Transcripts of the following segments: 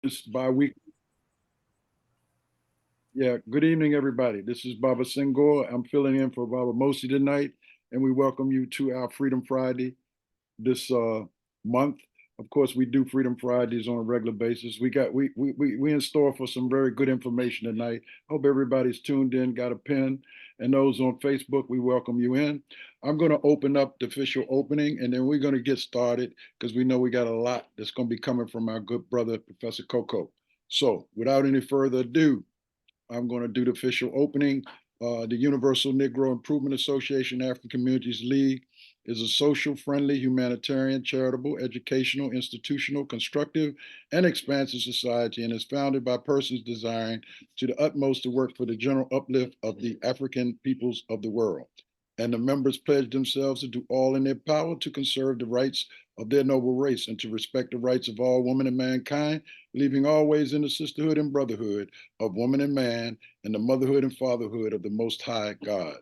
This bi-week. Yeah, good evening, everybody. This is Baba Senghor. I'm filling in for Baba Mosi tonight, and we welcome you to our Freedom Friday this month. Of course, we do Freedom Fridays on a regular basis. We in store for some very good information tonight. Hope everybody's tuned in, got a pen, and those on Facebook, we welcome you in. I'm going to open up the official opening, and then we're going to get started because we know we got a lot that's going to be coming from our good brother, Professor Koko. So, without any further ado, I'm going to do the official opening. The Universal Negro Improvement Association African Communities League is a social, friendly, humanitarian, charitable, educational, institutional, constructive, and expansive society and is founded by persons desiring to the utmost to work for the general uplift of the African peoples of the world. And the members pledge themselves to do all in their power to conserve the rights of their noble race and to respect the rights of all women and mankind, believing always in the sisterhood and brotherhood of woman and man and the motherhood and fatherhood of the Most High God.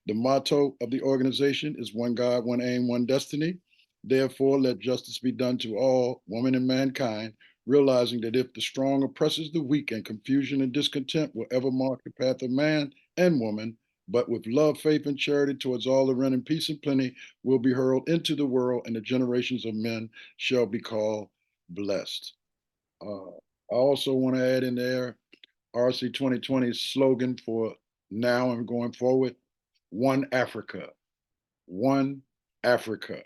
The motto of the organization is one God, one aim, one destiny. Therefore, let justice be done to all, woman and mankind, realizing that if the strong oppresses the weak and confusion and discontent will ever mark the path of man and woman, but with love, faith, and charity towards all around in peace and plenty will be hurled into the world, and the generations of men shall be called blessed. I also want to add in there RC 2020's slogan for now and going forward: One Africa, One Africa.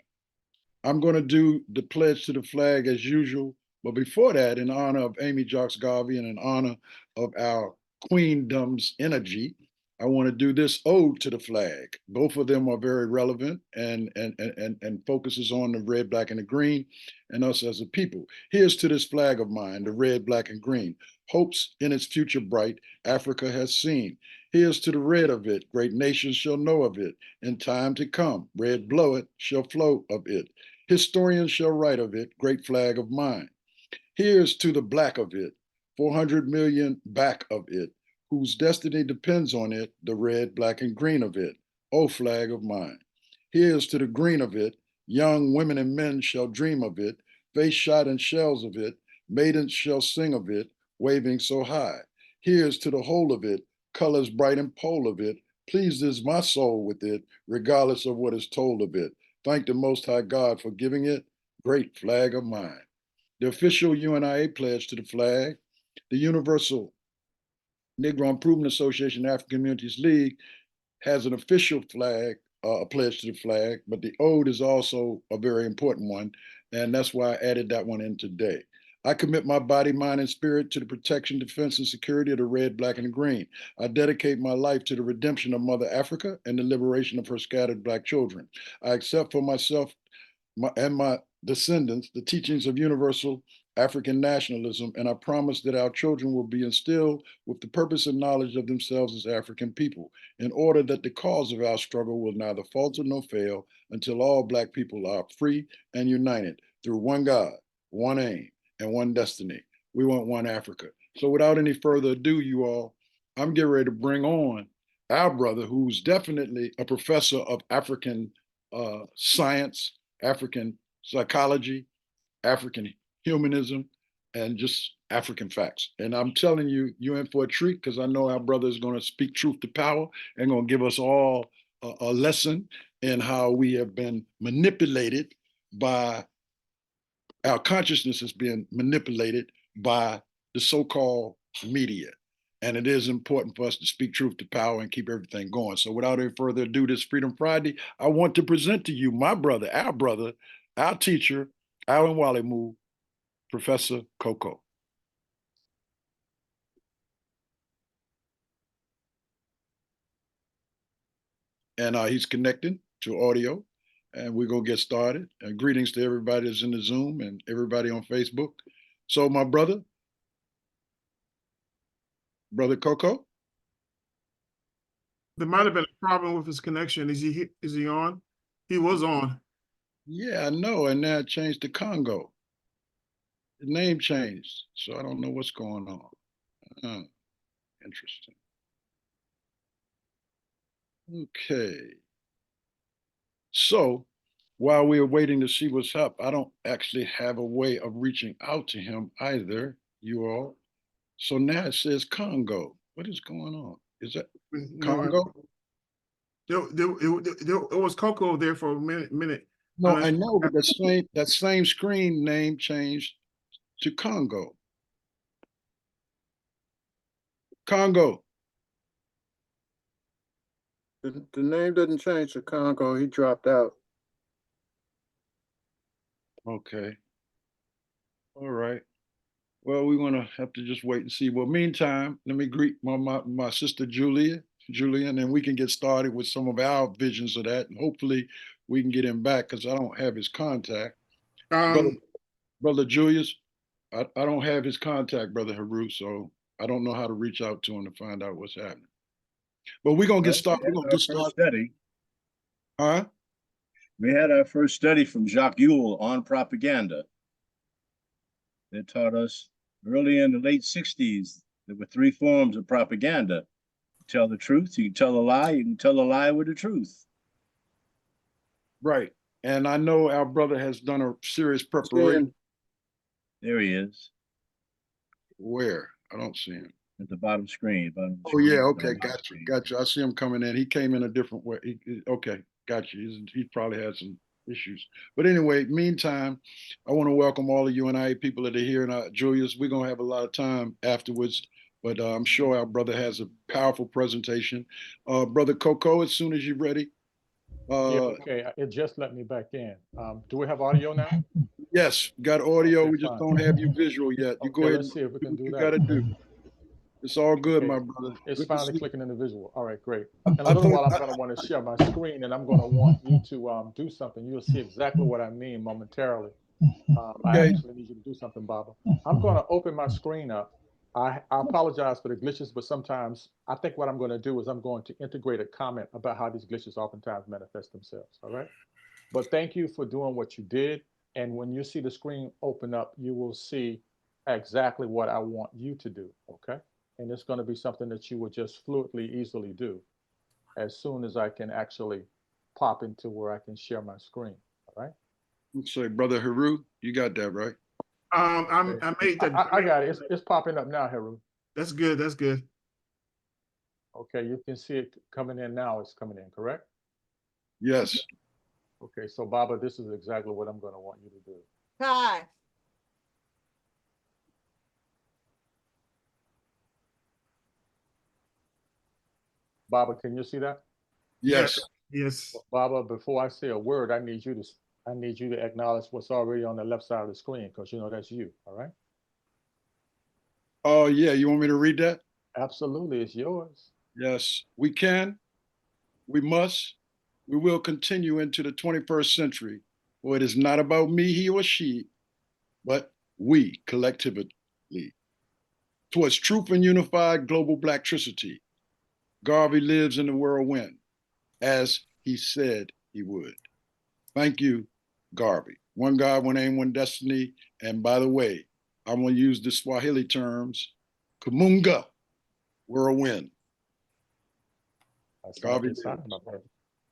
I'm going to do the pledge to the flag as usual, but before that, in honor of Amy Jocks Garvey and in honor of our queendom's energy, I want to do this ode to the flag. Both of them are very relevant and focuses on the red, black, and the green and us as a people. Here's to this flag of mine, the red, black, and green. Hopes in its future bright, Africa has seen. Here's to the red of it, great nations shall know of it. In time to come, red blow it shall flow of it. Historians shall write of it, great flag of mine. Here's to the black of it, 400 million back of it, whose destiny depends on it, the red, black, and green of it, O flag of mine. Here's to the green of it, young women and men shall dream of it, face shot and shells of it, maidens shall sing of it, waving so high. Here's to the whole of it, colors bright and pole of it, pleases my soul with it, regardless of what is told of it. Thank the Most High God for giving it, great flag of mine. The official UNIA pledge to the flag, the Universal Negro Improvement Association African Communities League has an official flag, a pledge to the flag, but the ode is also a very important one, and that's why I added that one in today. I commit my body, mind, and spirit to the protection, defense, and security of the red, black, and green. I dedicate my life to the redemption of Mother Africa and the liberation of her scattered black children. I accept for myself and my descendants the teachings of universal African nationalism, and I promise that our children will be instilled with the purpose and knowledge of themselves as African people, in order that the cause of our struggle will neither falter nor fail until all Black people are free and united through one God, one aim, and one destiny. We want one Africa. So, without any further ado, you all, I'm getting ready to bring on our brother, who's definitely a professor of African science, African psychology, African humanism, and just African facts. And I'm telling you, you're in for a treat because I know our brother is going to speak truth to power and going to give us all a lesson in how we have been manipulated by our consciousness has been manipulated by the so-called media. And it is important for us to speak truth to power and keep everything going. So without any further ado, this Freedom Friday, I want to present to you my brother, our teacher, Alan Walimu, Professor Koko. And he's connecting to audio. And we're going to get started. And greetings to everybody that's in the Zoom and everybody on Facebook. So my brother Koko. There might have been a problem with his connection. Is he on? He was on. Yeah, I know. And now it changed to Congo. The name changed. So I don't know what's going on. Uh, Interesting. Okay. So while we are waiting to see what's up, I don't actually have a way of reaching out to him either. you all. So now it says Congo. What is going on? Is that No, Congo? it was Koko there for a minute. No, I know, but that same screen name changed to Congo. Congo. The name doesn't change to Congo. He dropped out. Okay. All right. Well, we're gonna have to just wait and see. Well, meantime, let me greet my sister Julian, and we can get started with some of our visions of that, and hopefully we can get him back because I don't have his contact. Brother Um, Brother Julius, I don't have his contact, Brother Haru, so I don't know how to reach out to him to find out what's happening. But we're gonna get Well, started. We're gonna our get first started. study. Huh? We had our first study from Jacques Ewell on propaganda. They taught us early in the late 60s there were three forms of propaganda. You tell the truth, you can tell a lie, you can tell a lie with the truth. Right. And I know our brother has done a serious preparation. Seeing There he is Where? I don't see him. at the bottom screen. Oh yeah, okay, got you. I see him coming in. He came in a different way. Okay, got you. He probably had some issues. But anyway, meantime, I want to welcome all of you and I people that are here. And Julius, we're gonna have a lot of time afterwards. But I'm sure our brother has a powerful presentation. Brother Koko, as soon as you're ready. Yeah, Uh, okay. It just let me back in. Do we have audio now? yes, got audio. Okay, We just fine. don't have you visual yet. You go Okay, ahead let's and see if we do can what do you that. got to do. It's all good, Okay, my brother. it's Good to finally see you. clicking in the visual. All right, great. In a I little thought while, I'm going to want to share my screen, and I'm going to want you to do something. You'll see exactly what I mean momentarily. I okay. actually need you to do something, Baba. I'm going to open my screen up. I apologize for the glitches, but sometimes I think what I'm going to do is I'm going to integrate a comment about how these glitches oftentimes manifest themselves. All right. But thank you for doing what you did. And when you see the screen open up, you will see exactly what I want you to do. Okay. And it's going to be something that you will just fluidly, easily do as soon as I can actually pop into where I can share my screen. All right. Let's say, Brother Haru, you got that right. Okay. I made that. I got it. It's popping up now, Haru. That's good. That's good. Okay. You can see it coming in now. It's coming in, correct? Yes. Okay. So, Baba, this is exactly what I'm going to want you to do. Hi. Baba, can you see that? Yes. Yes. Baba, before I say a word, I need you to acknowledge what's already on the left side of the screen because you know that's you. All right. Oh, yeah. You want me to read that? Absolutely, it's yours. Yes. We can. We must. We will continue into the 21st century, for it is not about me, he or she, but we collectively. Towards truth and unified global blacktricity, Garvey lives in the whirlwind, as he said he would. Thank you, Garvey. One God, one aim, one destiny. And by the way, I'm going to use the Swahili terms, Kumunga, whirlwind. Garvey Asante Sana, lives. my brother.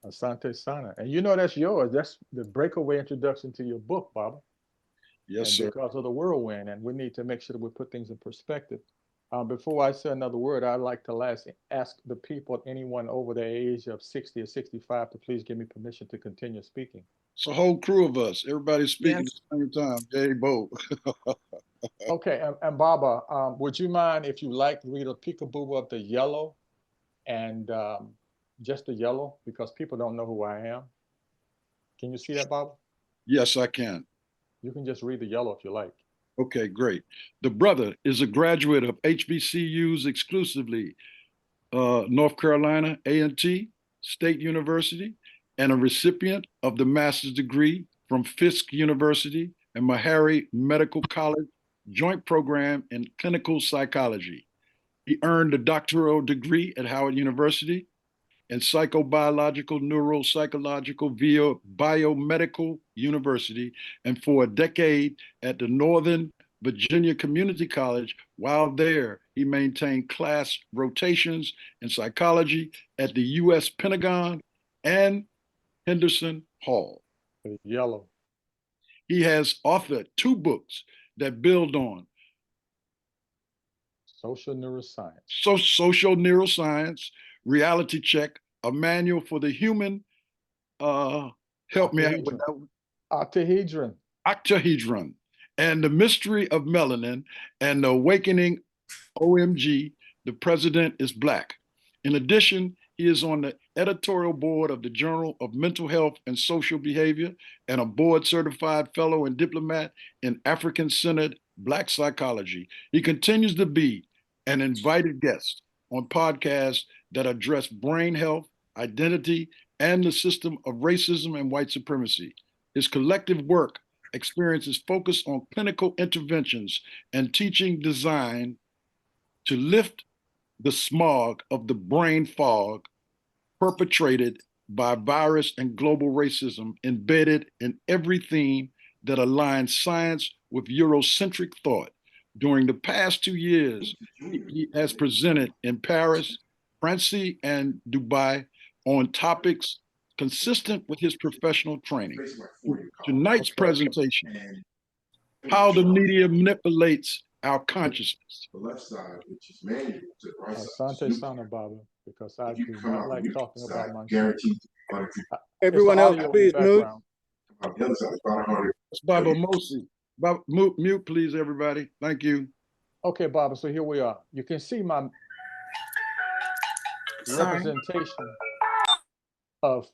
Asante Sana. And you know that's yours. That's the breakaway introduction to your book, Baba. Yes, And sir. because of the whirlwind, and we need to make sure that we put things in perspective. Before I say another word, I'd like to ask the people, anyone over the age of 60 or 65, to please give me permission to continue speaking. It's a whole crew of us. Everybody's speaking Yes. at the same time. Jay Bo. Okay, and Baba, would you mind if you like read a peekaboo of the yellow and just the yellow because people don't know who I am? Can you see that, Baba? Yes, I can. You can just read the yellow if you like. Okay, great. The brother is a graduate of HBCUs exclusively, North Carolina A&T State University, and a recipient of the master's degree from Fisk University and Meharry Medical College Joint Program in Clinical Psychology. He earned a doctoral degree at Howard University in psychobiological, neuropsychological via Biomedical University, and for a decade at the Northern Virginia Community College. While there, he maintained class rotations in psychology at the U.S. Pentagon and Henderson Hall. The yellow. He has authored two books that build on Social neuroscience. Social neuroscience, reality check, a manual for the human, help me out with that one, Octahedron. octahedron, and the mystery of melanin and the awakening. OMG, the president is Black. In addition, he is on the editorial board of the Journal of Mental Health and Social Behavior and a board certified fellow and diplomat in African centered Black psychology. He continues to be an invited guest on podcasts that address brain health, identity, and the system of racism and white supremacy. His collective work experiences focus on clinical interventions and teaching design to lift the smog of the brain fog perpetrated by virus and global racism embedded in every theme that aligns science with Eurocentric thought. During the past 2 years, he has presented in Paris, France, and Dubai on topics consistent with his professional training. Tonight's presentation, how the media manipulates our consciousness. Asante Sana Baba, because I do not like talking about myself. Everyone It's else, audio in the please mute. background. It's Baba Mosi. Baba, mute, please, everybody. Thank you. Okay, Baba, so here we are. You can see my representation of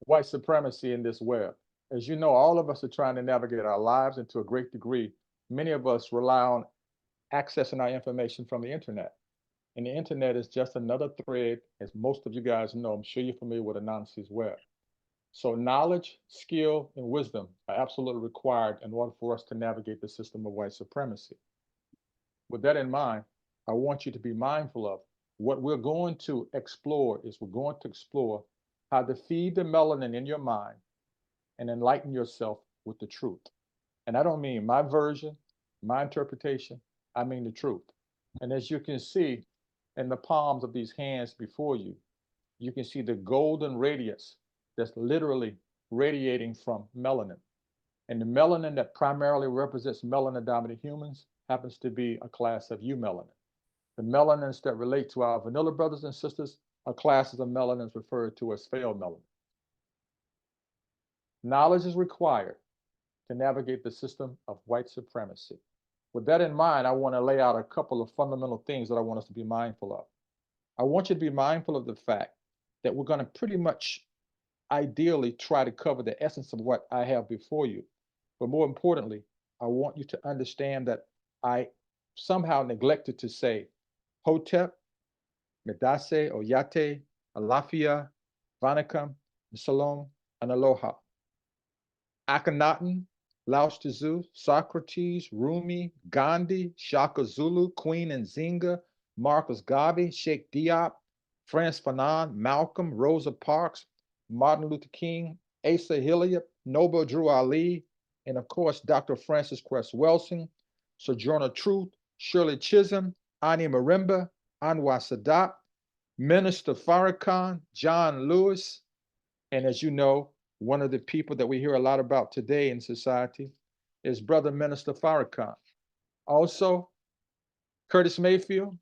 white supremacy in this web. As you know, all of us are trying to navigate our lives, and to a great degree, many of us rely on accessing our information from the internet. And the internet is just another thread, as most of you guys know. I'm sure you're familiar with Anonymous web. So knowledge, skill, and wisdom are absolutely required in order for us to navigate the system of white supremacy. With that in mind, I want you to be mindful of what we're going to explore how to feed the melanin in your mind and enlighten yourself with the truth. And I don't mean my version, my interpretation, I mean the truth. And as you can see in the palms of these hands before you, you can see the golden radiance that's literally radiating from melanin. And the melanin that primarily represents melanin-dominant humans happens to be a class of eumelanin. The melanins that relate to our vanilla brothers and sisters are classes of melanins referred to as pheomelanin. Knowledge is required to navigate the system of white supremacy. With that in mind, I want to lay out a couple of fundamental things that I want us to be mindful of. I want you to be mindful of the fact that we're going to pretty much ideally try to cover the essence of what I have before you. But more importantly, I want you to understand that I somehow neglected to say Hotep, Medase, Oyate, Alafia, Vanakkam, Shalom, and Aloha. Akhenaten, Lao Tzu, Socrates, Rumi, Gandhi, Shaka Zulu, Queen Nzinga, Marcus Garvey, Sheikh Diop, Frantz Fanon, Malcolm, Rosa Parks, Martin Luther King, Asa Hilliard, Noble Drew Ali, and of course, Dr. Francis Cress Welsing, Sojourner Truth, Shirley Chisholm, Ani Marimba, Anwar Sadat, Minister Farrakhan, John Lewis, and as you know, one of the people that we hear a lot about today in society is Brother Minister Farrakhan. Also, Curtis Mayfield,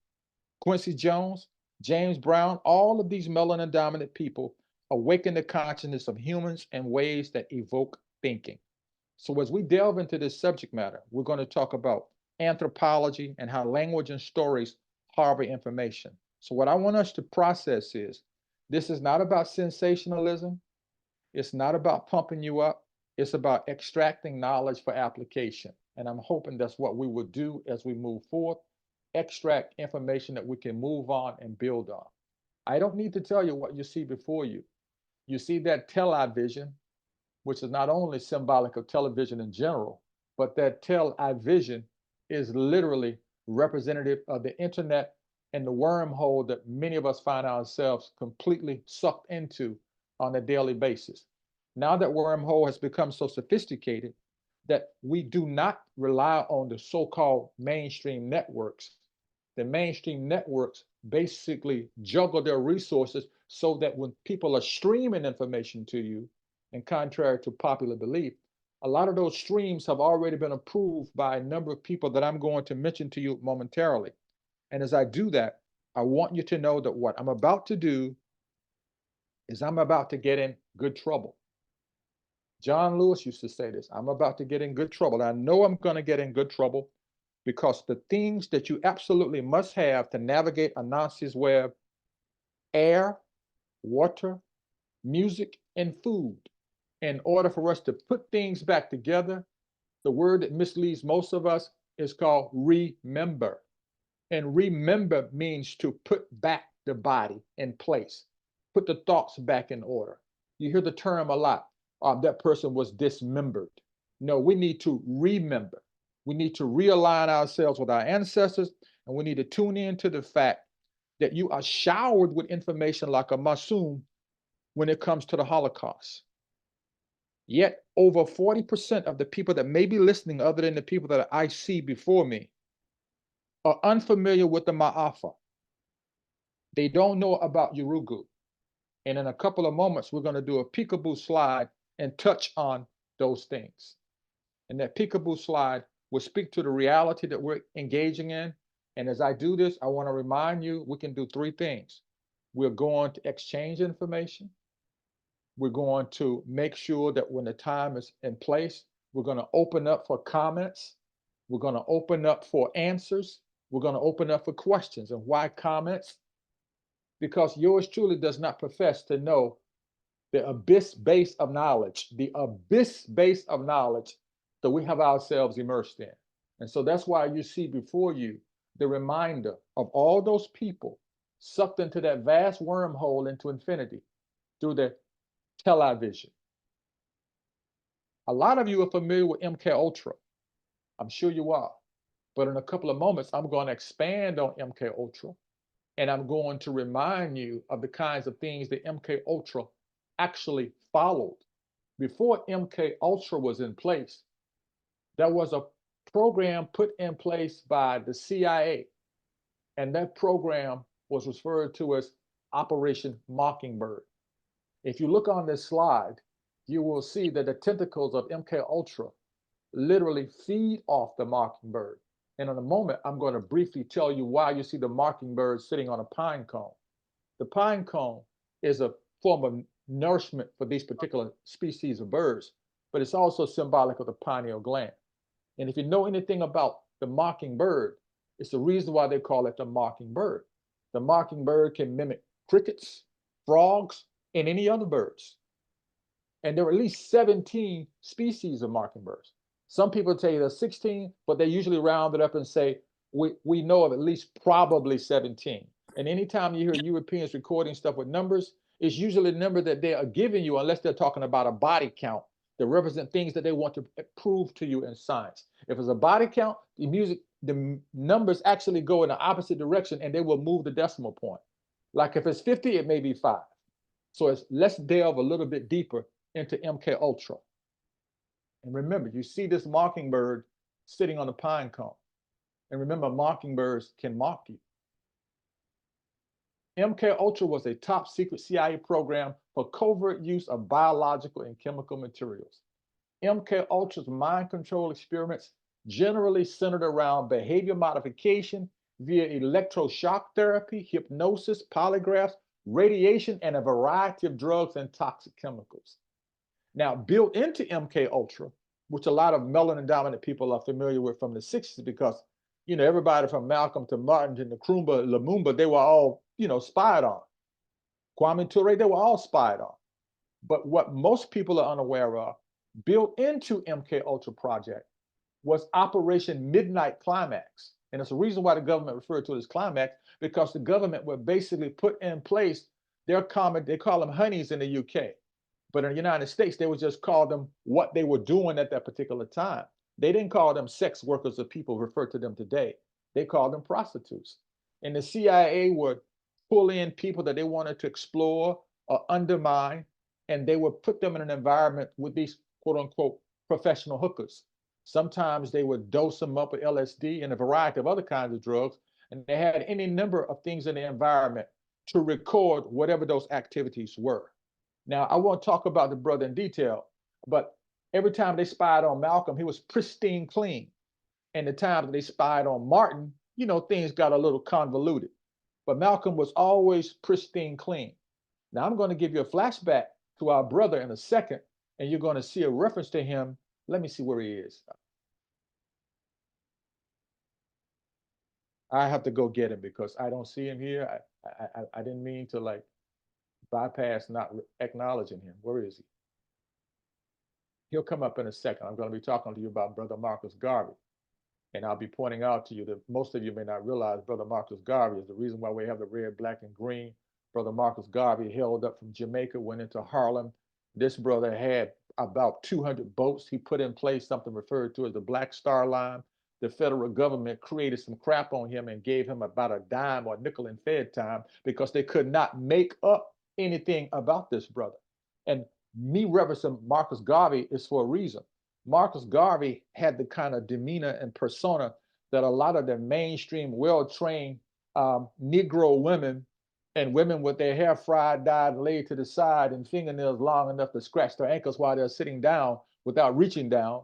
Quincy Jones, James Brown, all of these melanin-dominant people awaken the consciousness of humans in ways that evoke thinking. So as we delve into this subject matter, we're going to talk about anthropology and how language and stories harbor information. So what I want us to process is, this is not about sensationalism. It's not about pumping you up. It's about extracting knowledge for application. And I'm hoping that's what we will do as we move forward, extract information that we can move on and build on. I don't need to tell you what you see before you. You see that television, which is not only symbolic of television in general, but that television is literally representative of the internet and the wormhole that many of us find ourselves completely sucked into on a daily basis. Now that wormhole has become so sophisticated that we do not rely on the so-called mainstream networks. The mainstream networks basically juggle their resources so that when people are streaming information to you, and contrary to popular belief, a lot of those streams have already been approved by a number of people that I'm going to mention to you momentarily. And as I do that, I want you to know that what I'm about to do is I'm about to get in good trouble. John Lewis used to say this, I'm about to get in good trouble. I know I'm going to get in good trouble because the things that you absolutely must have to navigate Anansi's web, air, water, music, and food, in order for us to put things back together, the word that misleads most of us is called remember. And remember means to put back the body in place, put the thoughts back in order. You hear the term a lot. That person was dismembered. No, we need to remember. We need to realign ourselves with our ancestors, and we need to tune in to the fact that you are showered with information like a masoom when it comes to the Holocaust. Yet over 40% of the people that may be listening, other than the people that I see before me, are unfamiliar with the Ma'afa. They don't know about Urugu. And in a couple of moments, we're going to do a peekaboo slide and touch on those things. And that peekaboo slide will speak to the reality that we're engaging in. And as I do this, I want to remind you, we can do three things. We're going to exchange information. We're going to make sure that when the time is in place, we're going to open up for comments. We're going to open up for answers. We're going to open up for questions. And why comments? Because yours truly does not profess to know the abyss base of knowledge, that we have ourselves immersed in. And so that's why you see before you the reminder of all those people sucked into that vast wormhole into infinity through the television. A lot of you are familiar with MK Ultra. I'm sure you are. But in a couple of moments, I'm going to expand on MK Ultra, and I'm going to remind you of the kinds of things that MK Ultra actually followed. Before MK Ultra was in place, there was a program put in place by the CIA, and that program was referred to as Operation Mockingbird. If you look on this slide, you will see that the tentacles of MK Ultra literally feed off the mockingbird. And in a moment, I'm going to briefly tell you why you see the mockingbird sitting on a pine cone. The pine cone is a form of nourishment for these particular species of birds, but it's also symbolic of the pineal gland. And if you know anything about the mockingbird, it's the reason why they call it the mockingbird. The mockingbird can mimic crickets, frogs, and any other birds. And there are at least 17 species of mockingbirds. Some people tell you there's 16, but they usually round it up and say, we know of at least probably 17. And anytime you hear Europeans recording stuff with numbers, it's usually the number that they are giving you, unless they're talking about a body count that represent things that they want to prove to you in science. If it's a body count, the numbers actually go in the opposite direction, and they will move the decimal point. Like if it's 50, it may be 5. So let's delve a little bit deeper into MK Ultra. And remember, you see this mockingbird sitting on a pine cone. And remember, mockingbirds can mock you. MK Ultra was a top secret CIA program for covert use of biological and chemical materials. MK Ultra's mind control experiments generally centered around behavior modification via electroshock therapy, hypnosis, polygraphs, radiation, and a variety of drugs and toxic chemicals. Now, built into MK Ultra, which a lot of melanin dominant people are familiar with from the 60s, because everybody from Malcolm to Martin to Nkrumah, Lumumba, they were all spied on. Kwame Ture, they were all spied on. But what most people are unaware of, built into MK Ultra project, was Operation Midnight Climax. And it's the reason why the government referred to it as Climax, because the government would basically put in place they call them honeys in the UK. But in the United States, they would just call them what they were doing at that particular time. They didn't call them sex workers or people refer to them today. They called them prostitutes. And the CIA would pull in people that they wanted to explore or undermine, and they would put them in an environment with these quote unquote professional hookers. Sometimes they would dose them up with LSD and a variety of other kinds of drugs, and they had any number of things in the environment to record whatever those activities were. Now, I won't talk about the brother in detail, but every time they spied on Malcolm, he was pristine clean. And the time that they spied on Martin, things got a little convoluted. But Malcolm was always pristine clean. Now I'm going to give you a flashback to our brother in a second, and you're going to see a reference to him. Let me see where he is. I have to go get him because I don't see him here. I didn't mean to like bypass not acknowledging him. Where is he? He'll come up in a second. I'm going to be talking to you about Brother Marcus Garvey. And I'll be pointing out to you that most of you may not realize Brother Marcus Garvey is the reason why we have the red, black, and green. Brother Marcus Garvey hailed up from Jamaica, went into Harlem. This brother had about 200 boats. He put in place something referred to as the Black Star Line. The federal government created some crap on him and gave him about a dime or nickel in Fed time because they could not make up anything about this brother. And me referencing Marcus Garvey is for a reason. Marcus Garvey had the kind of demeanor and persona that a lot of the mainstream, well-trained Negro women and women with their hair fried, dyed, and laid to the side and fingernails long enough to scratch their ankles while they're sitting down without reaching down.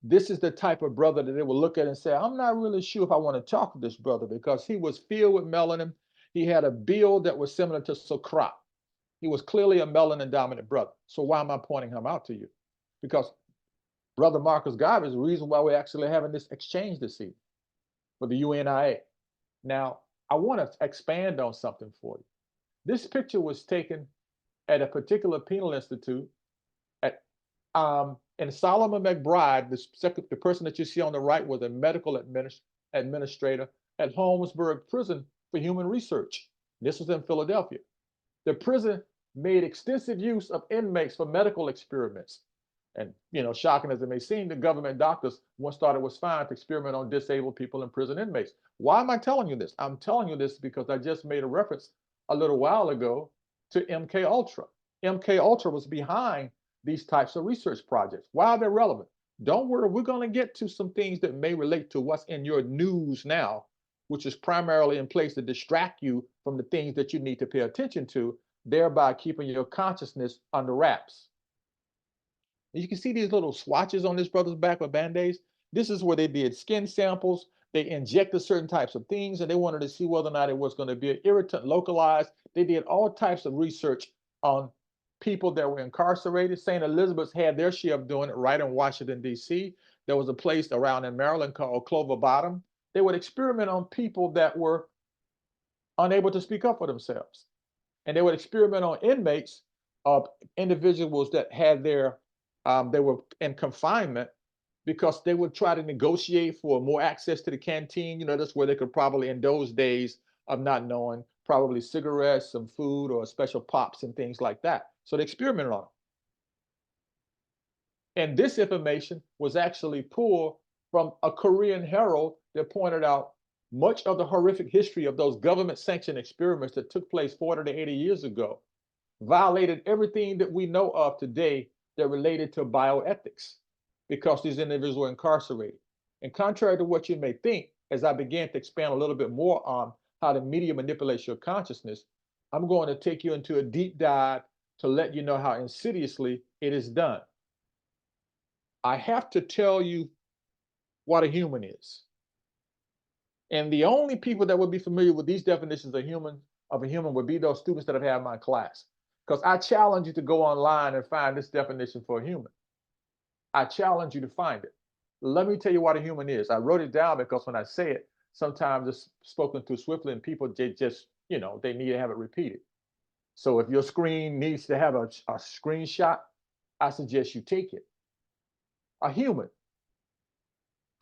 This is the type of brother that they will look at and say, I'm not really sure if I want to talk to this brother because he was filled with melanin. He had a build that was similar to Socrates. He was clearly a melanin dominant brother. So why am I pointing him out to you? Because Brother Marcus Garvey is the reason why we're actually having this exchange this evening for the UNIA. Now, I want to expand on something for you. This picture was taken at a particular penal institute at and Solomon McBride, the person that you see on the right, was a medical administrator at Holmesburg Prison for Human Research. This was in Philadelphia. The prison made extensive use of inmates for medical experiments. And, shocking as it may seem, the government doctors once thought it was fine to experiment on disabled people and prison inmates. Why am I telling you this? I'm telling you this because I just made a reference a little while ago to MK Ultra. MK Ultra was behind these types of research projects. Why are they relevant? Don't worry, we're going to get to some things that may relate to what's in your news now, which is primarily in place to distract you from the things that you need to pay attention to, thereby keeping your consciousness under wraps. You can see these little swatches on this brother's back with Band-Aids. This is where they did skin samples. They injected certain types of things, and they wanted to see whether or not it was going to be an irritant localized. They did all types of research on people that were incarcerated. St. Elizabeth's had their share of doing it right in Washington, D.C. There was a place around in Maryland called Clover Bottom. They would experiment on people that were unable to speak up for themselves. And they would experiment on inmates of individuals that had they were in confinement because they would try to negotiate for more access to the canteen. That's where they could probably, in those days of not knowing, probably cigarettes, some food, or special pops and things like that. So they experimented on them. And this information was actually pulled from a Korean Herald that pointed out much of the horrific history of those government-sanctioned experiments that took place 40 to 80 years ago violated everything that we know of today that related to bioethics because these individuals were incarcerated. And contrary to what you may think, as I began to expand a little bit more on how the media manipulates your consciousness, I'm going to take you into a deep dive to let you know how insidiously it is done. I have to tell you what a human is. And the only people that would be familiar with these definitions of a human would be those students that have had my class. Because I challenge you to go online and find this definition for a human. I challenge you to find it. Let me tell you what a human is. I wrote it down because when I say it, sometimes it's spoken too swiftly and people just, they need to have it repeated. So if your screen needs to have a screenshot, I suggest you take it. A human,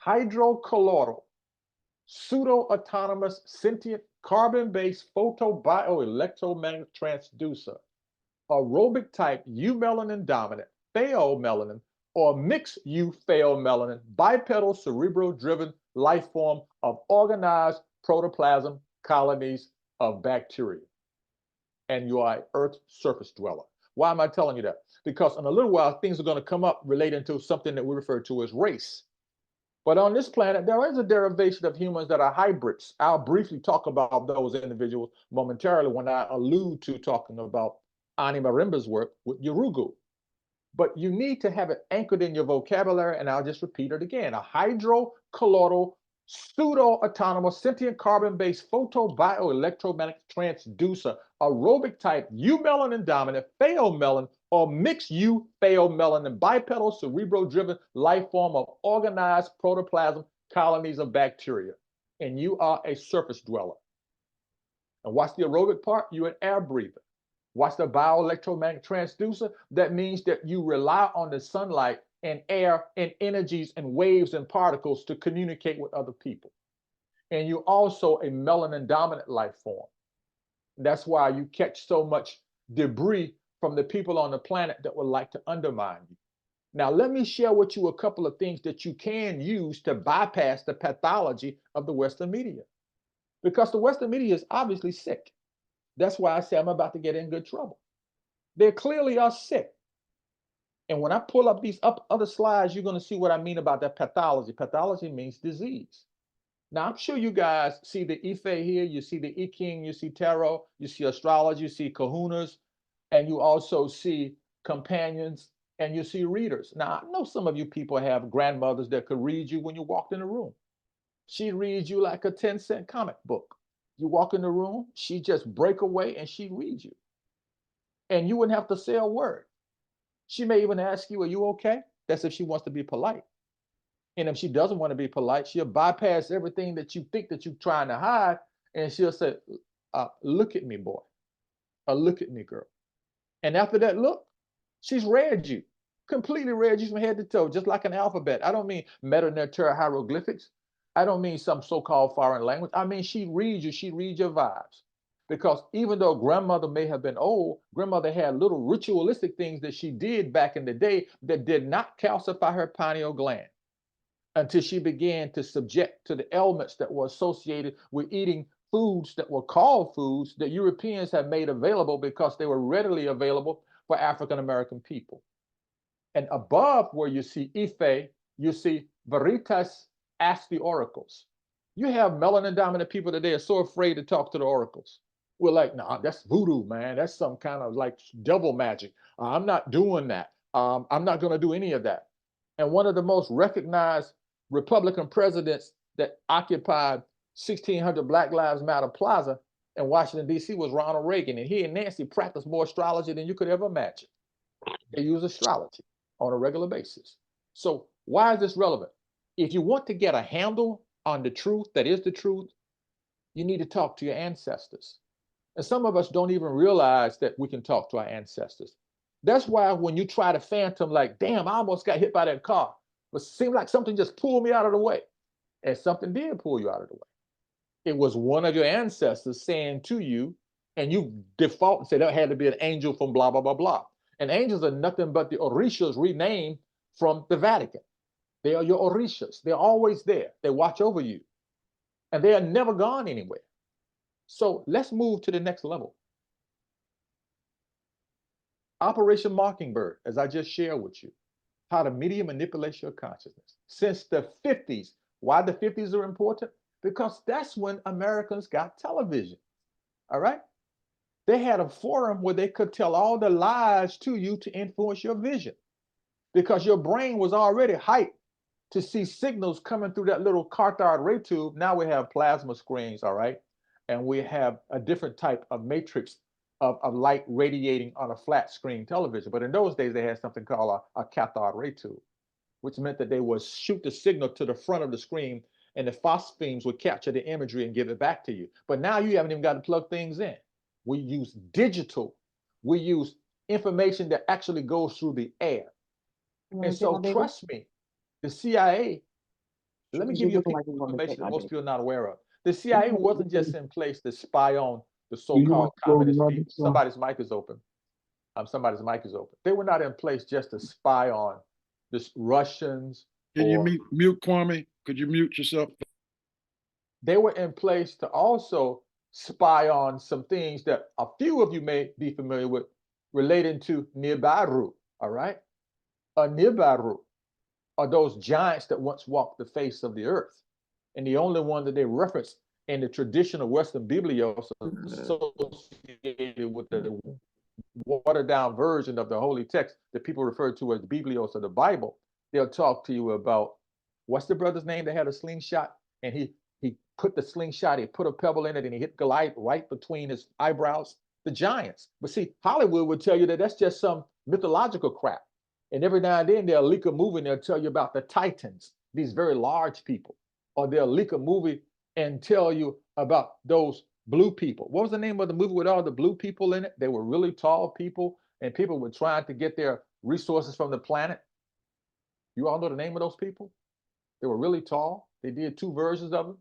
hydrocolloidal, pseudo-autonomous, sentient, carbon-based photobioelectromagnetic transducer, aerobic type eumelanin dominant, pheomelanin, or mixed eupheomelanin, bipedal cerebral-driven life form of organized protoplasm colonies of bacteria. And you are an Earth surface dweller. Why am I telling you that? Because in a little while, things are going to come up relating to something that we refer to as race. But on this planet, there is a derivation of humans that are hybrids. I'll briefly talk about those individuals momentarily when I allude to talking about Ani Marimba's work with Yurugu. But you need to have it anchored in your vocabulary, and I'll just repeat it again. A hydrocolloidal pseudo-autonomous sentient carbon-based photobioelectromagnetic transducer, aerobic type eumelanin dominant, pheomelanin, or mixed eupheomelanin bipedal cerebro-driven life form of organized protoplasm colonies of bacteria. And you are a surface dweller. And what's the aerobic part? You're an air breather. What's the bioelectromagnetic transducer? That means that you rely on the sunlight and air and energies and waves and particles to communicate with other people. And you're also a melanin dominant life form. That's why you catch so much debris from the people on the planet that would like to undermine you. Now, let me share with you a couple of things that you can use to bypass the pathology of the Western media. Because the Western media is obviously sick. That's why I say I'm about to get in good trouble. They clearly are sick. And when I pull up these other slides, you're going to see what I mean about that pathology. Pathology means disease. Now, I'm sure you guys see the Ife here, you see the I Ching, you see tarot, you see astrology, you see kahunas, and you also see companions, and you see readers. Now, I know some of you people have grandmothers that could read you when you walked in the room. She reads you like a 10-cent comic book. You walk in the room, she just break away and she reads you. And you wouldn't have to say a word. She may even ask you, are you okay? That's if she wants to be polite. And if she doesn't want to be polite, she'll bypass everything that you think that you're trying to hide. And she'll say, look at me, boy. Or look at me, girl. And after that look, she's read you, completely read you from head to toe, just like an alphabet. I don't mean meta-terra hieroglyphics. I don't mean some so-called foreign language. I mean, she reads you, she reads your vibes. Because even though grandmother may have been old, grandmother had little ritualistic things that she did back in the day that did not calcify her pineal gland until she began to subject to the ailments that were associated with eating foods that were called foods that Europeans had made available because they were readily available for African American people. And above where you see Ife, you see Veritas Ask the Oracles. You have melanin dominant people today are so afraid to talk to the oracles. We're like, nah, that's voodoo, man. That's some kind of like devil magic. I'm not doing that. I'm not going to do any of that. And one of the most recognized Republican presidents that occupied 1600 Black Lives Matter Plaza in Washington, D.C. was Ronald Reagan. And he and Nancy practiced more astrology than you could ever imagine. They use astrology on a regular basis. So why is this relevant? If you want to get a handle on the truth that is the truth, you need to talk to your ancestors. And some of us don't even realize that we can talk to our ancestors. That's why when you try to phantom, like, damn, I almost got hit by that car, but it seemed like something just pulled me out of the way. And something did pull you out of the way. It was one of your ancestors saying to you, and you default and say that had to be an angel from blah, blah, blah, blah. And angels are nothing but the Orishas renamed from the Vatican. They are your Orishas. They're always there. They watch over you. And they are never gone anywhere. So let's move to the next level. Operation Mockingbird, as I just shared with you, how the media manipulates your consciousness. Since the 50s. Why the 50s are important? Because that's when Americans got television. All right? They had a forum where they could tell all the lies to you to influence your vision. Because your brain was already hyped to see signals coming through that little cathode ray tube. Now we have plasma screens, all right? And we have a different type of matrix of light radiating on a flat screen television. But in those days, they had something called a cathode ray tube, which meant that they would shoot the signal to the front of the screen and the phosphenes would capture the imagery and give it back to you. But now you haven't even got to plug things in. We use digital. We use information that actually goes through the air. And so trust me, the CIA, let me give you a piece of information that most people are not aware of. The CIA wasn't just in place to spy on the so-called communist people. Somebody's mic is open. Somebody's mic is open. They were not in place just to spy on the Russians. Can you mute Kwame? Could you mute yourself? They were in place to also spy on some things that a few of you may be familiar with relating to Nibiru, all right? Nibiru are those giants that once walked the face of the earth. And the only one that they reference in the traditional Western Biblios associated with the watered down version of the holy text that people refer to as the Biblios of the Bible. They'll talk to you about, what's the brother's name that had a slingshot and he put the slingshot, he put a pebble in it, and he hit Goliath right between his eyebrows, the giants. But see, Hollywood would tell you that that's just some mythological crap. And every now and then they'll leak a movie and they'll tell you about the Titans, these very large people. Or they'll leak a movie and tell you about those blue people. What was the name of the movie with all the blue people in it? They were really tall people, and people were trying to get their resources from the planet. You all know the name of those people? They were really tall. They did 2 versions of them.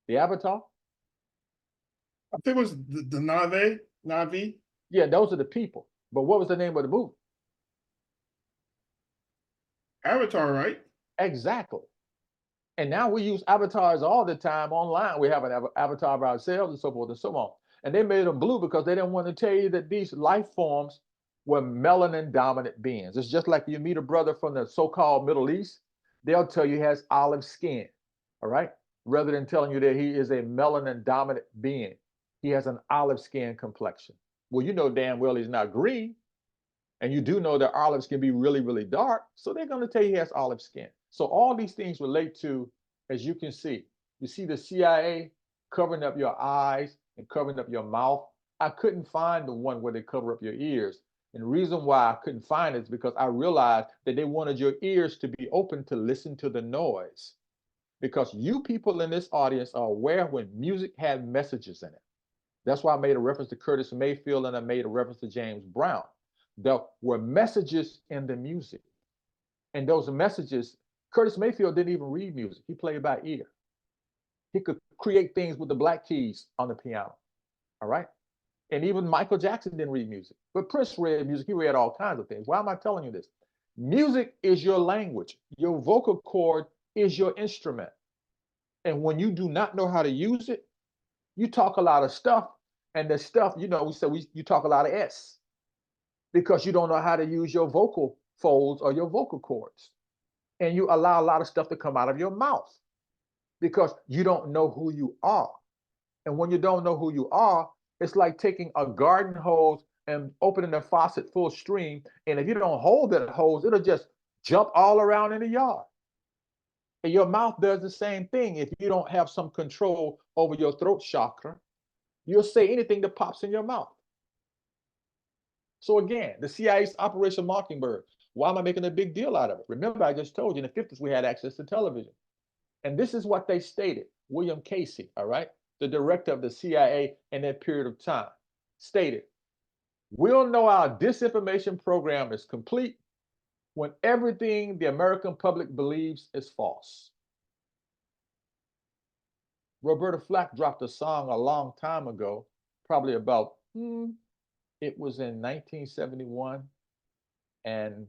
The Avatar? I think it was the Navi. Yeah, those are the people. But what was the name of the movie? Avatar, right? Exactly. And now we use avatars all the time online. We have an avatar of ourselves and so forth and so on. And they made them blue because they didn't want to tell you that these life forms were melanin dominant beings. It's just like you meet a brother from the so-called Middle East, they'll tell you he has olive skin, all right? Rather than telling you that he is a melanin dominant being. He has an olive skin complexion. Well, you know damn well he's not green. And you do know that olives can be really, really dark. So they're going to tell you he has olive skin. So all these things relate to, as you can see, you see the CIA covering up your eyes and covering up your mouth. I couldn't find the one where they cover up your ears. And the reason why I couldn't find it is because I realized that they wanted your ears to be open to listen to the noise. Because you people in this audience are aware when music had messages in it. That's why I made a reference to Curtis Mayfield and I made a reference to James Brown. There were messages in the music. And those messages, Curtis Mayfield didn't even read music. He played by ear. He could create things with the black keys on the piano. All right. And even Michael Jackson didn't read music. But Prince read music. He read all kinds of things. Why am I telling you this? Music is your language. Your vocal cord is your instrument. And when you do not know how to use it, you talk a lot of stuff. And the stuff, you know, you talk a lot of S. Because you don't know how to use your vocal folds or your vocal cords. And you allow a lot of stuff to come out of your mouth because you don't know who you are. And when you don't know who you are, it's like taking a garden hose and opening a faucet full stream. And if you don't hold that hose, it'll just jump all around in the yard. And your mouth does the same thing. If you don't have some control over your throat chakra, you'll say anything that pops in your mouth. So again, the CIA's Operation Mockingbird. Why am I making a big deal out of it? Remember, I just told you in the 50s we had access to television. And this is what they stated. William Casey, all right, the director of the CIA in that period of time, stated, we'll know our disinformation program is complete when everything the American public believes is false. Roberta Flack dropped a song a long time ago, probably about it was in 1971, and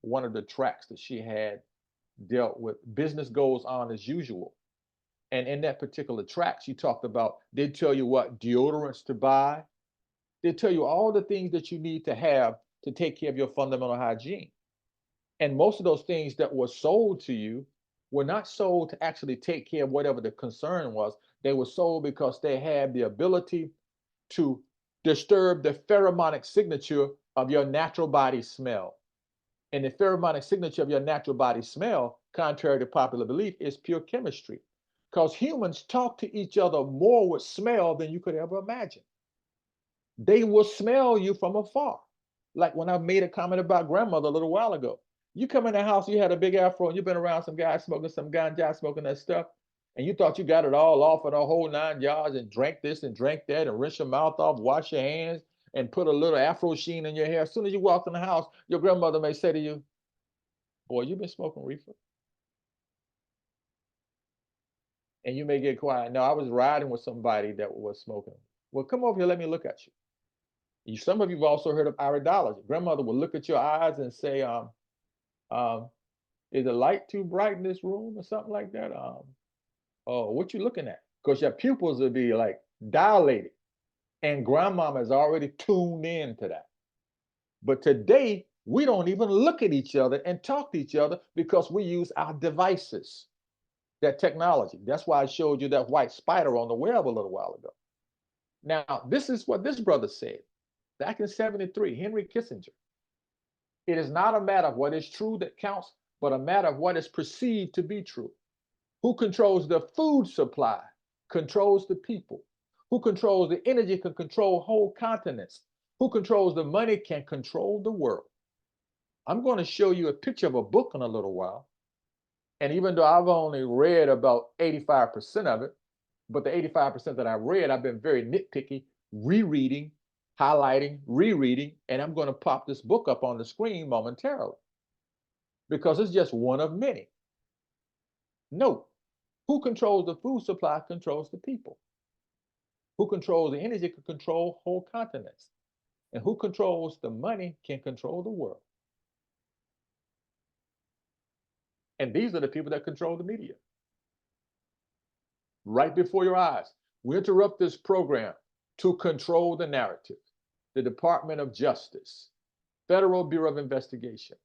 one of the tracks that she had dealt with business goes on as usual. And in that particular track, she talked about, they tell you what deodorants to buy. They tell you all the things that you need to have to take care of your fundamental hygiene. And most of those things that were sold to you were not sold to actually take care of whatever the concern was. They were sold because they had the ability to disturb the pheromonic signature of your natural body smell. And the pheromonic signature of your natural body smell, contrary to popular belief, is pure chemistry. Because humans talk to each other more with smell than you could ever imagine. They will smell you from afar. Like when I made a comment about grandmother a little while ago. You come in the house, you had a big afro, and you've been around some guys smoking some ganja, smoking that stuff, and you thought you got it all off in a whole 9 yards and drank this and drank that and rinse your mouth off, wash your hands, and put a little afro sheen in your hair. As soon as you walk in the house, your grandmother may say to you, boy, you've been smoking reefer. And you may get quiet. No, I was riding with somebody that was smoking. Well, come over here, let me look at you. Some of you have also heard of iridology. Grandmother will look at your eyes and say, is the light too bright in this room or something like that? Oh, what you looking at? Because your pupils will be like dilated. And grandmama is already tuned in to that. But today, we don't even look at each other and talk to each other because we use our devices, that technology. That's why I showed you that white spider on the web a little while ago. Now, this is what this brother said back in 73, Henry Kissinger. It is not a matter of what is true that counts, but a matter of what is perceived to be true. Who controls the food supply controls the people. Who controls the energy can control whole continents. Who controls the money can control the world. I'm going to show you a picture of a book in a little while. And even though I've only read about 85% of it, but the 85% that I read, I've been very nitpicky, rereading, highlighting, rereading, and I'm going to pop this book up on the screen momentarily because it's just one of many. Note, who controls the food supply controls the people. Who controls the energy can control whole continents. And who controls the money can control the world. And these are the people that control the media. Right before your eyes, we interrupt this program to control the narrative. The Department of Justice, Federal Bureau of Investigation.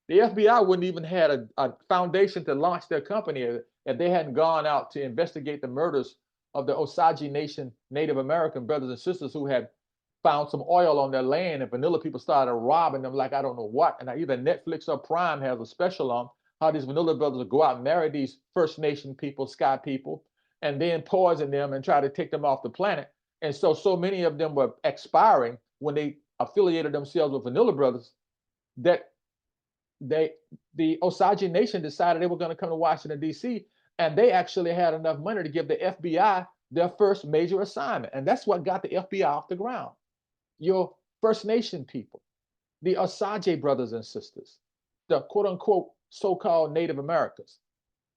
The FBI wouldn't even had a foundation to launch their company if they hadn't gone out to investigate the murders of the Osage Nation Native American brothers and sisters who had found some oil on their land, and vanilla people started robbing them like I don't know what. And either Netflix or Prime has a special on how these vanilla brothers will go out and marry these First Nation people, Sky people, and then poison them and try to take them off the planet. And so many of them were expiring when they affiliated themselves with vanilla brothers that the Osage Nation decided they were going to come to Washington, D.C., and they actually had enough money to give the FBI their first major assignment. And that's what got the FBI off the ground. Your First Nation people, the Osage brothers and sisters, the quote unquote so-called Native Americans.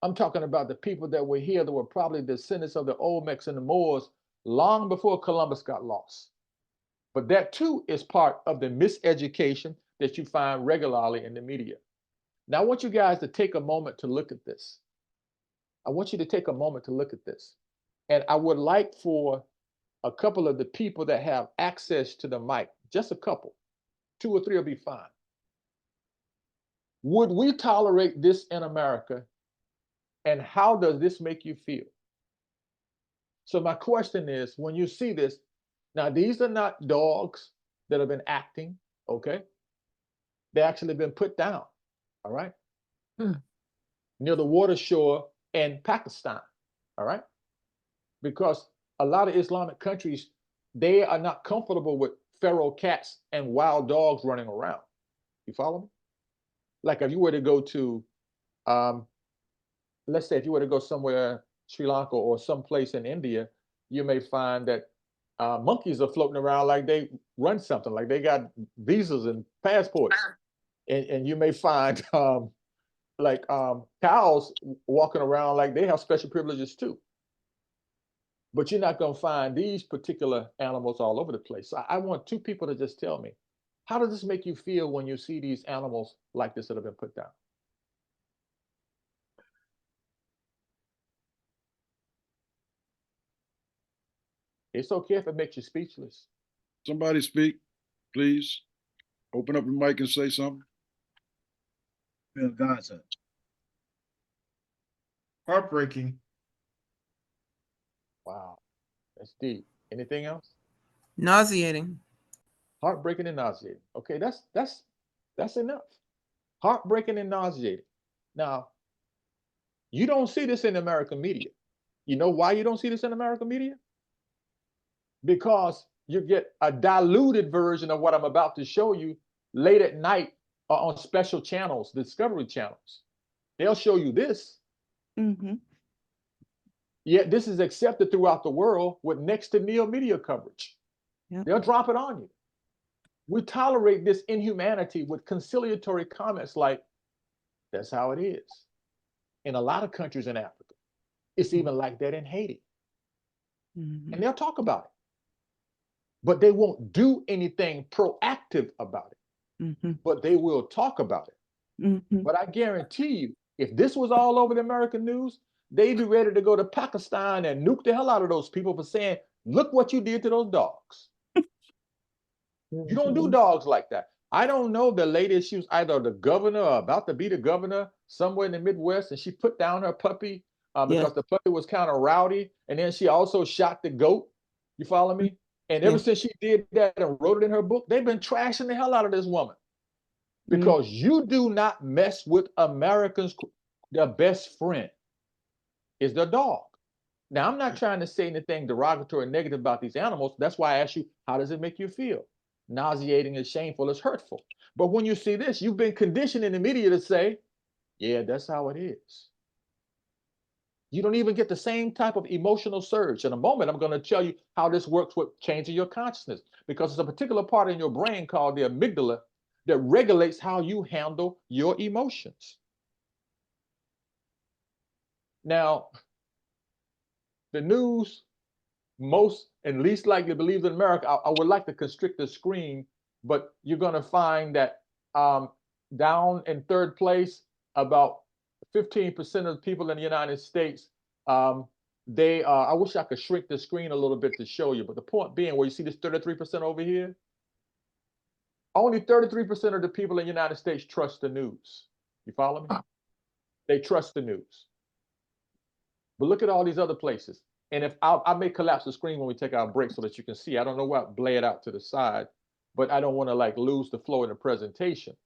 I'm talking about the people that were here that were probably descendants of the Olmecs and the Moors long before Columbus got lost. But that too is part of the miseducation that you find regularly in the media. Now, I want you guys to take a moment to look at this. I want you to take a moment to look at this. And I would like for a couple of the people that have access to the mic, just a couple, 2 or 3 will be fine. Would we tolerate this in America? And how does this make you feel? So my question is, when you see this, now these are not dogs that have been acting, okay? They actually been put down, all right? Near the water shore in Pakistan, all right? Because a lot of Islamic countries, they are not comfortable with feral cats and wild dogs running around. You follow me? Like if you were to go to, let's say if you were to go somewhere, Sri Lanka or someplace in India, you may find that monkeys are floating around like they run something, like they got visas and passports. And you may find cows walking around like they have special privileges too. But you're not going to find these particular animals all over the place. So I want 2 people to just tell me, how does this make you feel when you see these animals like this that have been put down? It's okay if it makes you speechless. Somebody speak, please. Open up your mic and say something. Bill Gaza. Heartbreaking. Wow, that's deep. Anything else? Nauseating. Heartbreaking and nauseating. Okay, that's enough. Heartbreaking and nauseating. Now, you don't see this in American media. You know why you don't see this in American media? Because you get a diluted version of what I'm about to show you late at night on special channels, Discovery channels. They'll show you this. Mm-hmm. Yet this is accepted throughout the world with next to nil media coverage. Yep. They'll drop it on you. We tolerate this inhumanity with conciliatory comments like, that's how it is. In a lot of countries in Africa. It's even like that in Haiti. Mm-hmm. And they'll talk about it. But they won't do anything proactive about it. Mm-hmm. But they will talk about it. Mm-hmm. But I guarantee you, if this was all over the American news, they'd be ready to go to Pakistan and nuke the hell out of those people for saying, look what you did to those dogs. You don't do dogs like that. I don't know the lady, she was either the governor or about to be the governor somewhere in the Midwest, and she put down her puppy because the puppy was kind of rowdy. And then she also shot the goat. You follow me? And ever since she did that and wrote it in her book, they've been trashing the hell out of this woman. Because you do not mess with Americans, their best friend. is their dog. Now, I'm not trying to say anything derogatory or negative about these animals. That's why I asked you, how does it make you feel? Nauseating, is shameful, is hurtful. But when you see this, you've been conditioned in the media to say, yeah, that's how it is. You don't even get the same type of emotional surge. In a moment, I'm going to tell you how this works with changing your consciousness, because there's a particular part in your brain called the amygdala that regulates how you handle your emotions. Now, the news most and least likely believes in America. I would like to constrict the screen, but you're going to find that down in third place, about 15% of the people in the United States, I wish I could shrink the screen a little bit to show you, but the point being, where you see this 33% over here, only 33% of the people in the United States trust the news. You follow me? They trust the news. But look at all these other places. And if I may collapse the screen when we take our break so that you can see. I don't know why I blay it out to the side, but I don't want to like lose the flow in the presentation.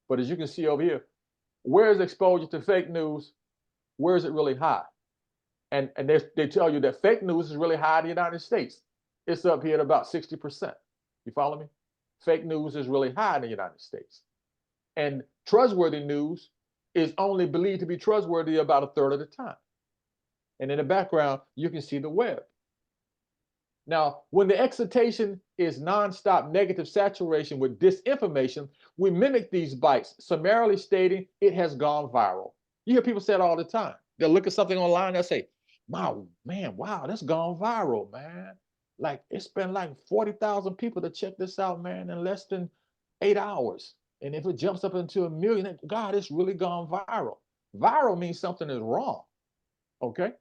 But as you can see over here, where is exposure to fake news? Where is it really high? And they tell you that fake news is really high in the United States. It's up here at about 60%. You follow me? Fake news is really high in the United States. And trustworthy news is only believed to be trustworthy about a third of the time. And in the background, you can see the web. Now, when the excitation is nonstop negative saturation with disinformation, we mimic these bites, summarily stating it has gone viral. You hear people say it all the time. They'll look at something online, they'll say, wow, man, wow, that's gone viral, man. Like, it's been like 40,000 people to check this out, man, in less than 8 hours. And if it jumps up into 1 million, God, it's really gone viral. Viral means something is wrong, okay?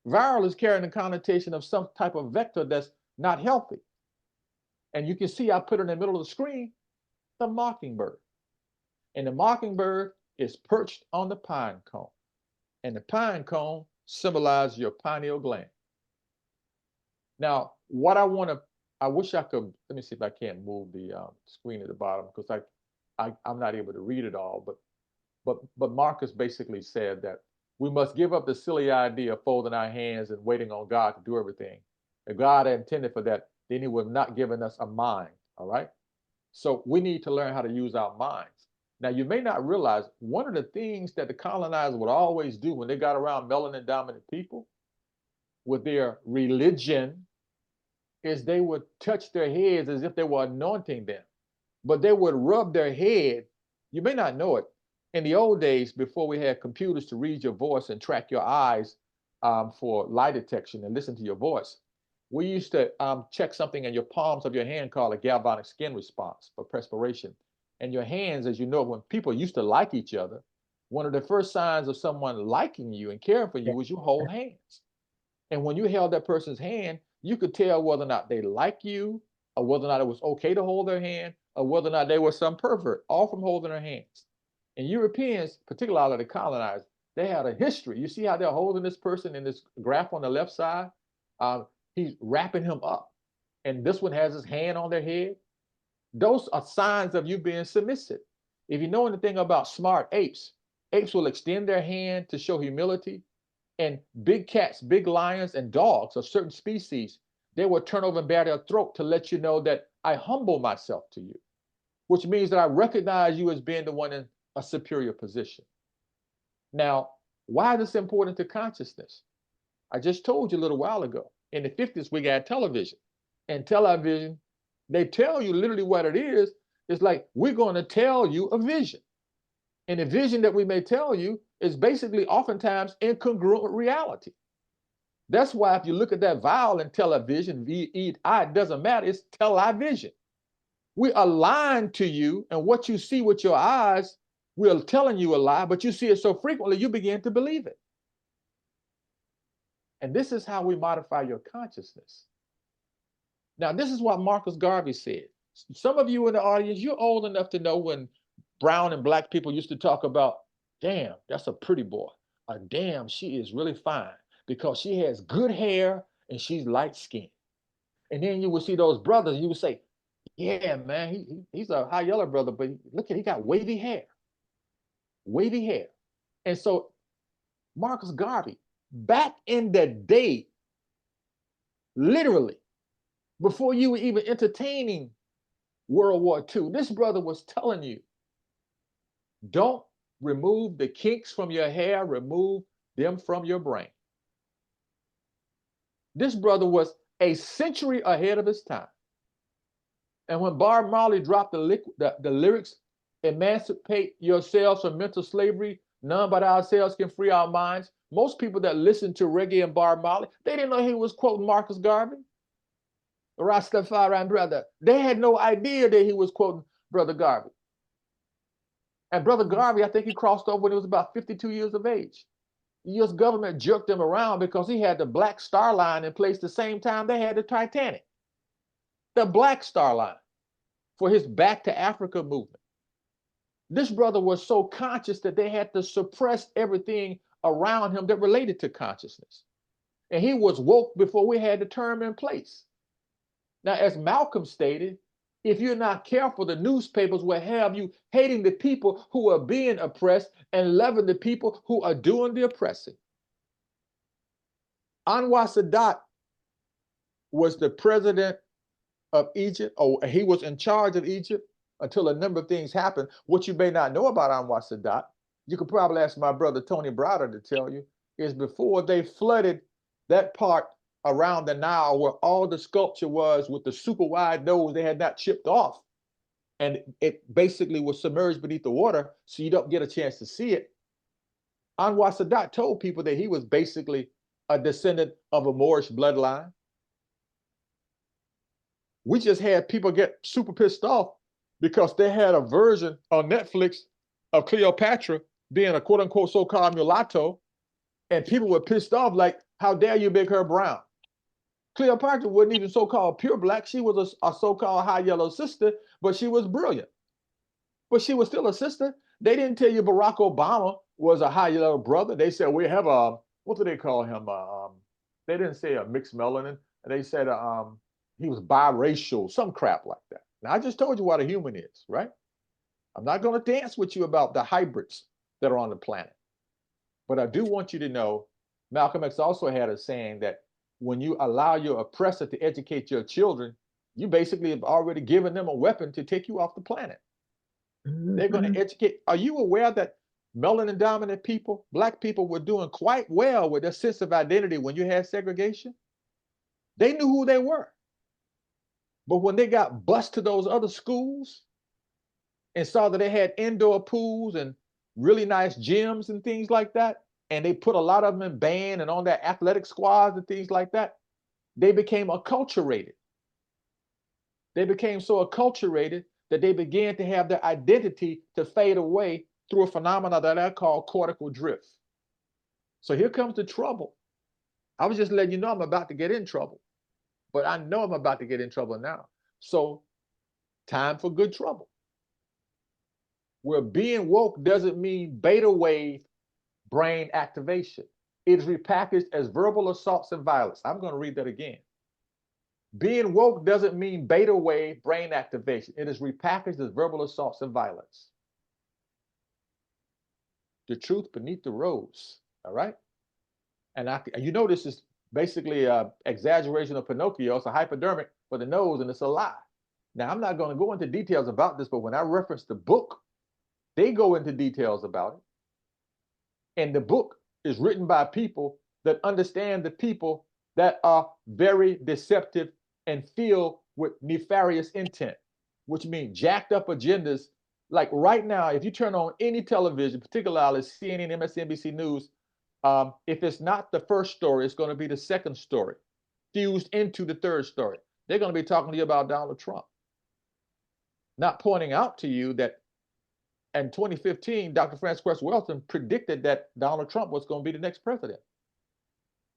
Viral is carrying the connotation of some type of vector that's not healthy. And you can see I put it in the middle of the screen, the mockingbird. And the mockingbird is perched on the pine cone. And the pine cone symbolizes your pineal gland. Now, what I wish I could, let me see if I can't move the screen at the bottom, because I'm not able to read it all, but Marcus basically said that we must give up the silly idea of folding our hands and waiting on God to do everything. If God had intended for that, then he would have not given us a mind, all right? So we need to learn how to use our minds. Now, you may not realize one of the things that the colonizers would always do when they got around melanin dominant people with their religion is they would touch their heads as if they were anointing them, but they would rub their head. You may not know it. In the old days, before we had computers to read your voice and track your eyes for lie detection and listen to your voice, we used to check something in your palms of your hand called a galvanic skin response for perspiration. And your hands, as you know, when people used to like each other, one of the first signs of someone liking you and caring for you was you hold hands. And when you held that person's hand, you could tell whether or not they like you, or whether or not it was okay to hold their hand, or whether or not they were some pervert, all from holding their hands. And Europeans, particularly the colonizers, they had a history. You see how they're holding this person in this graph on the left side? He's wrapping him up. And this one has his hand on their head. Those are signs of you being submissive. If you know anything about smart apes, apes will extend their hand to show humility. And big cats, big lions, and dogs of certain species, they will turn over and bare their throat to let you know that I humble myself to you, which means that I recognize you as being the one in a superior position. Now, why is this important to consciousness? I just told you a little while ago. In the 50s, we got television. And television, they tell you literally what it is. It's like, we're going to tell you a vision. And the vision that we may tell you is basically oftentimes incongruent with reality. That's why if you look at that vowel in television, V-E-I, it doesn't matter, it's television. We align to you, and what you see with your eyes, we're telling you a lie, but you see it so frequently, you begin to believe it. And this is how we modify your consciousness. Now, this is what Marcus Garvey said. Some of you in the audience, you're old enough to know when brown and black people used to talk about, damn, that's a pretty boy. Or damn, she is really fine because she has good hair and she's light skinned. And then you would see those brothers, you would say, yeah, man, he's a high yellow brother, but look at, he got wavy hair. And so Marcus Garvey back in the day, literally, before you were even entertaining World War II, this brother was telling you, don't remove the kinks from your hair, remove them from your brain. This brother was a century ahead of his time. And when Bob Marley dropped the lyrics, emancipate yourselves from mental slavery, none but ourselves can free our minds, most people that listened to reggae and Bob Marley, they didn't know he was quoting Marcus Garvey, the Rastafarian brother. They had no idea that he was quoting Brother Garvey. And Brother Garvey, I think he crossed over when he was about 52 years of age. The US government jerked him around because he had the Black Star Line in place the same time they had the Titanic. The Black Star Line for his Back to Africa movement. This brother was so conscious that they had to suppress everything around him that related to consciousness. And he was woke before we had the term in place. Now, as Malcolm stated, if you're not careful, the newspapers will have you hating the people who are being oppressed and loving the people who are doing the oppressing. Anwar Sadat was the president of Egypt, or he was in charge of Egypt until a number of things happened. What you may not know about Anwar Sadat, you could probably ask my brother Tony Browder to tell you, is before they flooded that part around the Nile where all the sculpture was with the super wide nose they had not chipped off, and it basically was submerged beneath the water so you don't get a chance to see it. Anwar Sadat told people that he was basically a descendant of a Moorish bloodline. We just had people get super pissed off because they had a version on Netflix of Cleopatra being a quote unquote so-called mulatto, and people were pissed off like, how dare you make her brown? Cleopatra wasn't even so-called pure black. She was a so-called high yellow sister, but she was brilliant. But she was still a sister. They didn't tell you Barack Obama was a high yellow brother. They said, we have a, what do they call him? They didn't say a mixed melanin. They said he was biracial, some crap like that. Now, I just told you what a human is, right? I'm not going to dance with you about the hybrids that are on the planet. But I do want you to know, Malcolm X also had a saying that when you allow your oppressor to educate your children, you basically have already given them a weapon to take you off the planet. They're going to educate. Are you aware that melanin dominant people, black people, were doing quite well with their sense of identity when you had segregation? They knew who they were. But when they got bused to those other schools and saw that they had indoor pools and really nice gyms and things like that, and they put a lot of them in band and on their athletic squads and things like that, they became acculturated. They became so acculturated that they began to have their identity to fade away through a phenomenon that I call cortical drift. So here comes the trouble. I was just letting you know I'm about to get in trouble, but I know I'm about to get in trouble now. So time for good trouble. Where being woke doesn't mean beta wave brain activation. It is repackaged as verbal assaults and violence. I'm going to read that again. Being woke doesn't mean beta wave brain activation. It is repackaged as verbal assaults and violence. The truth beneath the rose, all right? And you know this is basically an exaggeration of Pinocchio. It's a hypodermic for the nose, and it's a lie. Now, I'm not going to go into details about this, but when I reference the book, they go into details about it. And the book is written by people that understand the people that are very deceptive and filled with nefarious intent, which means jacked up agendas. Like right now, if you turn on any television, particularly CNN, MSNBC News, if it's not the first story, it's going to be the second story, fused into the third story. They're going to be talking to you about Donald Trump. Not pointing out to you that in 2015, Dr. Frances Cress Welsing predicted that Donald Trump was going to be the next president.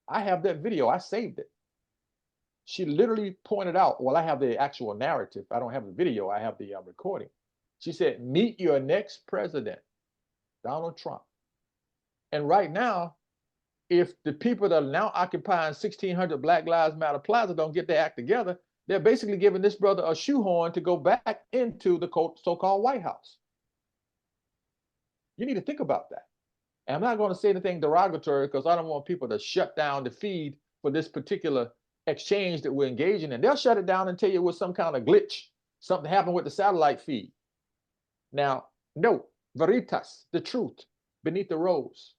I have that video. I saved it. She literally pointed out, well, I have the actual narrative. I don't have the video. I have the recording. She said, meet your next president, Donald Trump. And right now, if the people that are now occupying 1600 Black Lives Matter Plaza don't get their act together, they're basically giving this brother a shoehorn to go back into the so-called White House. You need to think about that. And I'm not going to say anything derogatory because I don't want people to shut down the feed for this particular exchange that we're engaging in. They'll shut it down and tell you it was some kind of glitch. Something happened with the satellite feed. Now, note, veritas, the truth, beneath the rose.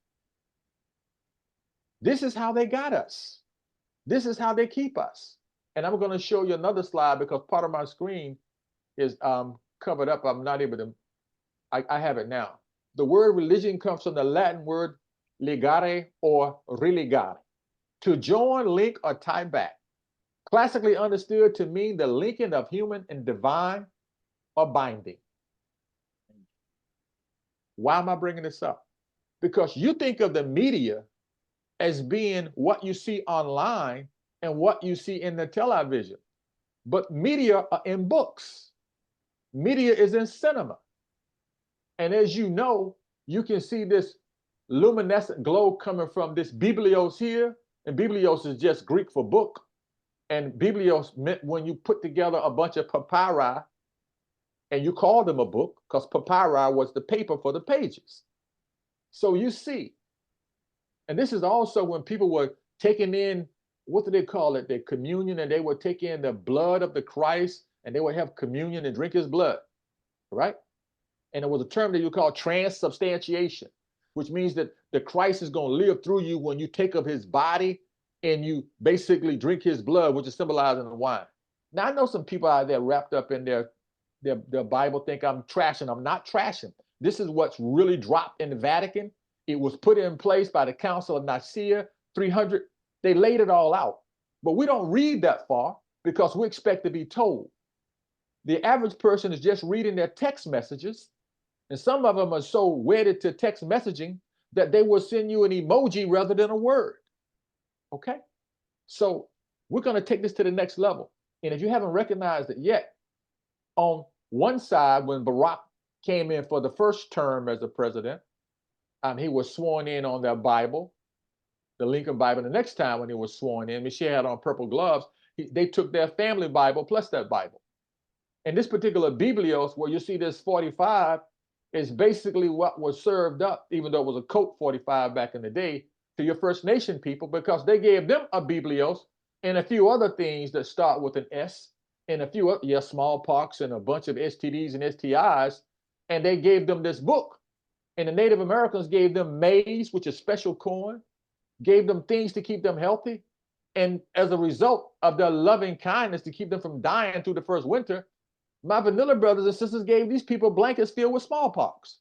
This is how they got us. This is how they keep us. And I'm going to show you another slide because part of my screen is covered up. I'm not able to, I have it now. The word religion comes from the Latin word ligare or religare, to join, link, or tie back. Classically understood to mean the linking of human and divine or binding. Why am I bringing this up? Because you think of the media as being what you see online and what you see in the television. But media are in books. Media is in cinema. And as you know, you can see this luminescent glow coming from this biblios here. And biblios is just Greek for book. And biblios meant when you put together a bunch of papyri and you call them a book, because papyri was the paper for the pages. So you see, and this is also when people were taking in, what do they call it? The communion, and they would take in the blood of the Christ, and they would have communion and drink his blood, right? And it was a term that you call transubstantiation, which means that the Christ is going to live through you when you take up his body and you basically drink his blood, which is symbolized in the wine. Now, I know some people out there wrapped up in their Bible think I'm trashing. I'm not trashing. This is what's really dropped in the Vatican. It was put in place by the Council of Nicaea, 300. They laid it all out. But we don't read that far because we expect to be told. The average person is just reading their text messages, and some of them are so wedded to text messaging that they will send you an emoji rather than a word. Okay? So we're going to take this to the next level. And if you haven't recognized it yet, on one side, when Barack came in for the first term as a president, he was sworn in on their Bible, the Lincoln Bible. The next time when he was sworn in, Michelle had on purple gloves, they took their family Bible plus that Bible. And this particular Biblios, where you see this 45, is basically what was served up, even though it was a Coke 45 back in the day, to your First Nation people, because they gave them a Biblios and a few other things that start with an S, and a few, smallpox and a bunch of STDs and STIs, and they gave them this book. And the Native Americans gave them maize, which is special corn, gave them things to keep them healthy. And as a result of their loving kindness to keep them from dying through the first winter, my vanilla brothers and sisters gave these people blankets filled with smallpox.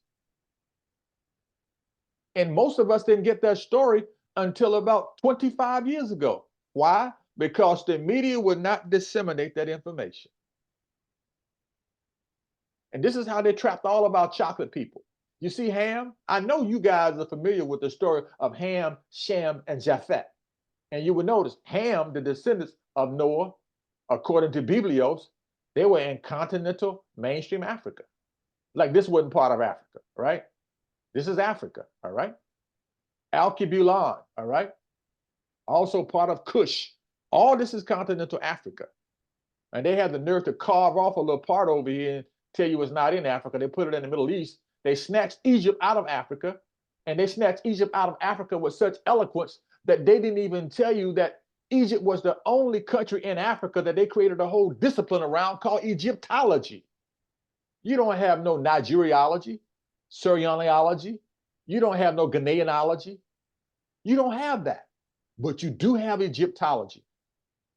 And most of us didn't get that story until about 25 years ago. Why? Because the media would not disseminate that information. And this is how they trapped all of our chocolate people. You see Ham? I know you guys are familiar with the story of Ham, Shem, and Japheth. And you will notice Ham, the descendants of Noah, according to Biblios, they were in continental mainstream Africa. Like this wasn't part of Africa, right? This is Africa, all right? Alkebulan, all right? Also part of Kush. All this is continental Africa. And they had the nerve to carve off a little part over here and tell you it's not in Africa. They put it in the Middle East. They snatched Egypt out of Africa, and they snatched Egypt out of Africa with such eloquence that they didn't even tell you that Egypt was the only country in Africa that they created a whole discipline around called Egyptology. You don't have no Nigeriology, Syrianology. You don't have no Ghanaianology. You don't have that. But you do have Egyptology,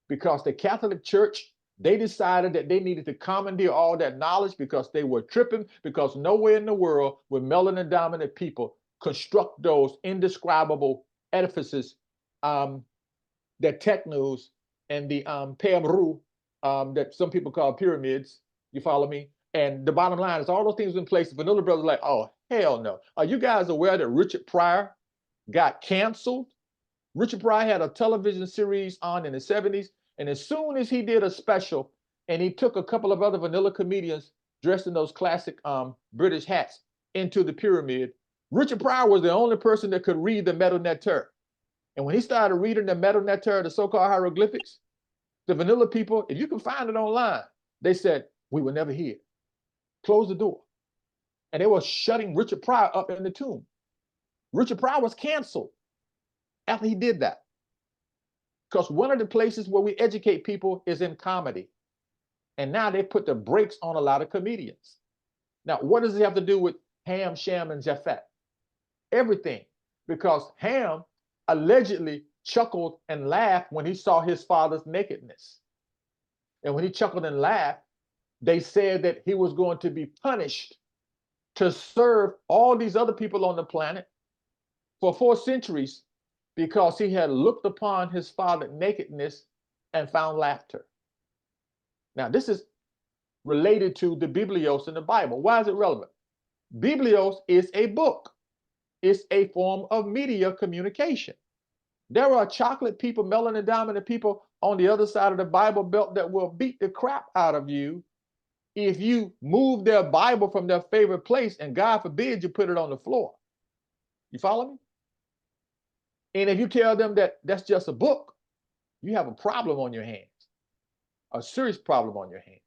because the Catholic Church, they decided that they needed to commandeer all that knowledge because they were tripping, because nowhere in the world would melanin dominant people construct those indescribable edifices, the teknus and the Peamru, that some people call pyramids. You follow me? And the bottom line is all those things in place. The Vanilla Brothers are like, oh, hell no. Are you guys aware that Richard Pryor got canceled? Richard Pryor had a television series on in the 70s. And as soon as he did a special and he took a couple of other vanilla comedians dressed in those classic British hats into the pyramid, Richard Pryor was the only person that could read the Medu Neter. And when he started reading the Medu Neter, the so-called hieroglyphics, the vanilla people, if you can find it online, they said, we will never hear. Close the door. And they were shutting Richard Pryor up in the tomb. Richard Pryor was canceled after he did that. Because one of the places where we educate people is in comedy. And now they put the brakes on a lot of comedians. Now, what does it have to do with Ham, Shem, and Japhet? Everything. Because Ham allegedly chuckled and laughed when he saw his father's nakedness. And when he chuckled and laughed, they said that he was going to be punished to serve all these other people on the planet for 4 centuries because he had looked upon his father's nakedness and found laughter. Now, this is related to the Biblios in the Bible. Why is it relevant? Biblios is a book. It's a form of media communication. There are chocolate people, melanin dominant people on the other side of the Bible Belt that will beat the crap out of you if you move their Bible from their favorite place and God forbid you put it on the floor. You follow me? And if you tell them that that's just a book, you have a problem on your hands, a serious problem on your hands.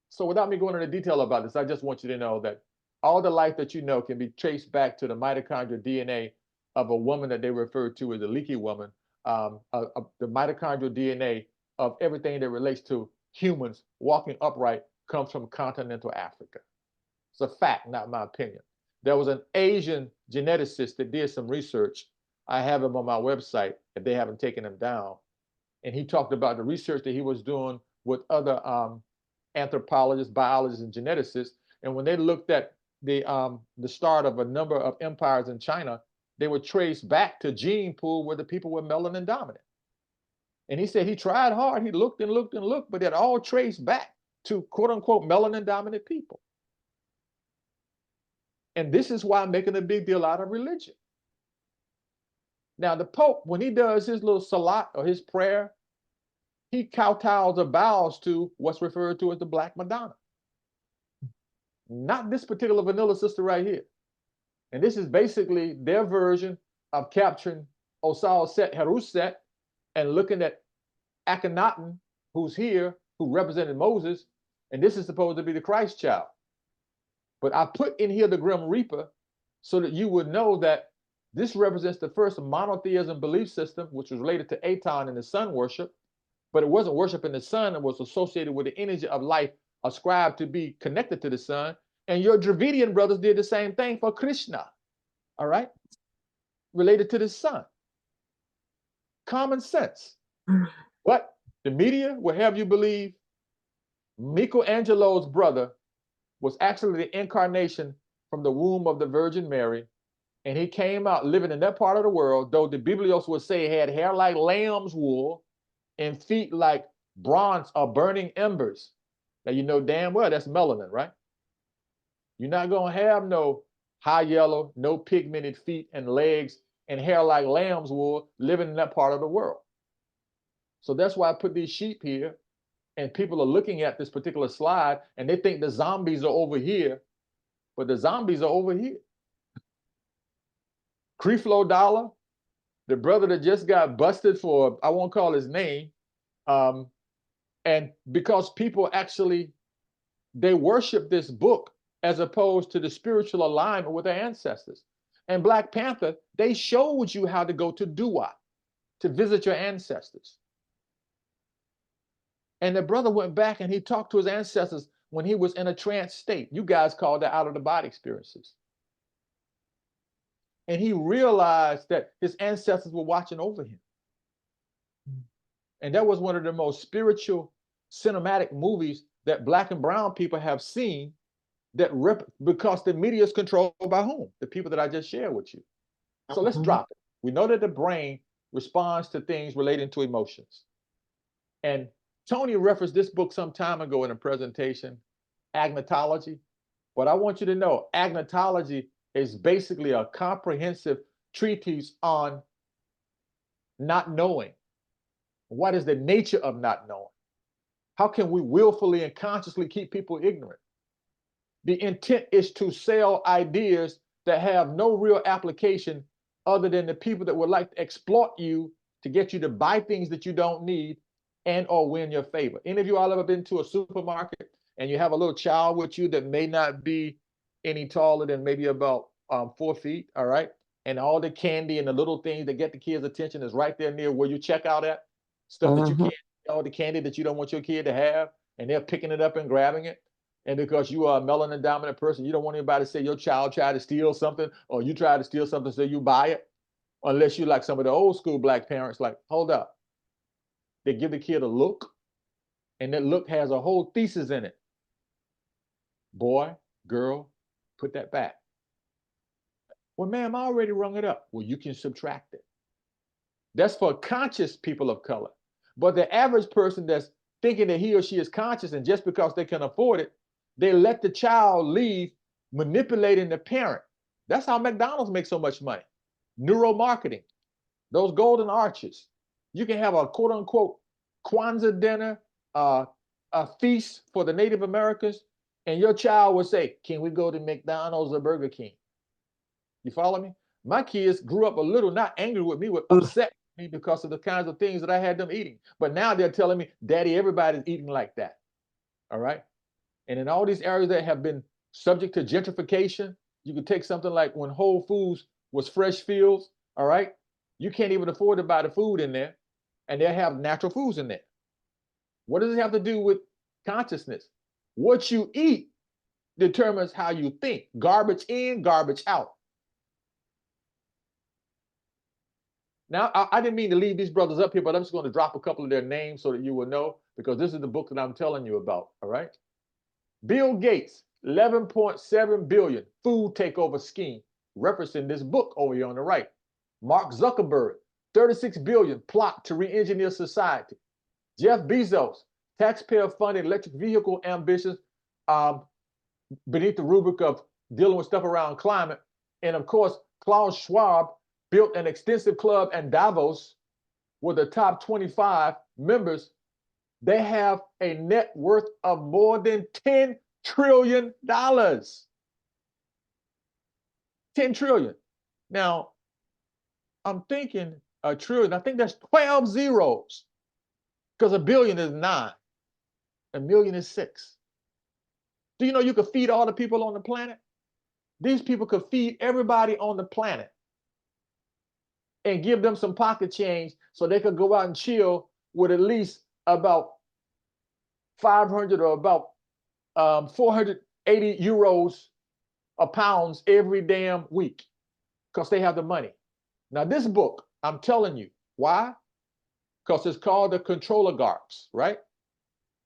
So without me going into detail about this, I just want you to know that all the life that you know can be traced back to the mitochondrial DNA of a woman that they refer to as a leaky woman, the mitochondrial DNA of everything that relates to humans walking upright comes from continental Africa. It's a fact, not my opinion. There was an Asian geneticist that did some research. I have him on my website if they haven't taken him down. And he talked about the research that he was doing with other anthropologists, biologists, and geneticists. And when they looked at the start of a number of empires in China, they were traced back to gene pool where the people were melanin dominant. And he said he tried hard. He looked and looked and looked, but it all traced back to quote unquote melanin dominant people. And this is why I'm making a big deal out of religion. Now, the Pope, when he does his little salat or his prayer, he kowtows or bows to what's referred to as the Black Madonna. Not this particular vanilla sister right here. And this is basically their version of capturing Osal Set Heruset and looking at Akhenaten, who's here, who represented Moses, and this is supposed to be the Christ child. But I put in here the Grim Reaper so that you would know that this represents the first monotheism belief system, which was related to Aton and the sun worship, but it wasn't worshiping the sun. It was associated with the energy of life ascribed to be connected to the sun. And your Dravidian brothers did the same thing for Krishna, all right? Related to the sun. Common sense. But the media will have you believe Michelangelo's brother was actually the incarnation from the womb of the Virgin Mary. And he came out living in that part of the world, though the Biblios would say he had hair like lamb's wool and feet like bronze or burning embers. Now, you know damn well that's melanin, right? You're not going to have no high yellow, no pigmented feet and legs and hair like lamb's wool living in that part of the world. So that's why I put these sheep here, and people are looking at this particular slide and they think the zombies are over here, but the zombies are over here. Creflo Dollar, the brother that just got busted for, I won't call his name, and because people actually, they worship this book as opposed to the spiritual alignment with their ancestors. And Black Panther, they showed you how to go to Dua, to visit your ancestors. And the brother went back and he talked to his ancestors when he was in a trance state. You guys call that out of the body experiences. And he realized that his ancestors were watching over him. And that was one of the most spiritual cinematic movies that Black and brown people have seen, that because the media is controlled by whom? The people that I just shared with you. So let's drop it. We know that the brain responds to things relating to emotions. And Tony referenced this book some time ago in a presentation, Agnotology. But I want you to know, Agnotology is basically a comprehensive treatise on not knowing. What is the nature of not knowing? How can we willfully and consciously keep people ignorant? The intent is to sell ideas that have no real application other than the people that would like to exploit you to get you to buy things that you don't need and or win your favor. Any of you all ever been to a supermarket and you have a little child with you that may not be any taller than maybe about 4 feet, all right? And all the candy and the little things that get the kids' attention is right there near where you check out at. Stuff that you Mhm. can't, all the candy that you don't want your kid to have, and they're picking it up and grabbing it. And because you are a melanin dominant person, you don't want anybody to say your child tried to steal something or you tried to steal something, so you buy it. Unless you like some of the old school black parents, like, hold up. They give the kid a look, and that look has a whole thesis in it. Boy, girl, put that back. Well, ma'am, I already rung it up. Well, you can subtract it. That's for conscious people of color. But the average person that's thinking that he or she is conscious, and just because they can afford it, they let the child leave manipulating the parent. That's how McDonald's makes so much money. Neuromarketing, those golden arches. You can have a quote unquote Kwanzaa dinner, a feast for the Native Americans, and your child would say, can we go to McDonald's or Burger King? You follow me? My kids grew up a little not angry with me, but upset with me because of the kinds of things that I had them eating. But now they're telling me, Daddy, everybody's eating like that. All right. And in all these areas that have been subject to gentrification, you could take something like when Whole Foods was Fresh Fields. All right. You can't even afford to buy the food in there, and they have natural foods in there. What does it have to do with consciousness? What you eat determines how you think. Garbage in, garbage out. Now, I didn't mean to leave these brothers up here, but I'm just going to drop a couple of their names so that you will know, because this is the book that I'm telling you about, all right? Bill Gates, 11.7 billion food takeover scheme, referencing this book over here on the right. Mark Zuckerberg, 36 billion plot to re-engineer society. Jeff Bezos, taxpayer-funded electric vehicle ambitions beneath the rubric of dealing with stuff around climate. And of course, Klaus Schwab built an extensive club in Davos with the top 25 members. They have a net worth of more than $10 trillion. 10 trillion. Now, I'm thinking a trillion, I think that's 12 zeros, because a billion is 9, a million is 6. Do you know you could feed all the people on the planet? These people could feed everybody on the planet and give them some pocket change so they could go out and chill with at least about 500 or about 480 euros or pounds every damn week, because they have the money. Now, this book, I'm telling you, why? Because it's called The Controligarchs, right?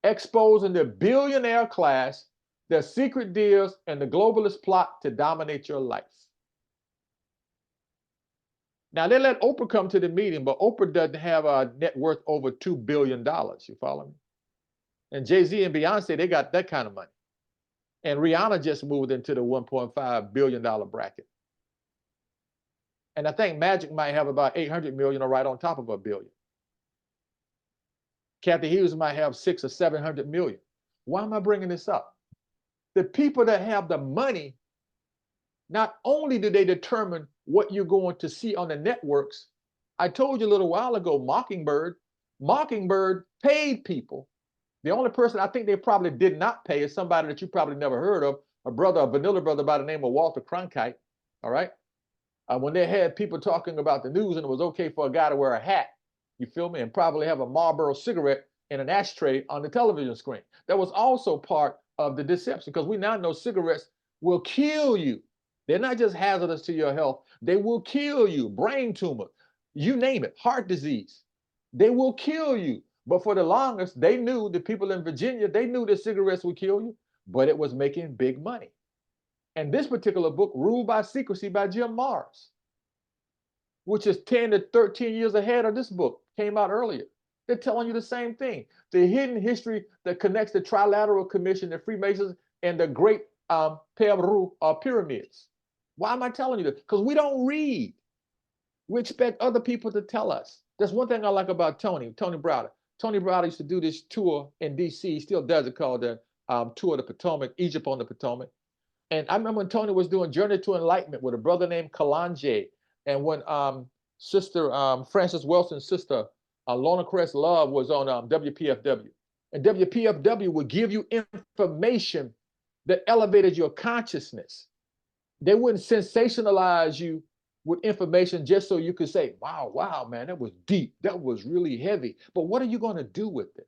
Exposing the billionaire class, their secret deals, and the globalist plot to dominate your life. Now, they let Oprah come to the meeting, but Oprah doesn't have a net worth over $2 billion. You follow me? And Jay-Z and Beyonce, they got that kind of money. And Rihanna just moved into the $1.5 billion bracket. And I think Magic might have about 800 million or right on top of $1 billion. Kathy Hughes might have 600 or 700 million. Why am I bringing this up? The people that have the money, not only do they determine what you're going to see on the networks. I told you a little while ago, Mockingbird paid people. The only person I think they probably did not pay is somebody that you probably never heard of, a vanilla brother by the name of Walter Cronkite, all right? When they had people talking about the news and it was okay for a guy to wear a hat, you feel me, and probably have a Marlboro cigarette in an ashtray on the television screen. That was also part of the deception, because we now know cigarettes will kill you. They're not just hazardous to your health. They will kill you. Brain tumor, you name it, heart disease. They will kill you. But for the longest, they knew, the people in Virginia, they knew that cigarettes would kill you, but it was making big money. And this particular book, Ruled by Secrecy by Jim Marrs, which is 10 to 13 years ahead of this book, came out earlier. They're telling you the same thing. The hidden history that connects the Trilateral Commission, the Freemasons, and the Great Peru pyramids. Why am I telling you this? Because we don't read. We expect other people to tell us. That's one thing I like about Tony Browder. Tony Browder used to do this tour in DC. He still does it, called the Tour of the Potomac, Egypt on the Potomac. And I remember when Tony was doing Journey to Enlightenment with a brother named Kalanje. And when Sister Frances Wilson's sister, Lorna Crest Love, was on WPFW. And WPFW would give you information that elevated your consciousness. They wouldn't sensationalize you with information just so you could say, wow, wow, man, that was deep. That was really heavy. But what are you going to do with it?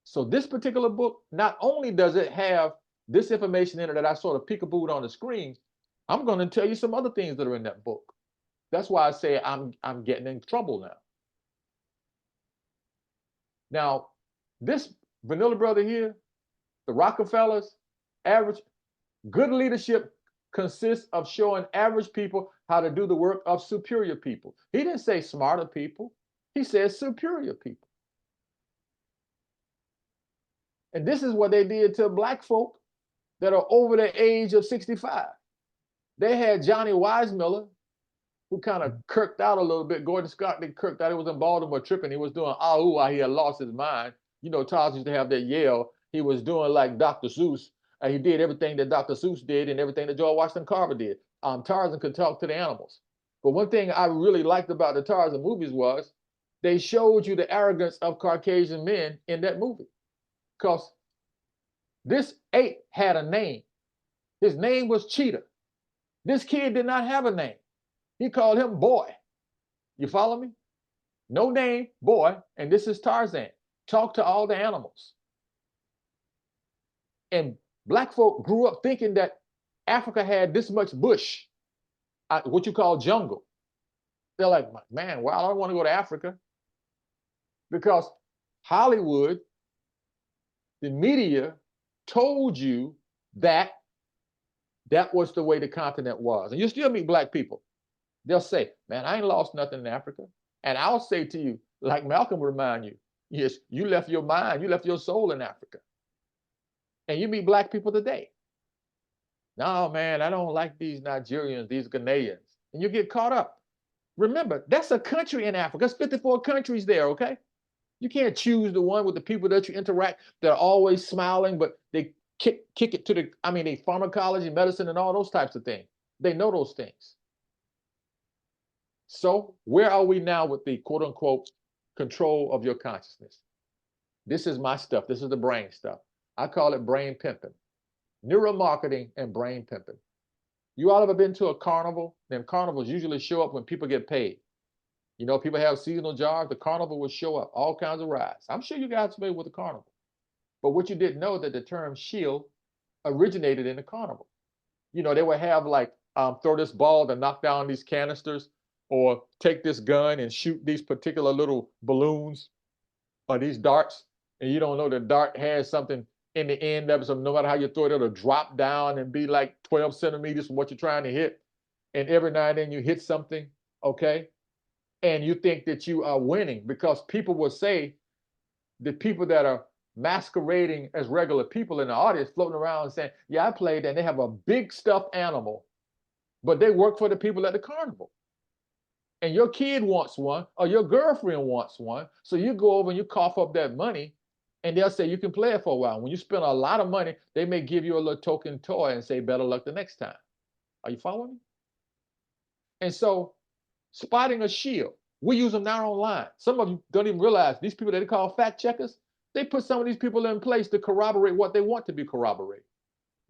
So this particular book, not only does it have this information in it that I sort of peekabooed on the screen, I'm going to tell you some other things that are in that book. That's why I say I'm getting in trouble now. Now, this vanilla brother here, the Rockefellers, average, good leadership consists of showing average people how to do the work of superior people. He didn't say smarter people. He said superior people. And this is what they did to black folk that are over the age of 65. They had Johnny Weissmuller, who kind of kirked out a little bit. Gordon Scott, they kirked out. He was in Baltimore tripping. He was doing ah-ooh while he had lost his mind. You know, Charles used to have that yell. He was doing like Dr. Seuss. He did everything that Dr. Seuss did and everything that George Washington Carver did. Tarzan could talk to the animals. But one thing I really liked about the Tarzan movies was they showed you the arrogance of Caucasian men in that movie. Because this ape had a name. His name was Cheetah. This kid did not have a name. He called him boy. You follow me? No name, boy, and this is Tarzan. Talk to all the animals. And black folk grew up thinking that Africa had this much bush, what you call jungle. They're like, man, well, I don't want to go to Africa. Because Hollywood, the media told you that that was the way the continent was. And you still meet black people. They'll say, man, I ain't lost nothing in Africa. And I'll say to you, like Malcolm would remind you, yes, you left your mind, you left your soul in Africa. And you meet black people today. No, man, I don't like these Nigerians, these Ghanaians. And you get caught up. Remember, that's a country in Africa. There's 54 countries there, okay? You can't choose the one with the people that you interact that are always smiling, but they kick it to the, they pharmacology, medicine, and all those types of things. They know those things. So where are we now with the quote unquote control of your consciousness? This is my stuff. This is the brain stuff. I call it brain pimping, neuromarketing and brain pimping. You all ever been to a carnival? Then carnivals usually show up when people get paid. You know, people have seasonal jobs. The carnival will show up, all kinds of rides. I'm sure you guys are familiar with the carnival. But what you didn't know that the term shield originated in the carnival. You know, they would have like throw this ball to knock down these canisters, or take this gun and shoot these particular little balloons or these darts, and you don't know the dart has something in the end of it, so no matter how you throw it, it'll drop down and be like 12 centimeters from what you're trying to hit. And every now and then you hit something, okay? And you think that you are winning, because people will say the people that are masquerading as regular people in the audience floating around and saying, yeah, I played, and they have a big stuffed animal, but they work for the people at the carnival. And your kid wants one, or your girlfriend wants one. So you go over and you cough up that money, and they'll say you can play it for a while. When you spend a lot of money, they may give you a little token toy and say better luck the next time. Are you following me? And so spotting a shield, we use them now online. Some of you don't even realize these people that they call fact checkers, they put some of these people in place to corroborate what they want to be corroborated.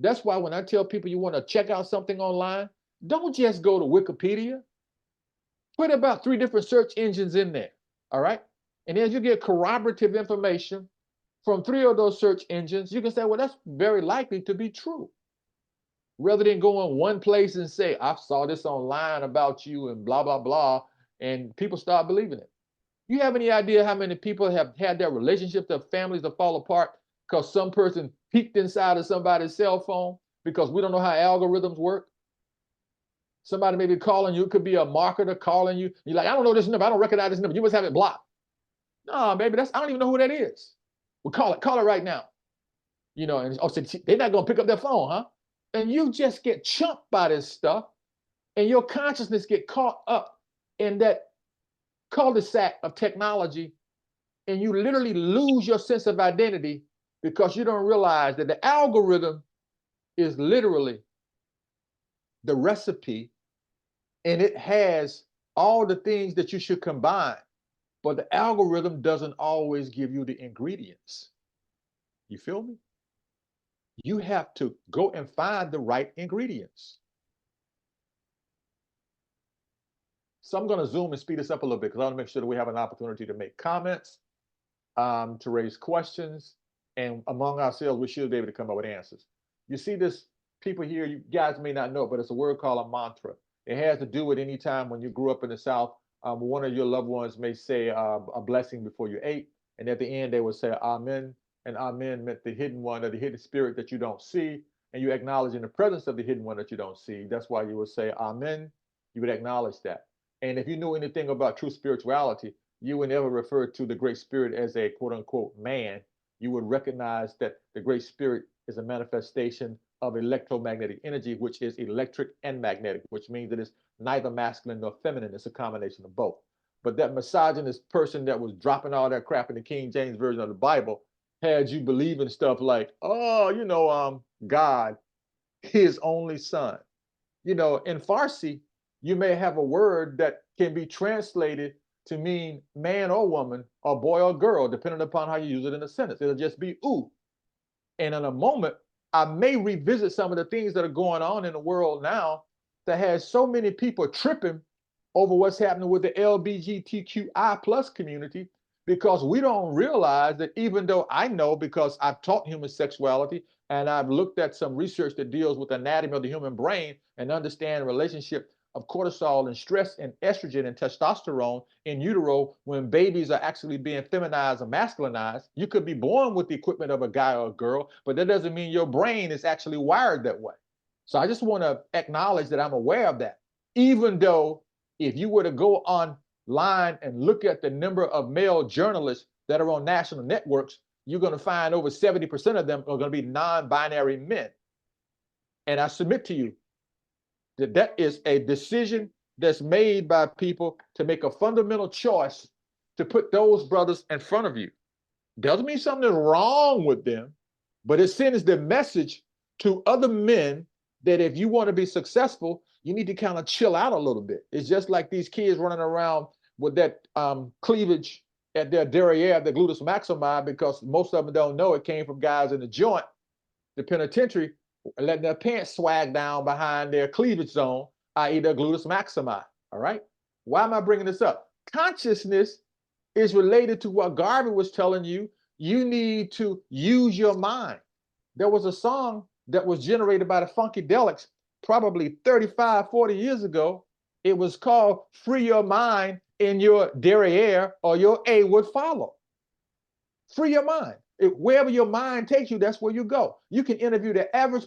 That's why when I tell people you want to check out something online, don't just go to Wikipedia. Put about 3 different search engines in there, all right? And as you get corroborative information from 3 of those search engines, you can say, well, that's very likely to be true. Rather than going one place and say, I saw this online about you and blah, blah, blah, and people start believing it. You have any idea how many people have had their relationships, their families to fall apart because some person peeked inside of somebody's cell phone, because we don't know how algorithms work? Somebody may be calling you. It could be a marketer calling you. You're like, I don't know this number. I don't recognize this number. You must have it blocked. No, baby, I don't even know who that is. Well, call it right now. You know, and so they're not going to pick up their phone, huh? And you just get chumped by this stuff, and your consciousness get caught up in that cul-de-sac of technology, and you literally lose your sense of identity because you don't realize that the algorithm is literally the recipe, and it has all the things that you should combine, but the algorithm doesn't always give you the ingredients. You feel me? You have to go and find the right ingredients. So I'm going to zoom and speed this up a little bit because I want to make sure that we have an opportunity to make comments, to raise questions, and among ourselves, we should be able to come up with answers. You see this, people here, you guys may not know, but it's a word called a mantra. It has to do with any time when you grew up in the South, one of your loved ones may say a blessing before you ate, and at the end they would say amen, and amen meant the hidden one or the hidden spirit that you don't see, and you acknowledge in the presence of the hidden one that you don't see. That's why you would say amen. You would acknowledge that. And if you knew anything about true spirituality, you would never refer to the Great Spirit as a quote unquote man. You would recognize that the Great Spirit is a manifestation of electromagnetic energy, which is electric and magnetic, which means that it's neither masculine nor feminine. It's a combination of both. But that misogynist person that was dropping all that crap in the King James Version of the Bible had you believing stuff like, oh, God, his only son. In Farsi, you may have a word that can be translated to mean man or woman, or boy or girl, depending upon how you use it in a sentence. It'll just be ooh. And in a moment, I may revisit some of the things that are going on in the world now that has so many people tripping over what's happening with the LGBTQI plus community, because we don't realize that even though I know, because I've taught human sexuality and I've looked at some research that deals with the anatomy of the human brain and understand the relationship of cortisol and stress and estrogen and testosterone in utero when babies are actually being feminized or masculinized. You could be born with the equipment of a guy or a girl, but that doesn't mean your brain is actually wired that way. So I just want to acknowledge that I'm aware of that, even though if you were to go online and look at the number of male journalists that are on national networks, you're going to find over 70% of them are going to be non-binary men. And I submit to you that that is a decision that's made by people to make a fundamental choice to put those brothers in front of you. Doesn't mean something is wrong with them, but it sends the message to other men that if you want to be successful, you need to kind of chill out a little bit. It's just like these kids running around with that cleavage at their derriere, the gluteus maximi, because most of them don't know it came from guys in the joint, the penitentiary, letting their pants swag down behind their cleavage zone, i.e. their gluteus maximi, all right? Why am I bringing this up? Consciousness is related to what Garvey was telling you. You need to use your mind. There was a song that was generated by the Funkadelics probably 35, 40 years ago. It was called Free Your Mind and Your Derriere or Your A Would Follow. Free your mind. Wherever your mind takes you, that's where you go. You can interview the average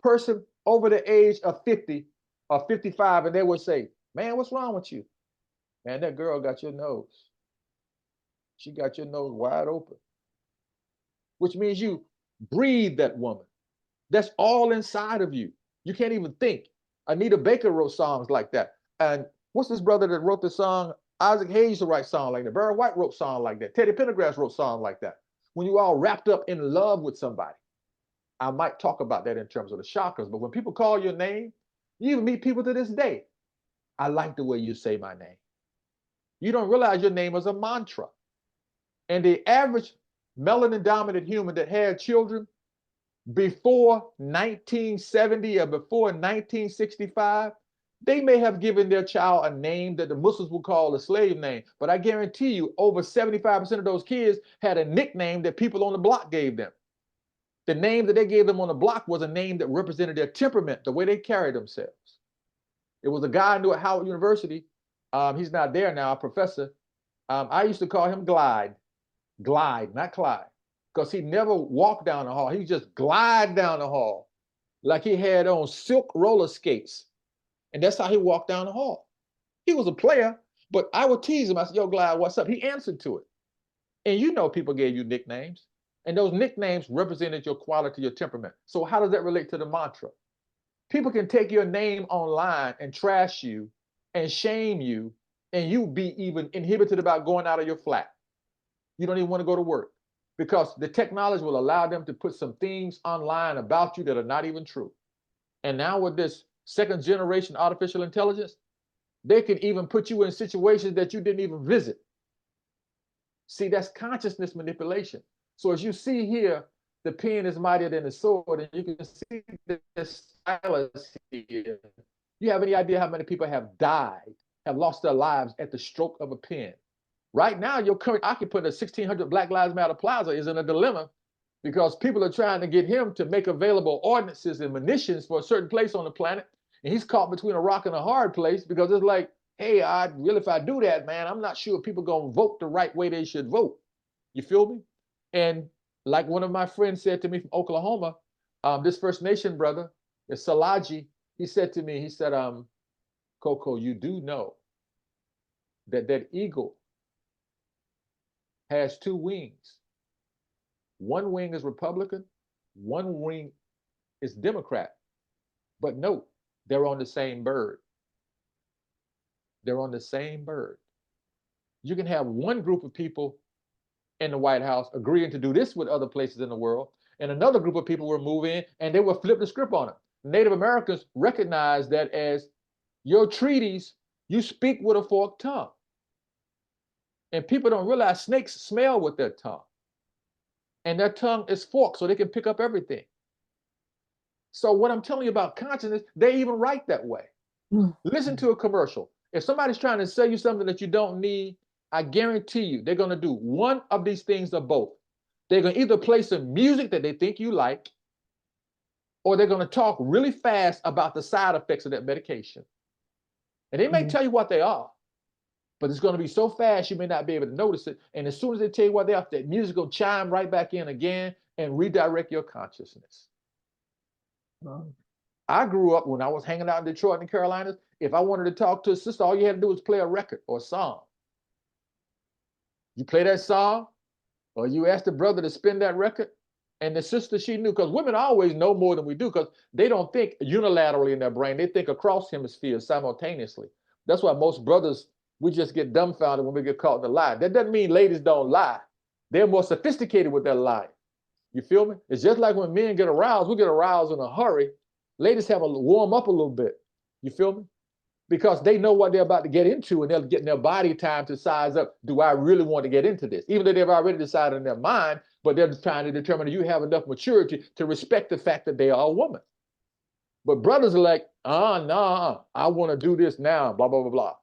person over the age of 50 or 55 and they would say, man, what's wrong with you? Man, that girl got your nose. She got your nose wide open, which means you breathe that woman. That's all inside of you. You can't even think. Anita Baker wrote songs like that. And what's this brother that wrote the song? Isaac Hayes used to write songs like that. Barry White wrote songs like that. Teddy Pendergrass wrote songs like that. When you all wrapped up in love with somebody, I might talk about that in terms of the chakras, but when people call your name, you even meet people to this day. I like the way you say my name. You don't realize your name is a mantra. And the average melanin dominant human that had children before 1970 or before 1965, they may have given their child a name that the Muslims would call a slave name. But I guarantee you, over 75% of those kids had a nickname that people on the block gave them. The name that they gave them on the block was a name that represented their temperament, the way they carried themselves. It was a guy I knew at Howard University. He's not there now, a professor. I used to call him Glide, not Clyde, because he never walked down the hall. He just glide down the hall like he had on silk roller skates. And that's how he walked down the hall. He was a player, but I would tease him. I said, yo, Glide, what's up? He answered to it. And you know people gave you nicknames. And those nicknames represented your quality, your temperament. So how does that relate to the mantra? People can take your name online and trash you and shame you, and you be even inhibited about going out of your flat. You don't even want to go to work because the technology will allow them to put some things online about you that are not even true. And now with this second generation artificial intelligence, they can even put you in situations that you didn't even visit. See, that's consciousness manipulation. So as you see here, the pen is mightier than the sword, and you can see the stylus here. You have any idea how many people have died, have lost their lives at the stroke of a pen? Right now, your current occupant of 1600 Black Lives Matter Plaza is in a dilemma because people are trying to get him to make available ordinances and munitions for a certain place on the planet. And he's caught between a rock and a hard place because it's like, hey, if I do that, man, I'm not sure people gonna vote the right way they should vote. You feel me? And like one of my friends said to me from Oklahoma, this First Nation brother, is Salaji, he said to me, he said, Koko, you do know that that eagle has two wings. One wing is Republican, one wing is Democrat. But note, they're on the same bird. They're on the same bird. You can have one group of people in the White House agreeing to do this with other places in the world, and another group of people will move in and they will flip the script on it. Native Americans recognize that as your treaties, you speak with a forked tongue. And people don't realize snakes smell with their tongue. And their tongue is forked so they can pick up everything. So what I'm telling you about consciousness, they even write that way. Listen to a commercial. If somebody's trying to sell you something that you don't need, I guarantee you they're going to do one of these things or both. They're going to either play some music that they think you like, or they're going to talk really fast about the side effects of that medication. And they may tell you what they are, but it's going to be so fast you may not be able to notice it. And as soon as they tell you what they are, that music will chime right back in again and redirect your consciousness. I grew up when I was hanging out in Detroit and the Carolinas. If I wanted to talk to a sister, all you had to do was play a record or a song. You play that song, or you ask the brother to spin that record, and the sister, she knew, because women always know more than we do because they don't think unilaterally in their brain. They think across hemispheres simultaneously. That's why most brothers, we just get dumbfounded when we get caught in a lie. That doesn't mean ladies don't lie. They're more sophisticated with their lying. You feel me? It's just like when men get aroused, we get aroused in a hurry. Ladies have to warm up a little bit. You feel me? Because they know what they're about to get into and they're getting their body time to size up. Do I really want to get into this? Even though they've already decided in their mind, but they're trying to determine that you have enough maturity to respect the fact that they are a woman. But brothers are like, nah, I want to do this now, blah, blah, blah, blah.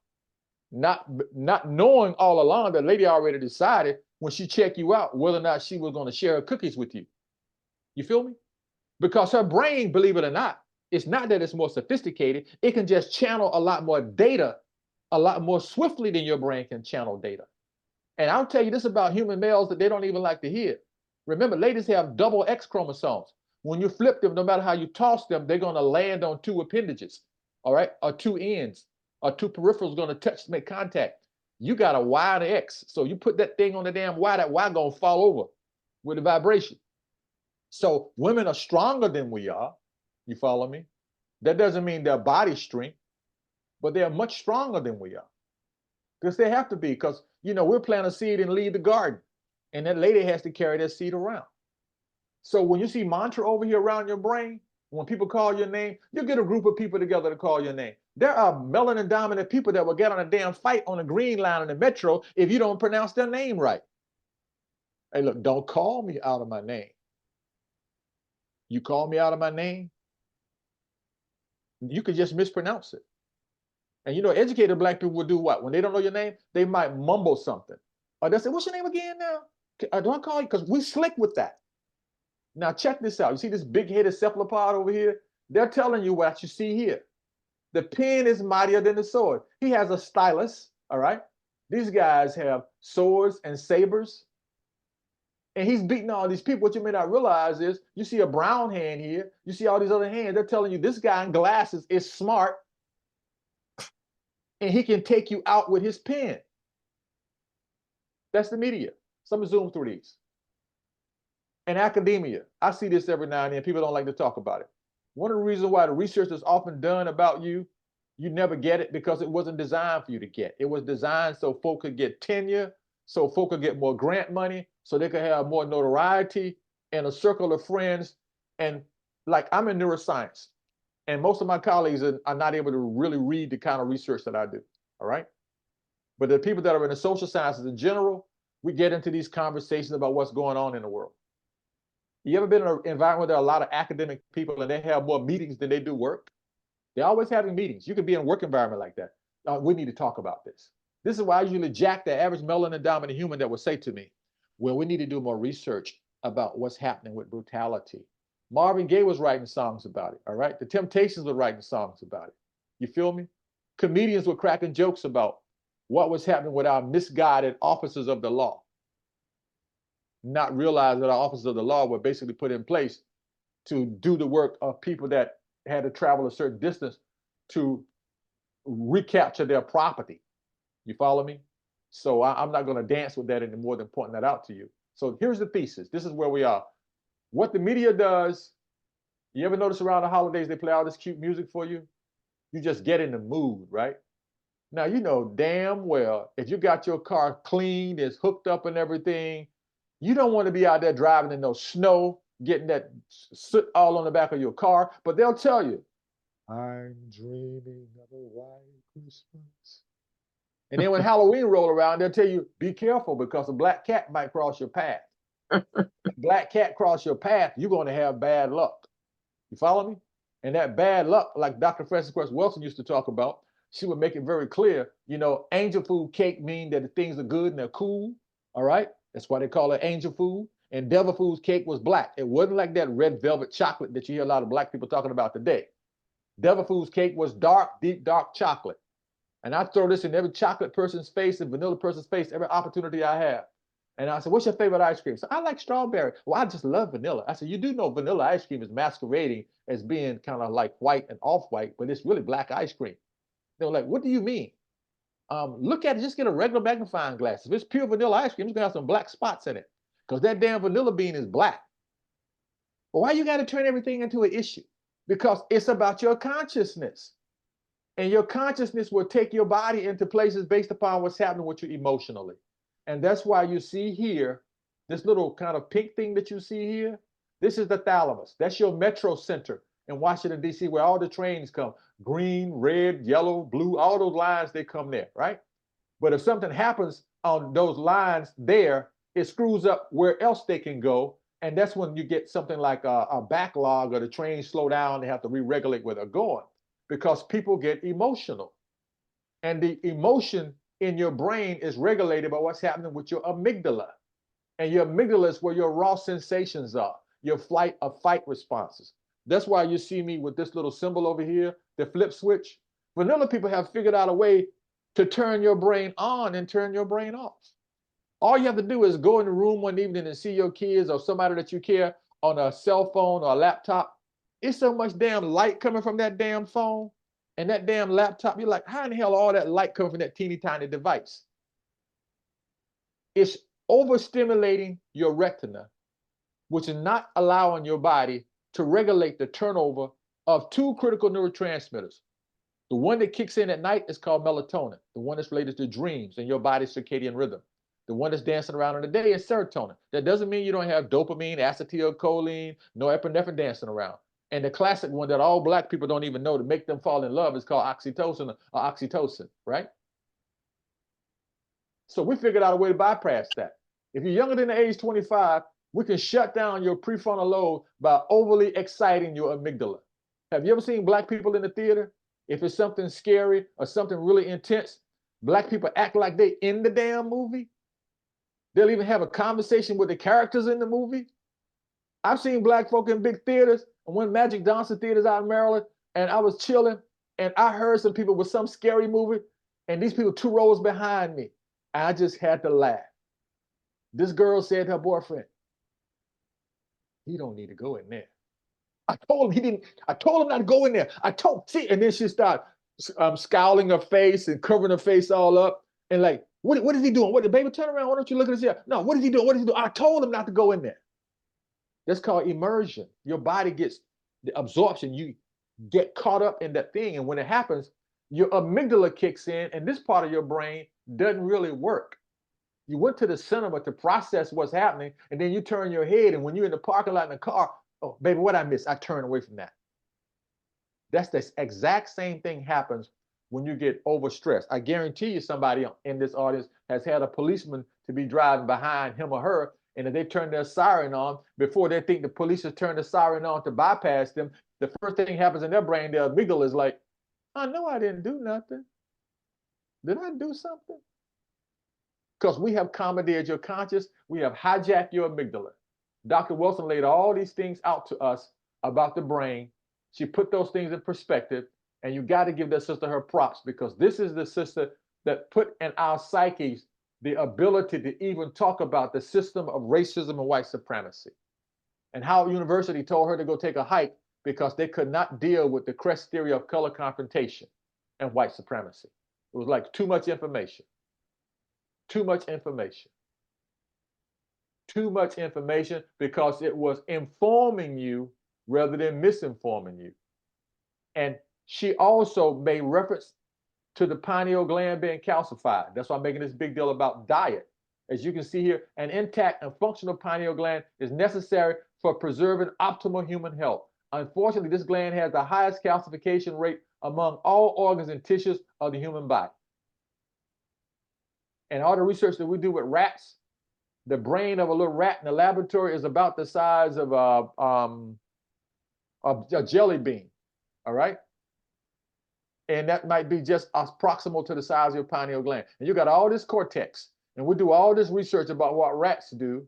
Not knowing all along that lady already decided when she checked you out whether or not she was going to share her cookies with you. You feel me? Because her brain, believe it or not, it's not that it's more sophisticated. It can just channel a lot more data, a lot more swiftly than your brain can channel data. And I'll tell you this about human males that they don't even like to hear. Remember, ladies have double X chromosomes. When you flip them, no matter how you toss them, they're going to land on two appendages, all right, or two ends, or two peripherals going to touch, make contact. You got a Y and an X. So you put that thing on the damn Y, that Y going to fall over with the vibration. So women are stronger than we are. You follow me? That doesn't mean their body strength, but they're much stronger than we are. Because they have to be, because, you know, we're planting a seed and leave the garden. And that lady has to carry that seed around. So when you see mantra over here around your brain, when people call your name, you get a group of people together to call your name. There are melanin dominant people that will get on a damn fight on a green line in the metro if you don't pronounce their name right. Hey, look, don't call me out of my name. You call me out of my name, you could just mispronounce it. And you know, educated Black people will do what? When they don't know your name, they might mumble something. Or they'll say, what's your name again now? Do I call you? Because we slick with that. Now check this out. You see this big-headed cephalopod over here? They're telling you what you see here. The pen is mightier than the sword. He has a stylus, all right? These guys have swords and sabers. And he's beating all these people. What you may not realize is you see a brown hand here. You see all these other hands. They're telling you this guy in glasses is smart. And he can take you out with his pen. That's the media. So I'm going to zoom through these. In academia, I see this every now and then. People don't like to talk about it. One of the reasons why the research is often done about you, you never get it because it wasn't designed for you to get. It was designed so folk could get tenure, so folk could get more grant money, so they could have more notoriety and a circle of friends. And like, I'm in neuroscience, and most of my colleagues are not able to really read the kind of research that I do, all right? But the people that are in the social sciences in general, we get into these conversations about what's going on in the world. You ever been in an environment where there are a lot of academic people and they have more meetings than they do work? They're always having meetings. You could be in a work environment like that. We need to talk about this. This is why I usually jack the average melanin dominant human that will say to me, well, we need to do more research about what's happening with brutality. Marvin Gaye was writing songs about it, all right? The Temptations were writing songs about it. You feel me? Comedians were cracking jokes about what was happening with our misguided officers of the law, not realizing that our officers of the law were basically put in place to do the work of people that had to travel a certain distance to recapture their property. You follow me? So I'm not going to dance with that any more than pointing that out to you. So here's the thesis. This is where we are. What the media does, you ever notice around the holidays they play all this cute music for you? You just get in the mood, right? Now, you know damn well if you got your car cleaned, it's hooked up and everything, you don't want to be out there driving in no snow, getting that soot all on the back of your car, but they'll tell you, I'm dreaming of a white Christmas. And then when Halloween roll around, they'll tell you, be careful because a black cat might cross your path. Black cat cross your path, you're going to have bad luck. You follow me? And that bad luck, like Dr. Frances Cress Welsing used to talk about, she would make it very clear, you know, angel food cake mean that the things are good and they're cool, all right? That's why they call it angel food. And devil food's cake was black. It wasn't like that red velvet chocolate that you hear a lot of black people talking about today. Devil food's cake was dark, deep, dark chocolate. And I throw this in every chocolate person's face and vanilla person's face every opportunity I have. And I said, what's your favorite ice cream? So I like strawberry. Well, I just love vanilla. I said, you do know vanilla ice cream is masquerading as being kind of like white and off-white, but it's really black ice cream. They were like, what do you mean? Look at it, just get a regular magnifying glass. If it's pure vanilla ice cream, it's gonna have some black spots in it because that damn vanilla bean is black. But why you gotta turn everything into an issue? Because it's about your consciousness. And your consciousness will take your body into places based upon what's happening with you emotionally. And that's why you see here, this little kind of pink thing that you see here, this is the thalamus. That's your metro center in Washington, D.C., where all the trains come. Green, red, yellow, blue, all those lines, they come there, right? But if something happens on those lines there, it screws up where else they can go. And that's when you get something like a backlog or the trains slow down, they have to re-regulate where they're going because people get emotional. And the emotion in your brain is regulated by what's happening with your amygdala. And your amygdala is where your raw sensations are, your flight or fight responses. That's why you see me with this little symbol over here, the flip switch. Vanilla people have figured out a way to turn your brain on and turn your brain off. All you have to do is go in the room one evening and see your kids or somebody that you care on a cell phone or a laptop. It's so much damn light coming from that damn phone and that damn laptop. You're like, how in the hell all that light coming from that teeny tiny device? It's overstimulating your retina, which is not allowing your body to regulate the turnover of two critical neurotransmitters. The one that kicks in at night is called melatonin, the one that's related to dreams and your body's circadian rhythm. The one that's dancing around in the day is serotonin. That doesn't mean you don't have dopamine, acetylcholine, norepinephrine dancing around. And the classic one that all black people don't even know to make them fall in love is called oxytocin or oxytocin, right? So we figured out a way to bypass that. If you're younger than the age 25, we can shut down your prefrontal lobe by overly exciting your amygdala. Have you ever seen black people in the theater? If it's something scary or something really intense, black people act like they in the damn movie. They'll even have a conversation with the characters in the movie. I've seen black folk in big theaters, and when Magic Johnson theaters out in Maryland, and I was chilling, and I heard some people with some scary movie, and these people 2 rows behind me. I just had to laugh. This girl said to her boyfriend, he don't need to go in there. I told him not to go in there. And then she started scowling her face and covering her face all up. And like, what is he doing? What, the baby, turn around, why don't you look at us here? No, what is he doing? What is he doing? I told him not to go in there. That's called immersion. Your body gets the absorption. You get caught up in that thing. And when it happens, your amygdala kicks in, and this part of your brain doesn't really work. You went to the cinema to process what's happening, and then you turn your head, and when you're in the parking lot in the car, oh, baby, what I missed? I turn away from that. That's the exact same thing happens when you get overstressed. I guarantee you somebody in this audience has had a policeman to be driving behind him or her, And if they turn their siren on, before they think the police has turned the siren on to bypass them, the first thing happens in their brain, their amygdala is like, I know I didn't do nothing. Did I do something? Because we have commandeered your conscious, we have hijacked your amygdala. Dr. Wilson laid all these things out to us about the brain. She put those things in perspective, and you got to give that sister her props, because this is the sister that put in our psyches the ability to even talk about the system of racism and white supremacy, and how university told her to go take a hike because they could not deal with the crest theory of color confrontation and white supremacy. It was like too much information. Too much information. Too much information, because it was informing you rather than misinforming you. And she also made reference to the pineal gland being calcified. That's why I'm making this big deal about diet. As you can see here, an intact and functional pineal gland is necessary for preserving optimal human health. Unfortunately, this gland has the highest calcification rate among all organs and tissues of the human body. And all the research that we do with rats, the brain of a little rat in the laboratory is about the size of a jelly bean, all right? And that might be just proximal to the size of your pineal gland. And you got all this cortex, and we do all this research about what rats do.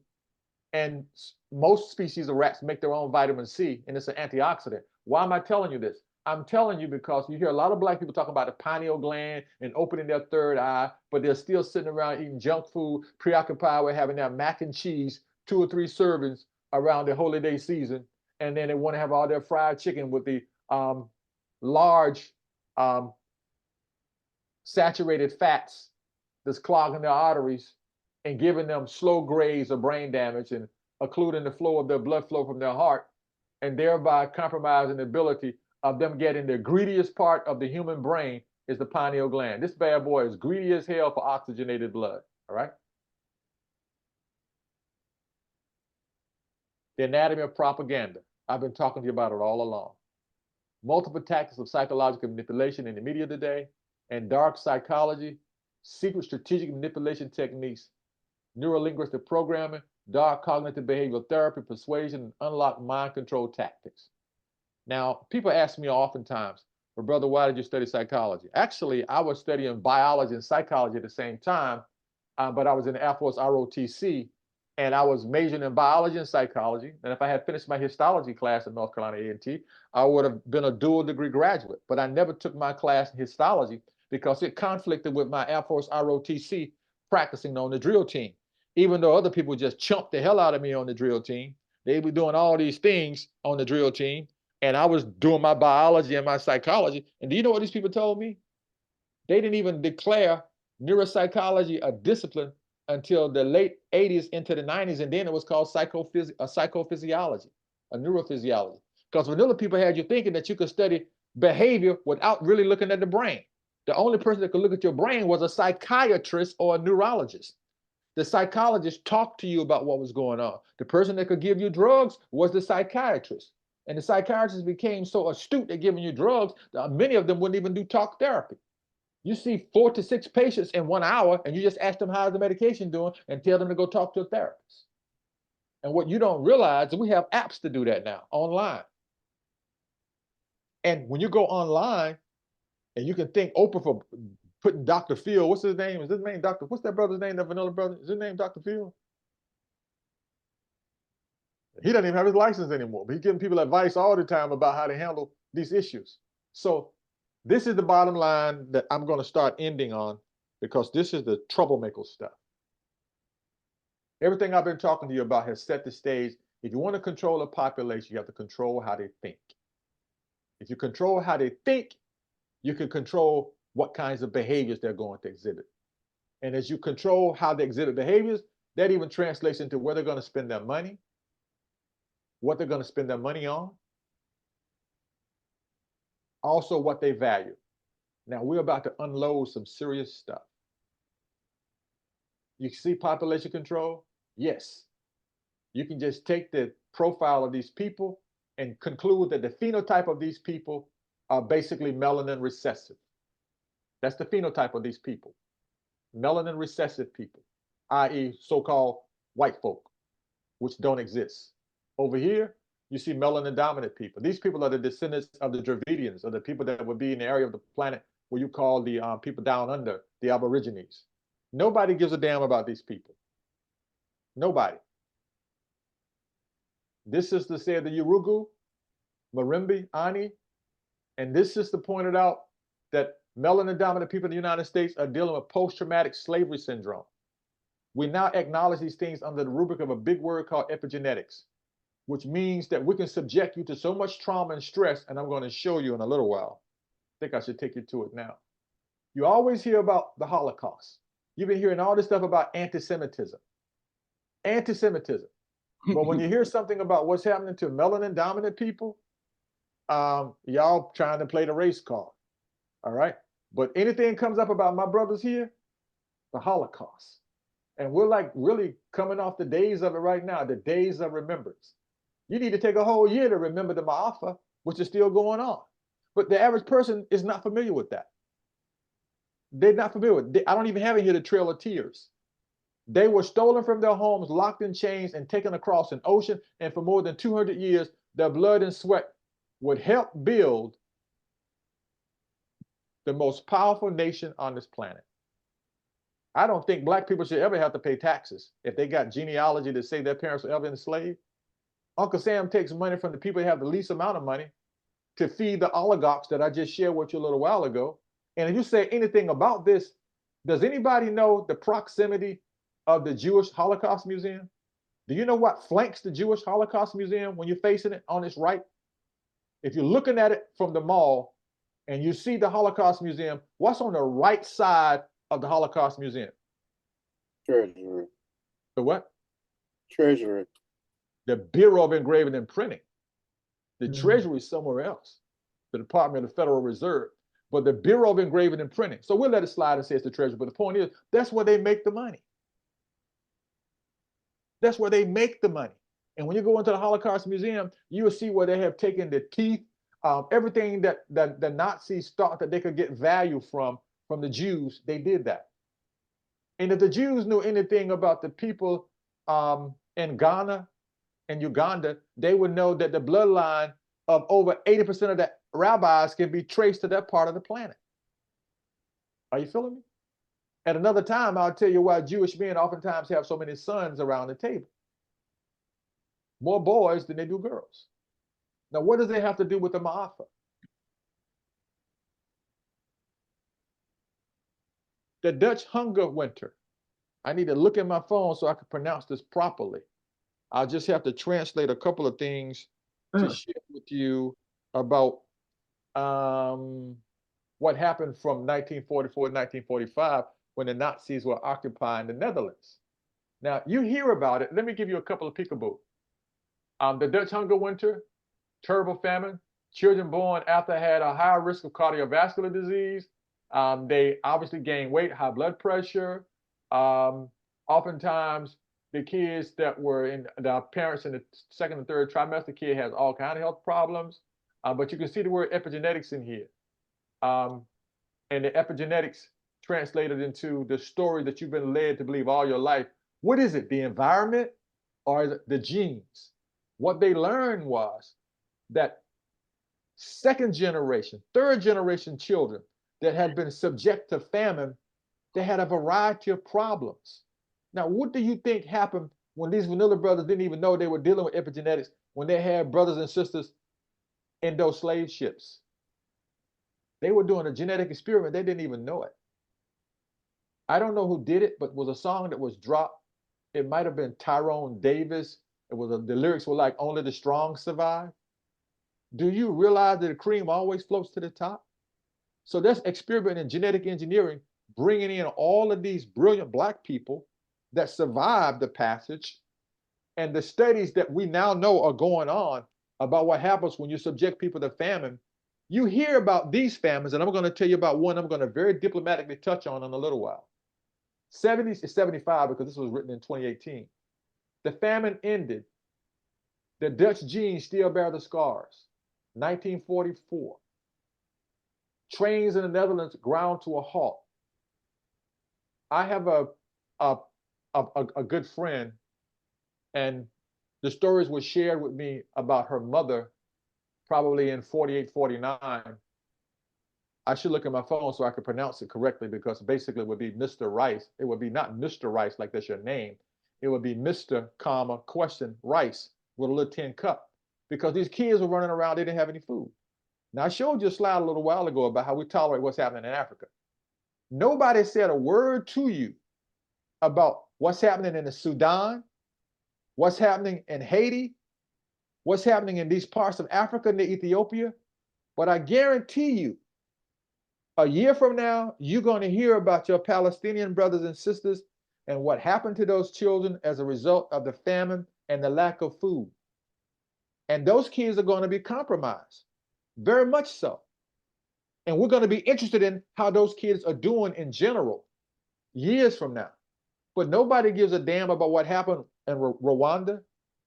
And most species of rats make their own vitamin C, and it's an antioxidant. Why am I telling you this? I'm telling you because you hear a lot of Black people talk about the pineal gland and opening their third eye, but they're still sitting around eating junk food, preoccupied with having that mac and cheese, 2 or 3 servings around the holiday season. And then they want to have all their fried chicken with the large saturated fats that's clogging their arteries and giving them slow grades of brain damage and occluding the flow of their blood flow from their heart, and thereby compromising the ability of them getting the greediest part of the human brain is the pineal gland. This bad boy is greedy as hell for oxygenated blood, all right? The anatomy of propaganda. I've been talking to you about it all along. Multiple tactics of psychological manipulation in the media today, and dark psychology, secret strategic manipulation techniques, neurolinguistic programming, dark cognitive behavioral therapy, persuasion, and unlocked mind control tactics. Now, people ask me oftentimes, well, brother, why did you study psychology? Actually, I was studying biology and psychology at the same time, but I was in the Air Force ROTC, and I was majoring in biology and psychology. And if I had finished my histology class at North Carolina A&T, I would have been a dual degree graduate. But I never took my class in histology because it conflicted with my Air Force ROTC practicing on the drill team. Even though other people just chumped the hell out of me on the drill team, they were doing all these things on the drill team, and I was doing my biology and my psychology. And do you know what these people told me? They didn't even declare neuropsychology a discipline until the late 80s into the 90s, and then it was called psychophysiology, a neurophysiology. Because vanilla people had you thinking that you could study behavior without really looking at the brain. The only person that could look at your brain was a psychiatrist or a neurologist. The psychologist talked to you about what was going on. The person that could give you drugs was the psychiatrist. And the psychiatrist became so astute at giving you drugs that many of them wouldn't even do talk therapy. You see 4 to 6 patients in 1 hour, and you just ask them how's the medication doing and tell them to go talk to a therapist. And what you don't realize is we have apps to do that now online. And when you go online, and you can thank Oprah for putting Dr. Phil, what's his name? Is his name Dr. What's that brother's name, that vanilla brother? Is his name Dr. Phil? He doesn't even have his license anymore, but he's giving people advice all the time about how to handle these issues. So this is the bottom line that I'm going to start ending on, because this is the troublemaker stuff. Everything I've been talking to you about has set the stage. If you want to control a population, you have to control how they think. If you control how they think, you can control what kinds of behaviors they're going to exhibit. And as you control how they exhibit behaviors, that even translates into where they're going to spend their money, what they're going to spend their money on, also what they value. Now, we're about to unload some serious stuff. You see population control? Yes. You can just take the profile of these people and conclude that the phenotype of these people are basically melanin recessive. That's the phenotype of these people. Melanin recessive people, i.e. so-called white folk. which don't exist. Over here, you see melanin dominant people. These people are the descendants of the Dravidians, or the people that would be in the area of the planet where you call the people down under, the Aborigines. Nobody gives a damn about these people. Nobody. This sister said the Yurugu, Marimbi, Ani, and this sister pointed out that melanin dominant people in the United States are dealing with post-traumatic slavery syndrome. We now acknowledge these things under the rubric of a big word called epigenetics, which means that we can subject you to so much trauma and stress, and I'm going to show you in a little while. I think I should take you to it now. You always hear about the Holocaust. You've been hearing all this stuff about anti-Semitism. Anti-Semitism. But when you hear something about what's happening to melanin dominant people, y'all trying to play the race card. All right. But anything comes up about my brothers here, the Holocaust. And we're like really coming off the days of it right now, the days of remembrance. You need to take a whole year to remember the Ma'afa, which is still going on. But the average person is not familiar with that. They're not familiar with it. I don't even have it here, the Trail of Tears. They were stolen from their homes, locked in chains, and taken across an ocean. And for more than 200 years, their blood and sweat would help build the most powerful nation on this planet. I don't think black people should ever have to pay taxes if they got genealogy that say their parents were ever enslaved. Uncle Sam takes money from the people that have the least amount of money to feed the oligarchs that I just shared with you a little while ago. And if you say anything about this, does anybody know the proximity of the Jewish Holocaust Museum? Do you know what flanks the Jewish Holocaust Museum when you're facing it on its right? If you're looking at it from the mall and you see the Holocaust Museum, what's on the right side of the Holocaust Museum? Treasury. The what? Treasury. The Bureau of Engraving and Printing. The Treasury is somewhere else, the Department of the Federal Reserve, but the Bureau of Engraving and Printing. So we'll let it slide and say it's the Treasury, but the point is, that's where they make the money. That's where they make the money. And when you go into the Holocaust Museum, you will see where they have taken the teeth, everything that the Nazis thought that they could get value from the Jews, they did that. And if the Jews knew anything about the people in Ghana and Uganda, they would know that the bloodline of over 80% of the rabbis can be traced to that part of the planet. Are you feeling me? At another time, I'll tell you why Jewish men oftentimes have so many sons around the table. More boys than they do girls. Now, what does it have to do with the Ma'afa? The Dutch hunger winter. I need to look at my phone so I can pronounce this properly. I'll just have to translate a couple of things to share with you about what happened from 1944 to 1945 when the Nazis were occupying the Netherlands. Now, you hear about it. Let me give you a couple of peekaboo. The Dutch hunger winter, terrible famine, children born after had a higher risk of cardiovascular disease. They obviously gain weight, high blood pressure. Oftentimes, the kids that were in the parents in the second and third trimester, kid has all kinds of health problems. But you can see the word epigenetics in here. And the epigenetics translated into the story that you've been led to believe all your life. What is it? The environment or is it the genes? What they learned was that second generation, third generation children that had been subject to famine, they had a variety of problems. Now, what do you think happened when these vanilla brothers didn't even know they were dealing with epigenetics when they had brothers and sisters in those slave ships? They were doing a genetic experiment. They didn't even know it. I don't know who did it, but it was a song that was dropped. It might have been Tyrone Davis. The lyrics were like, "Only the strong survive." Do you realize that the cream always floats to the top? So that's experiment in genetic engineering, bringing in all of these brilliant Black people that survived the passage, and the studies that we now know are going on about what happens when you subject people to famine. You hear about these famines, and I'm going to tell you about one I'm going to very diplomatically touch on in a little while. 70s to 75, because this was written in 2018. The famine ended. The Dutch genes still bear the scars. 1944. Trains in the Netherlands ground to a halt. I have a good friend, and the stories were shared with me about her mother, probably in 48, 49. I should look at my phone so I can pronounce it correctly, because basically it would be Mr. Rice. It would be not Mr. Rice like that's your name. It would be Mr. comma question Rice with a little tin cup, because these kids were running around, they didn't have any food. Now I showed you a slide a little while ago about how we tolerate what's happening in Africa. Nobody said a word to you about what's happening in the Sudan, what's happening in Haiti, what's happening in these parts of Africa near Ethiopia. But I guarantee you, a year from now, you're going to hear about your Palestinian brothers and sisters and what happened to those children as a result of the famine and the lack of food. And those kids are going to be compromised, very much so. And we're going to be interested in how those kids are doing in general years from now. But nobody gives a damn about what happened in Rwanda.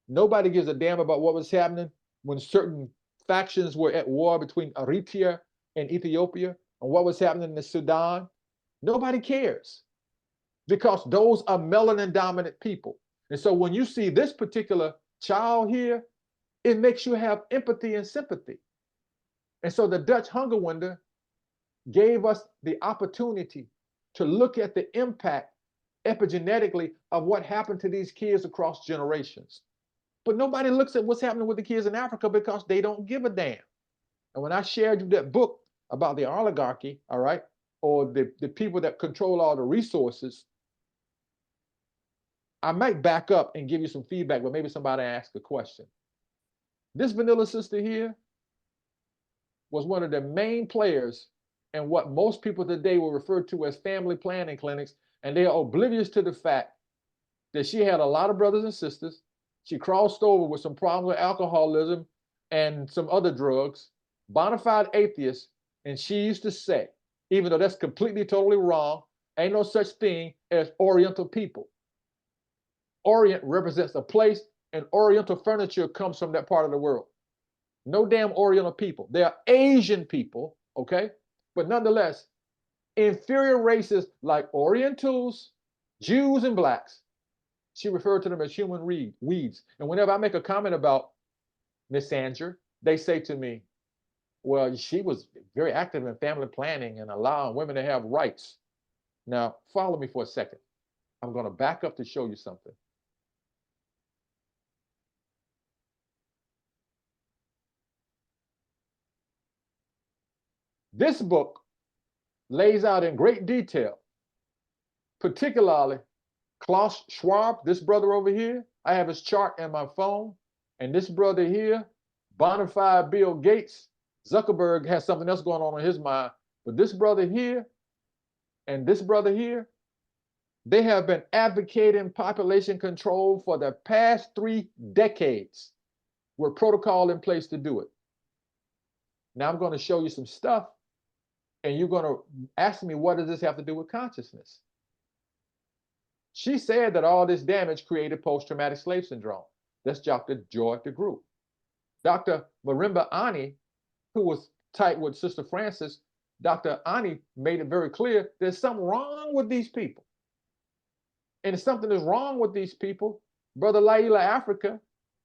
Nobody gives a damn about what was happening when certain factions were at war between Eritrea and Ethiopia, and what was happening in the Sudan. Nobody cares, because those are melanin dominant people. And so when you see this particular child here, it makes you have empathy and sympathy. And so the Dutch hunger window gave us the opportunity to look at the impact epigenetically of what happened to these kids across generations. But nobody looks at what's happening with the kids in Africa, because they don't give a damn. And when I shared you that book about the oligarchy, all right, or the people that control all the resources, I might back up and give you some feedback, but maybe somebody asked a question. This vanilla sister here was one of the main players in what most people today will refer to as family planning clinics, and they are oblivious to the fact that she had a lot of brothers and sisters. She crossed over with some problems with alcoholism and some other drugs, bona fide atheist, and she used to say, even though that's completely, totally wrong, ain't no such thing as Oriental people. Orient represents a place, and Oriental furniture comes from that part of the world. No damn Oriental people. They are Asian people, okay? But nonetheless, inferior races like Orientals, Jews, and blacks, she referred to them as human weeds. And whenever I make a comment about Miss Sanger, they say to me, well, she was very active in family planning and allowing women to have rights. Now, follow me for a second. I'm going to back up to show you something. This book lays out in great detail, particularly Klaus Schwab, this brother over here. I have his chart in my phone. And this brother here, bona fide Bill Gates. Zuckerberg has something else going on in his mind. But this brother here and this brother here, they have been advocating population control for the past 3 decades with protocol in place to do it. Now I'm going to show you some stuff, and you're going to ask me, what does this have to do with consciousness? She said that all this damage created post-traumatic slave syndrome. That's Dr. Joy DeGroot. Dr. Marimba Ani, who was tight with Sister Francis, Dr. Ani made it very clear there's something wrong with these people. And if something is wrong with these people, Brother Laila Africa,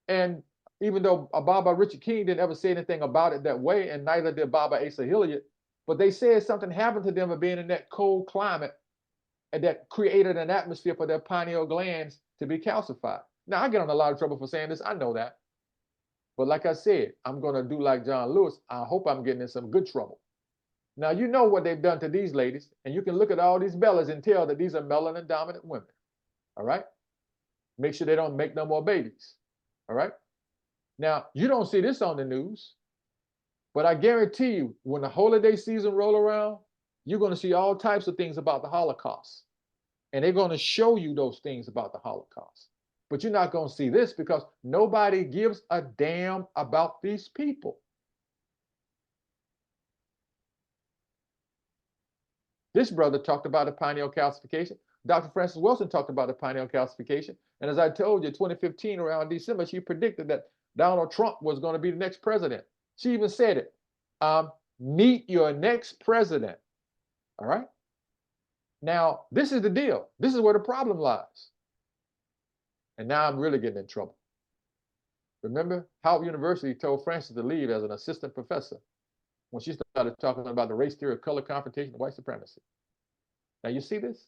and even though Baba Richard King didn't ever say anything about it that way, and neither did Baba Asa Hilliard, but they said something happened to them of being in that cold climate, and that created an atmosphere for their pineal glands to be calcified. Now, I get in a lot of trouble for saying this. I know that. But like I said, I'm going to do like John Lewis. I hope I'm getting in some good trouble. Now, you know what they've done to these ladies, and you can look at all these bellas and tell that these are melanin dominant women. All right? Make sure they don't make no more babies. All right? Now, you don't see this on the news, but I guarantee you, when the holiday season roll around, you're going to see all types of things about the Holocaust. And they're going to show you those things about the Holocaust. But you're not going to see this because nobody gives a damn about these people. This brother talked about the pineal calcification. Dr. Frances Wilson talked about the pineal calcification. And as I told you, 2015, around December, she predicted that Donald Trump was going to be the next president. She even said it. Meet your next president. All right? Now, this is the deal. This is where the problem lies. And now I'm really getting in trouble. Remember, Howard University told Francis to leave as an assistant professor when she started talking about the race theory of color confrontation and white supremacy. Now you see this?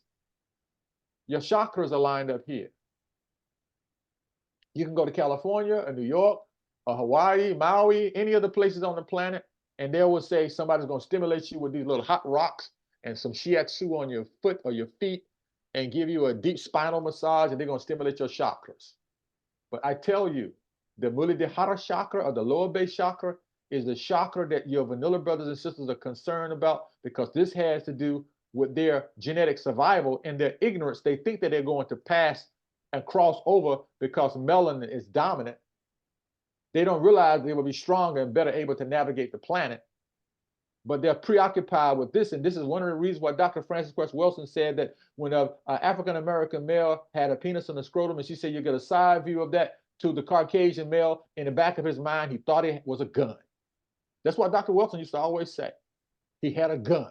Your chakras are lined up here. You can go to California or New York or Hawaii, Maui, any of the places on the planet, and they will say somebody's going to stimulate you with these little hot rocks and some shiatsu on your foot or your feet and give you a deep spinal massage, and they're going to stimulate your chakras. But I tell you, the Muladhara chakra or the lower base chakra is the chakra that your vanilla brothers and sisters are concerned about, because this has to do with their genetic survival. In their ignorance, they think that they're going to pass and cross over because melanin is dominant. They don't realize they will be stronger and better able to navigate the planet. But they're preoccupied with this. And this is one of the reasons why Dr. Frances Cress Welsing said that when an African-American male had a penis and a scrotum, and she said you get a side view of that to the Caucasian male, in the back of his mind, he thought it was a gun. That's what Dr. Welsing used to always say. He had a gun.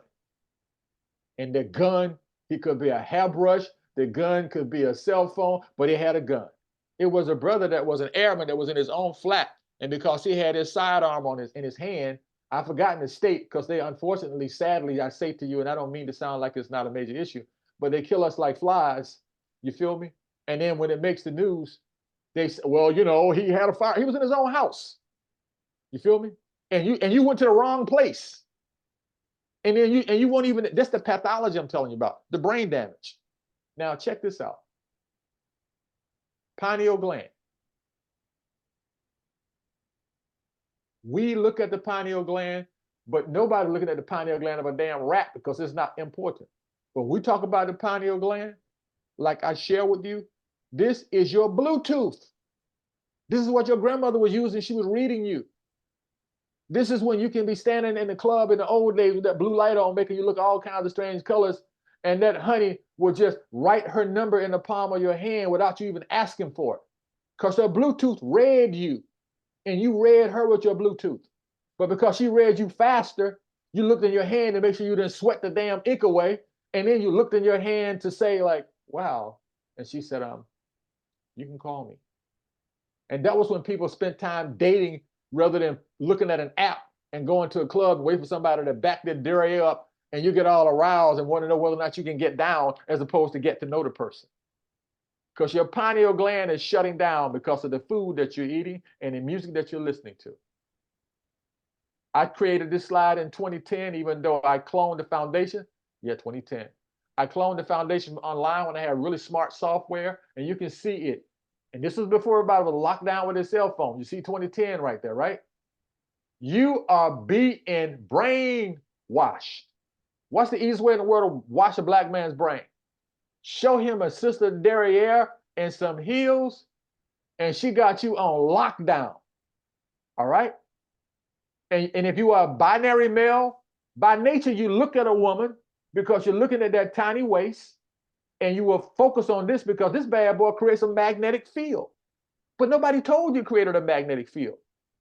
And the gun, he could be a hairbrush, the gun could be a cell phone, but he had a gun. It was a brother that was an airman that was in his own flat. And because he had his sidearm in his hand, I've forgotten the state, because they unfortunately, sadly, I say to you, and I don't mean to sound like it's not a major issue, but they kill us like flies. You feel me? And then when it makes the news, they say, well, you know, he had a fire. He was in his own house. You feel me? And you went to the wrong place. And then you won't even, that's the pathology I'm telling you about, the brain damage. Now check this out. Pineal gland. We look at the pineal gland, but nobody looking at the pineal gland of a damn rat, because it's not important. When we talk about the pineal gland, like I share with you, this is your Bluetooth. This is what your grandmother was using. She was reading you. This is when you can be standing in the club in the old days with that blue light on, making you look all kinds of strange colors, and that honey will just write her number in the palm of your hand without you even asking for it, because her Bluetooth read you, and you read her with your Bluetooth. But because she read you faster, you looked in your hand to make sure you didn't sweat the damn ink away, and then you looked in your hand to say like, wow. And she said, you can call me. And that was when people spent time dating rather than looking at an app and going to a club and wait for somebody to back their derriere up, and you get all aroused and want to know whether or not you can get down, as opposed to get to know the person. Because your pineal gland is shutting down because of the food that you're eating and the music that you're listening to. I created this slide in 2010, even though I cloned the foundation. Yeah, 2010. I cloned the foundation online when I had really smart software, and you can see it. And this was before everybody was locked down with their cell phone. You see 2010 right there, right? You are being brainwashed. What's the easiest way in the world to wash a black man's brain? Show him a sister derriere and some heels, and she got you on lockdown. All right? And if you are a binary male, by nature, you look at a woman because you're looking at that tiny waist, and you will focus on this because this bad boy creates a magnetic field. But nobody told you created a magnetic field.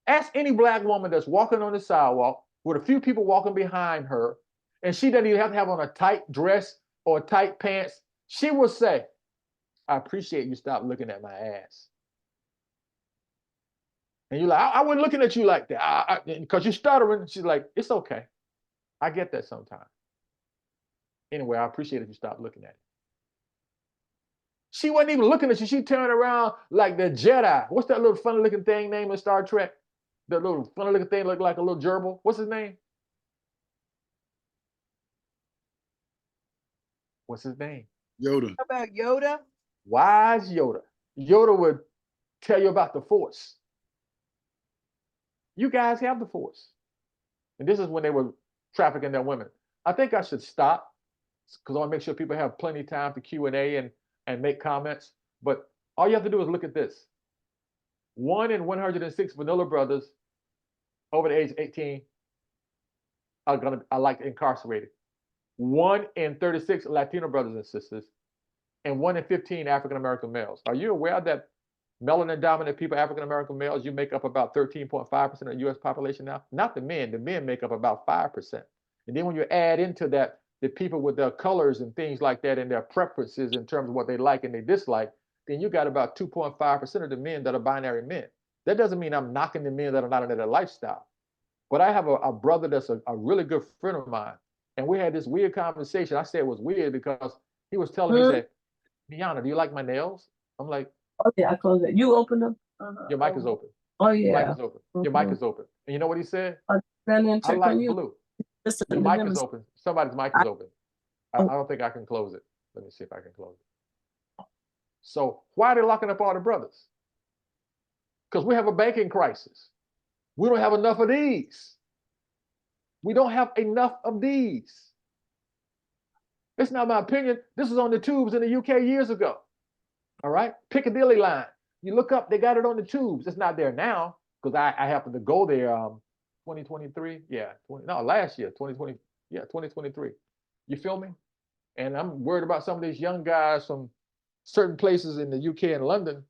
Ask any black woman that's walking on the sidewalk with a few people walking behind her, and she doesn't even have to have on a tight dress or tight pants. She will say, I appreciate you stop looking at my ass. And you're like, I wasn't looking at you like that because you're stuttering. She's like, it's okay. I get that sometimes. Anyway, I appreciate if you stop looking at it. She wasn't even looking at you. She turned around like the Jedi. What's that little funny looking thing named in Star Trek? That little funny looking thing looked like a little gerbil. What's his name? What's his name? Yoda. How about Yoda? Wise Yoda. Yoda would tell you about the Force. You guys have the Force. And this is when they were trafficking their women. I think I should stop because I want to make sure people have plenty of time for Q&A and make comments. But all you have to do is look at this. 1 in 106 vanilla brothers over the age of 18 are like incarcerated. 1 in 36 Latino brothers and sisters, and 1 in 15 African-American males. Are you aware that melanin dominant people, African-American males, you make up about 13.5% of the US population now? Not the men make up about 5%. And then when you add into that the people with their colors and things like that and their preferences in terms of what they like and they dislike, then you got about 2.5% of the men that are binary men. That doesn't mean I'm knocking the men that are not in that lifestyle. But I have a brother that's a really good friend of mine. And we had this weird conversation. I said it was weird because he was telling me, he said, Niyana, do you like my nails? I'm like, Oh yeah, I closed it. You open them. your mic is open. Oh Your mic yeah. is open. Your mic is open. And you know what he said? Then and I check like on you. blue. Listen Your to mic them is and- open. Somebody's mic is open. I don't think I can close it. Let me see if I can close it. So why are they locking up all the brothers? Because we have a banking crisis. We don't have enough of these. We don't have enough of these. It's not my opinion. This was on the tubes in the UK years ago. All right. Piccadilly line. You look up, they got it on the tubes. It's not there now because I happened to go there 2023. Yeah. Last year, 2020. Yeah, 2023. You feel me? And I'm worried about some of these young guys from certain places in the UK and London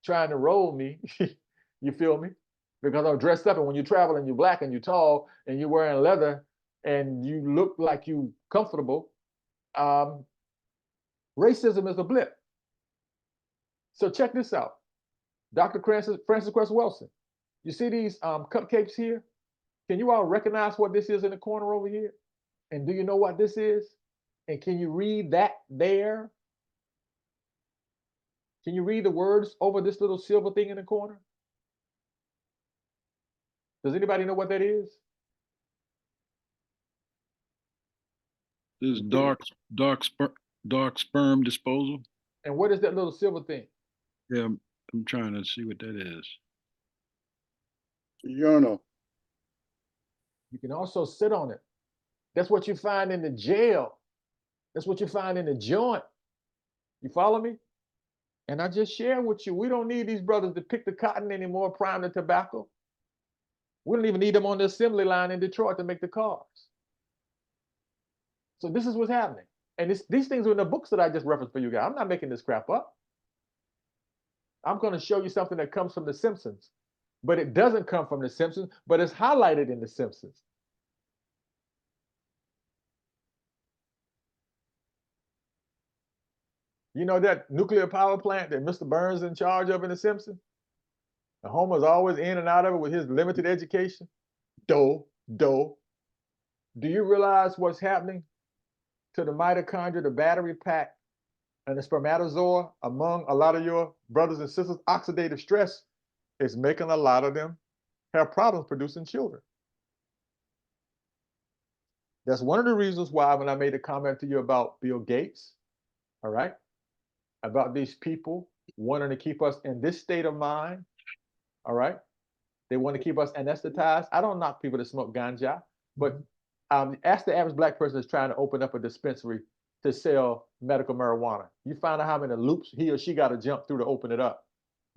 trying to roll me. You feel me? Because I'm dressed up, and when you travel and you're black and you're tall and you're wearing leather and you look like you comfortable, racism is a blip. So check this out. Dr. Francis Cress Wilson, you see these cupcakes here? Can you all recognize what this is in the corner over here? And do you know what this is? And can you read that there? Can you read the words over this little silver thing in the corner? Does anybody know what that is? This is dark sperm disposal. And what is that little silver thing? Yeah, I'm trying to see what that is. Urinal. You can also sit on it. That's what you find in the jail. That's what you find in the joint. You follow me? And I just share with you, we don't need these brothers to pick the cotton anymore, prime the tobacco. We don't even need them on the assembly line in Detroit to make the cars. So this is what's happening. And these things are in the books that I just referenced for you guys. I'm not making this crap up. I'm going to show you something that comes from The Simpsons, but it doesn't come from The Simpsons, but it's highlighted in The Simpsons. You know that nuclear power plant that Mr. Burns is in charge of in The Simpsons? And Homer's always in and out of it with his limited education. Do you realize what's happening to the mitochondria, the battery pack, and the spermatozoa among a lot of your brothers and sisters? Oxidative stress is making a lot of them have problems producing children. That's one of the reasons why when I made a comment to you about Bill Gates, all right, about these people wanting to keep us in this state of mind, all right? They want to keep us anesthetized. I don't knock people that smoke ganja, but ask the average black person that's trying to open up a dispensary to sell medical marijuana. You find out how many loops he or she got to jump through to open it up.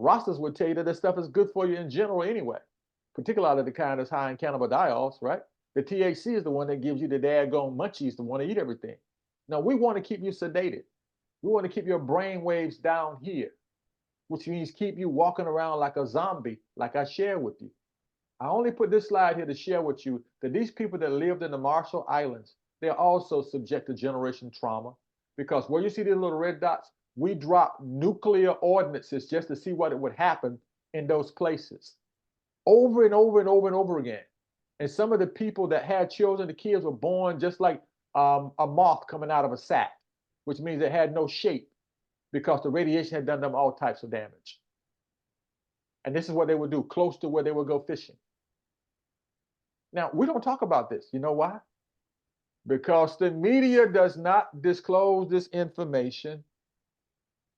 Rostas would tell you that this stuff is good for you in general anyway, particularly the kind that's high in cannabidiols, right? The THC is the one that gives you the daggone munchies to want to eat everything. Now, we want to keep you sedated. We want to keep your brain waves down here, which means keep you walking around like a zombie, like I shared with you. I only put this slide here to share with you that these people that lived in the Marshall Islands, they're also subject to generation trauma, because where you see these little red dots, we dropped nuclear ordinances just to see what it would happen in those places over and over and over and over again. And some of the people that had children, the kids were born just like a moth coming out of a sack, which means it had no shape because the radiation had done them all types of damage. And this is what they would do close to where they would go fishing. Now, we don't talk about this. You know why? Because the media does not disclose this information,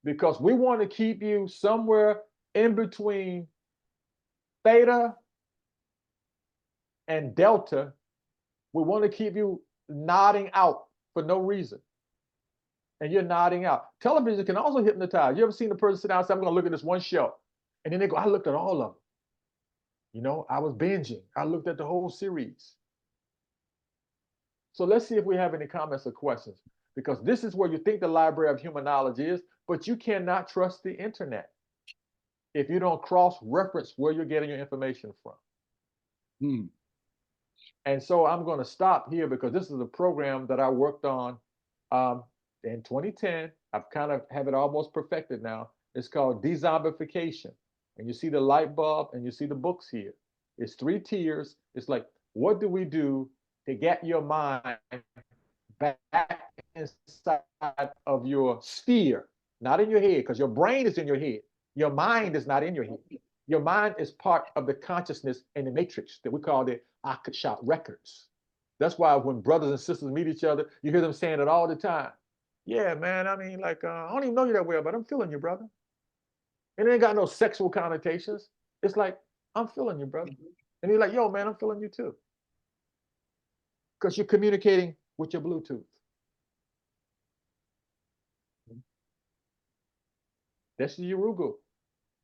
because we want to keep you somewhere in between theta and delta. We want to keep you nodding out for no reason. And you're nodding out. Television can also hypnotize. You ever seen a person sit down and say, I'm going to look at this one show? And then they go, I looked at all of them. You know, I was binging. I looked at the whole series. So let's see if we have any comments or questions, because this is where you think the library of human knowledge is, but you cannot trust the internet if you don't cross-reference where you're getting your information from. And so I'm going to stop here because this is a program that I worked on in 2010. I've kind of have it almost perfected now. It's called dezombification. and you see the light bulb and you see the books here. It's 3 tiers. It's like, what do we do to get your mind back inside of your sphere, not in your head, because your brain is in your head. Your mind is not in your head. Your mind is part of the consciousness in the matrix that we call the Akasha records. That's why when brothers and sisters meet each other, you hear them saying it all the time. Yeah, man, I mean, like, I don't even know you that well, but I'm feeling you, brother. And it ain't got no sexual connotations. It's like, I'm feeling you, brother. And he's like, yo, man, I'm feeling you too. Because you're communicating with your Bluetooth. That's the Urugu.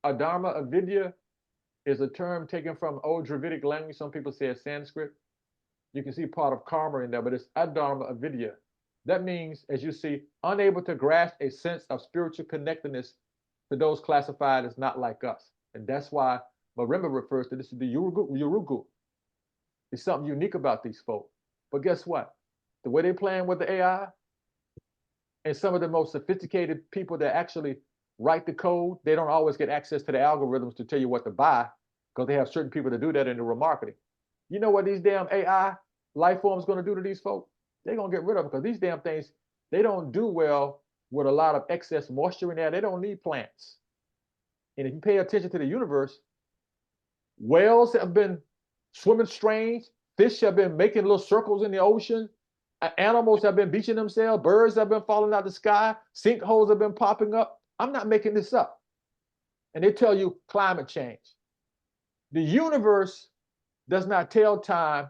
Adharma avidya is a term taken from old Dravidic language. Some people say it's Sanskrit. You can see part of karma in there, but it's adharma avidya. That means, as you see, unable to grasp a sense of spiritual connectedness to those classified as not like us. And that's why Marimba refers to this as the Urugu. It's something unique about these folk. But guess what? The way they're playing with the AI, and some of the most sophisticated people that actually write the code, they don't always get access to the algorithms to tell you what to buy, because they have certain people to do that in the remarketing. You know what these damn AI life forms going to do to these folks? They're going to get rid of them, because these damn things, they don't do well with a lot of excess moisture in there. They don't need plants. And if you pay attention to the universe, whales have been swimming strange, fish have been making little circles in the ocean, animals have been beaching themselves, birds have been falling out of the sky, sinkholes have been popping up. I'm not making this up. And they tell you climate change. The universe does not tell time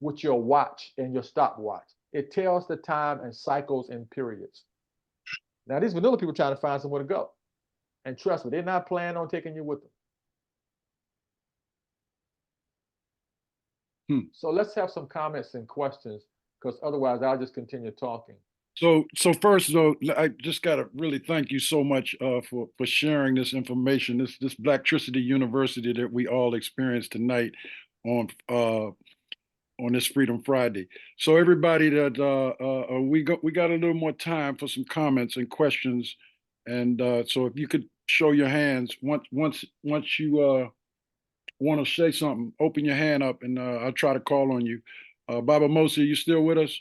with your watch and your stopwatch. It tells the time and cycles and periods. Now, these vanilla people trying to find somewhere to go. And trust me, they're not planning on taking you with them. So let's have some comments and questions, because otherwise I'll just continue talking. So first though, I just gotta really thank you so much for sharing this information, this Blacktricity University that we all experienced tonight on this Freedom Friday. So everybody that we got a little more time for some comments and questions, and so if you could show your hands once you want to say something, open your hand up, and I'll try to call on you. Baba Mosi, you still with us?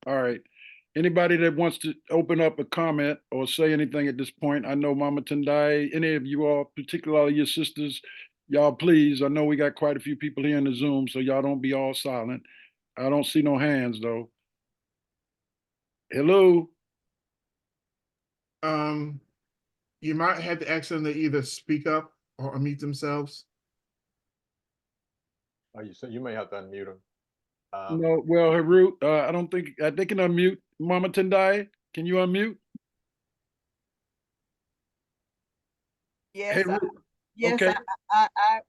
All right. Anybody that wants to open up a comment or say anything at this point? I know Mama Tendai, any of you all, particularly your sisters, y'all please. I know we got quite a few people here in the Zoom, so y'all don't be all silent. I don't see no hands though. Hello. You might have to ask them to either speak up or unmute themselves. So you may have to unmute them. No, well, Harut, I don't think they can unmute. Mama Tendai, can you unmute? Yes, Hey, Ruth. yes, Okay.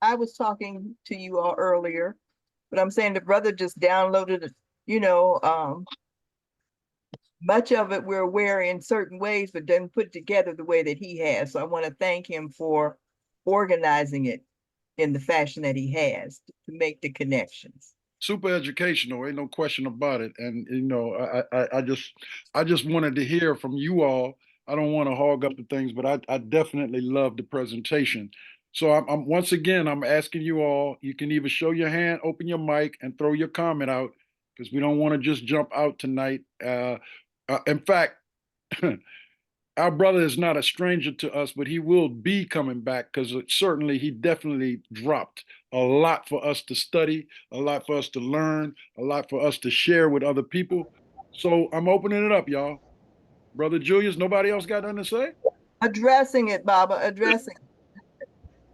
I was talking to you all earlier, but I'm saying the brother just downloaded, much of it we're aware in certain ways, but didn't put together the way that he has. So I want to thank him for organizing it in the fashion that he has to make the connections. Super educational, ain't no question about it. And I just wanted to hear from you all. I don't want to hog up the things, but I definitely love the presentation. So I'm once again, I'm asking you all, you can either show your hand, open your mic, and throw your comment out, because we don't want to just jump out tonight. In fact, our brother is not a stranger to us, but he will be coming back, because certainly he definitely dropped a lot for us to study, a lot for us to learn, a lot for us to share with other people. So I'm opening it up, y'all. Brother Julius, nobody else got nothing to say? Addressing it, Baba, addressing it.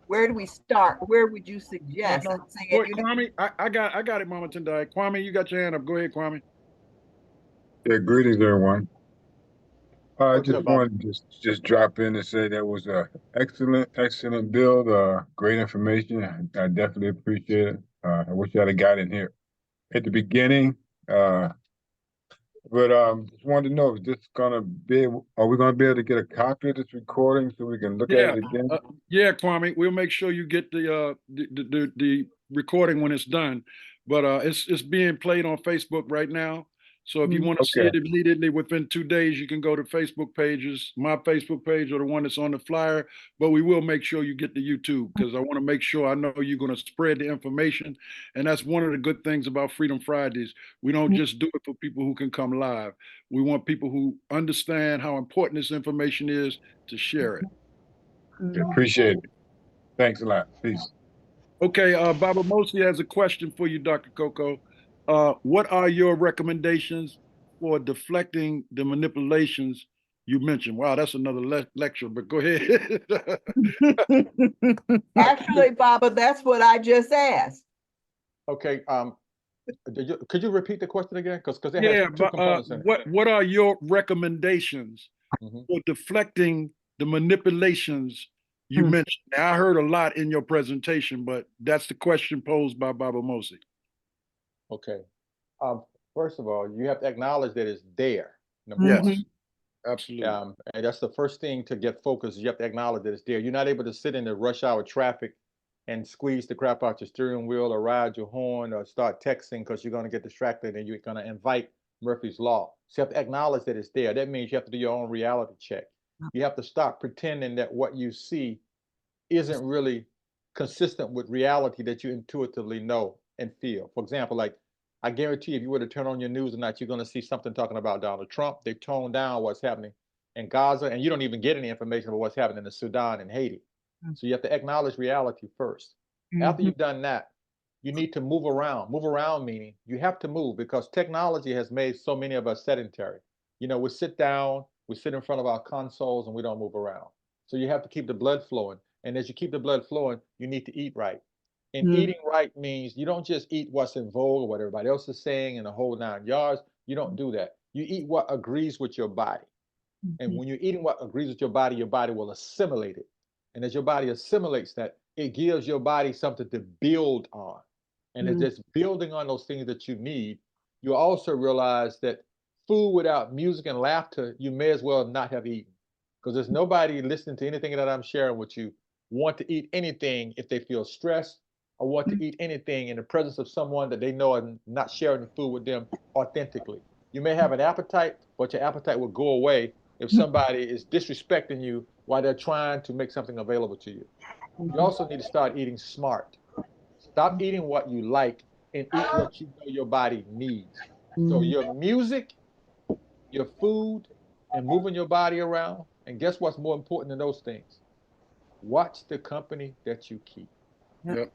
Where do we start? Where would you suggest? No. Go ahead, Kwame, I got it, Mama Tendai. Kwame, you got your hand up. Go ahead, Kwame. Yeah, greetings, everyone. I What's just up, Bob? wanted to just drop in and say that was a excellent build, great information. I definitely appreciate it. I wish I'd have got in here at the beginning. But just wanted to know, is this are we gonna be able to get a copy of this recording so we can look at it again? Yeah, Kwame, we'll make sure you get the recording when it's done. But it's being played on Facebook right now. So if you want to see Okay. it immediately within 2 days, you can go to Facebook pages, my Facebook page or the one that's on the flyer. But we will make sure you get to YouTube because I want to make sure I know you're going to spread the information. And that's one of the good things about Freedom Fridays. We don't just do it for people who can come live. We want people who understand how important this information is to share it. Appreciate it. Thanks a lot. Peace. Okay, Baba Mosley has a question for you, Dr. Koko. What are your recommendations for deflecting the manipulations you mentioned? Wow, that's another lecture, but go ahead. Actually, Baba, that's what I just asked. Okay, could you repeat the question again? Because it has Yeah, two but components in it. what are your recommendations Mhm. for deflecting the manipulations you mentioned? Now, I heard a lot in your presentation, but that's the question posed by Baba Mosley. Okay. First of all, you have to acknowledge that it's there, number Yes, one. absolutely. And that's the first thing to get focused. You have to acknowledge that it's there. You're not able to sit in the rush hour traffic and squeeze the crap out your steering wheel or ride your horn or start texting because you're going to get distracted and you're going to invite Murphy's Law. So you have to acknowledge that it's there. That means you have to do your own reality check. You have to stop pretending that what you see isn't really consistent with reality that you intuitively know and feel. For example, like I guarantee if you were to turn on your news tonight, you're going to see something talking about Donald Trump. They toned down what's happening in Gaza, and you don't even get any information about what's happening in Sudan and Haiti. So you have to acknowledge reality first. After you've done that, you need to move around. Move around meaning you have to move because technology has made so many of us sedentary. You know, we sit down, we sit in front of our consoles, and we don't move around. So you have to keep the blood flowing. And as you keep the blood flowing, you need to eat right. And eating right means you don't just eat what's in vogue or what everybody else is saying in the whole 9 yards. You don't do that. You eat what agrees with your body. And when you're eating what agrees with your body will assimilate it. And as your body assimilates that, it gives your body something to build on. And as it's building on those things that you need, you also realize that food without music and laughter, you may as well not have eaten. Because there's nobody listening to anything that I'm sharing with you want to eat anything if they feel stressed or want to eat anything in the presence of someone that they know and not sharing the food with them authentically. You may have an appetite, but your appetite will go away if somebody is disrespecting you while they're trying to make something available to you. You also need to start eating smart. Stop eating what you like and eat what you know your body needs. So your music, your food, and moving your body around. And guess what's more important than those things? Watch the company that you keep. Yep.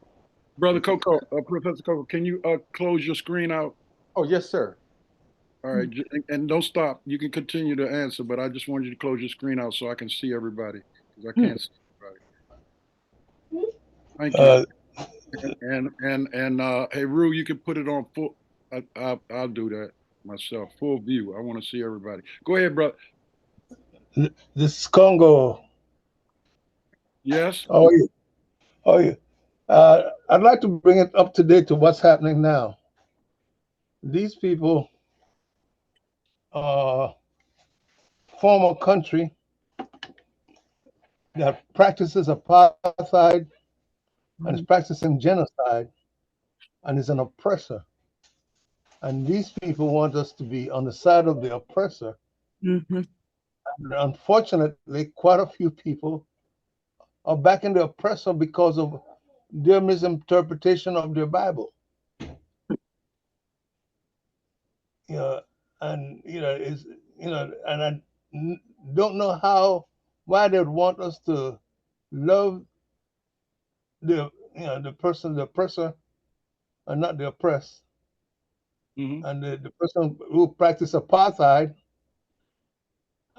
Brother Coco, Professor Coco, can you close your screen out? Oh, yes, sir. All right, and don't stop. You can continue to answer, but I just wanted you to close your screen out so I can see everybody because I can't see everybody. Thank you. Hey, Rue, you can put it on full. I'll do that myself. Full view. I want to see everybody. Go ahead, brother. This is Congo. Yes. How are you? How are you? I'd like to bring it up to date to what's happening now. These people form a country that practices apartheid and is practicing genocide and is an oppressor. And these people want us to be on the side of the oppressor. And unfortunately, quite a few people are backing the oppressor because of their misinterpretation of their Bible. It's and I don't know why they'd want us to love the person, the oppressor, and not the oppressed. And the person who practice apartheid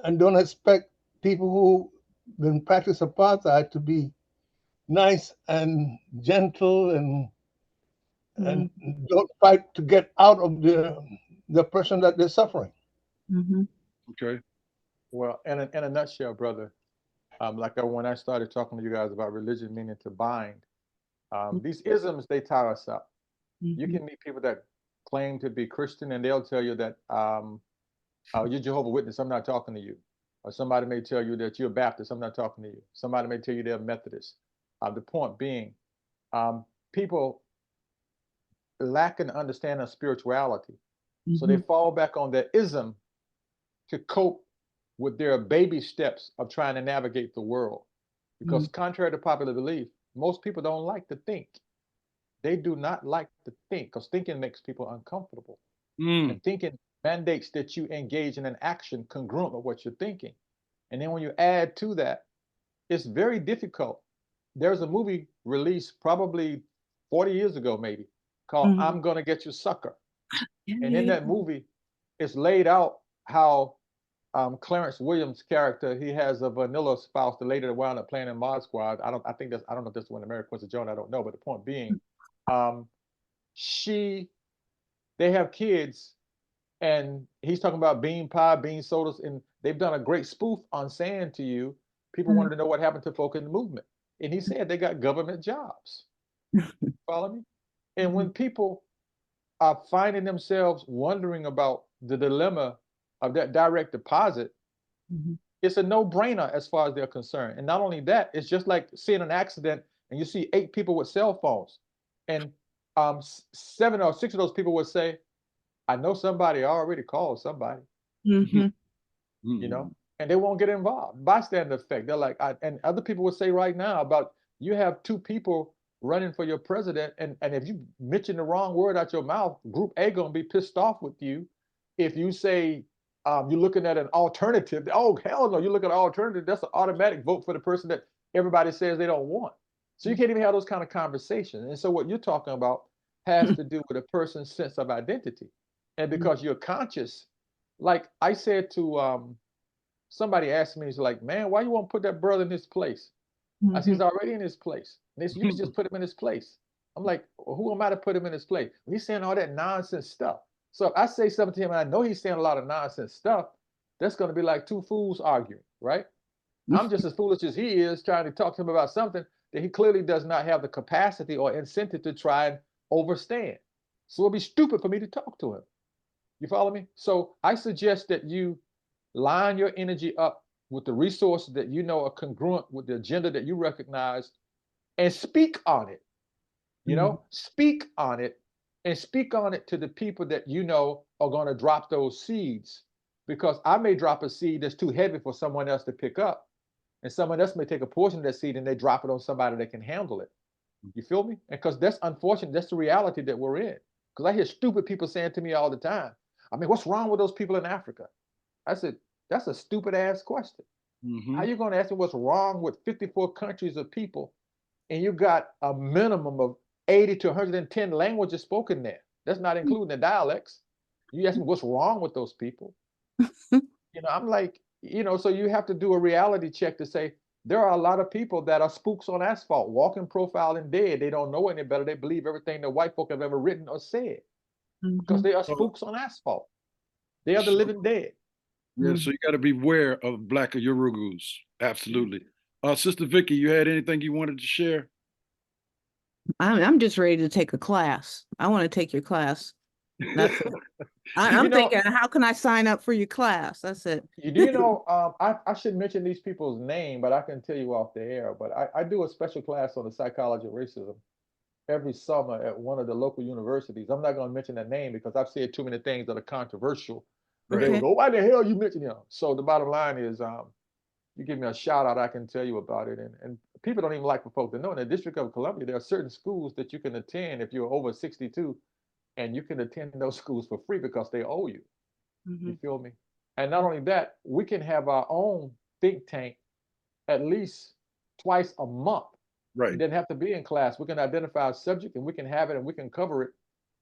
and don't expect people who then practice apartheid to be nice and gentle and don't fight to get out of the oppression that they're suffering. Okay. Well, in a nutshell, brother, when I started talking to you guys about religion meaning to bind, these isms, they tie us up. You can meet people that claim to be Christian and they'll tell you that you're Jehovah's Witness, I'm not talking to you. Or somebody may tell you that you're Baptist, I'm not talking to you. Somebody may tell you they're Methodist. The point being, people lack an understanding of spirituality So they fall back on their ism to cope with their baby steps of trying to navigate the world. Because contrary to popular belief, most people don't like to think. They do not like to think because thinking makes people uncomfortable. And thinking mandates that you engage in an action congruent with what you're thinking. And then when you add to that, it's very difficult. There's a movie released probably 40 years ago, maybe, called I'm Gonna Get You Sucker. And in that movie, it's laid out how Clarence Williams' character, he has a vanilla spouse, the lady that wound up playing in Mod Squad. I don't know if this one American Quincy Jones, I don't know, but the point being, they have kids, and he's talking about bean pie, bean sodas, and they've done a great spoof on saying to you, people wanted to know what happened to folk in the movement. And he said they got government jobs. Follow me? And when people are finding themselves wondering about the dilemma of that direct deposit, it's a no-brainer as far as they're concerned. And not only that, it's just like seeing an accident and you see 8 people with cell phones, and 7 or 6 of those people would say, I know somebody already called somebody, you know, and they won't get involved. Bystander effect. They're like, and other people would say right now about you have 2 people running for your president, and if you mention the wrong word out your mouth, group A gonna be pissed off with you. If you say you're looking at an alternative, oh hell no, you look at an alternative, that's an automatic vote for the person that everybody says they don't want. So you can't even have those kind of conversations. And so what you're talking about has to do with a person's sense of identity. And because you're conscious, like I said to somebody asked me, he's like, man, why you won't put that brother in his place? I said, he's already in his place. And they said, you can just put him in his place. I'm like, well, who am I to put him in his place? When he's saying all that nonsense stuff. So if I say something to him and I know he's saying a lot of nonsense stuff, that's going to be like 2 fools arguing, right? I'm just as foolish as he is trying to talk to him about something that he clearly does not have the capacity or incentive to try and overstand. So it'll be stupid for me to talk to him. You follow me? So I suggest that you line your energy up with the resources that you know are congruent with the agenda that you recognize, and speak on it. You know, speak on it, and speak on it to the people that you know are going to drop those seeds. Because I may drop a seed that's too heavy for someone else to pick up, and someone else may take a portion of that seed and they drop it on somebody that can handle it. You feel me? And because that's unfortunate, that's the reality that we're in. Because I hear stupid people saying to me all the time, I mean, what's wrong with those people in Africa? I said, that's a stupid ass question. How you going to ask me what's wrong with 54 countries of people, and you got a minimum of 80 to 110 languages spoken there? That's not including the dialects. You ask me what's wrong with those people. You know, I'm like, you know, so you have to do a reality check to say there are a lot of people that are spooks on asphalt, walking, profiling dead. They don't know any better. They believe everything the white folk have ever written or said because they are spooks on asphalt. They are the living dead. Yeah, so you got to be aware of Black Yorugus. Absolutely. Sister Vicky, you had anything you wanted to share? I'm just ready to take a class. I want to take your class. That's it. I'm thinking, how can I sign up for your class? That's it. You know, I should mention these people's name, but I can tell you off the air. But I do a special class on the psychology of racism every summer at one of the local universities. I'm not going to mention that name because I've said too many things that are controversial. But they would go, why the hell you mention him? So the bottom line is, you give me a shout out, I can tell you about it. And people don't even like for folks to know. In the District of Columbia, there are certain schools that you can attend if you're over 62, and you can attend those schools for free because they owe you. You feel me? And not only that, we can have our own think tank at least twice a month. Right. It doesn't have to be in class. We can identify a subject and we can have it and we can cover it,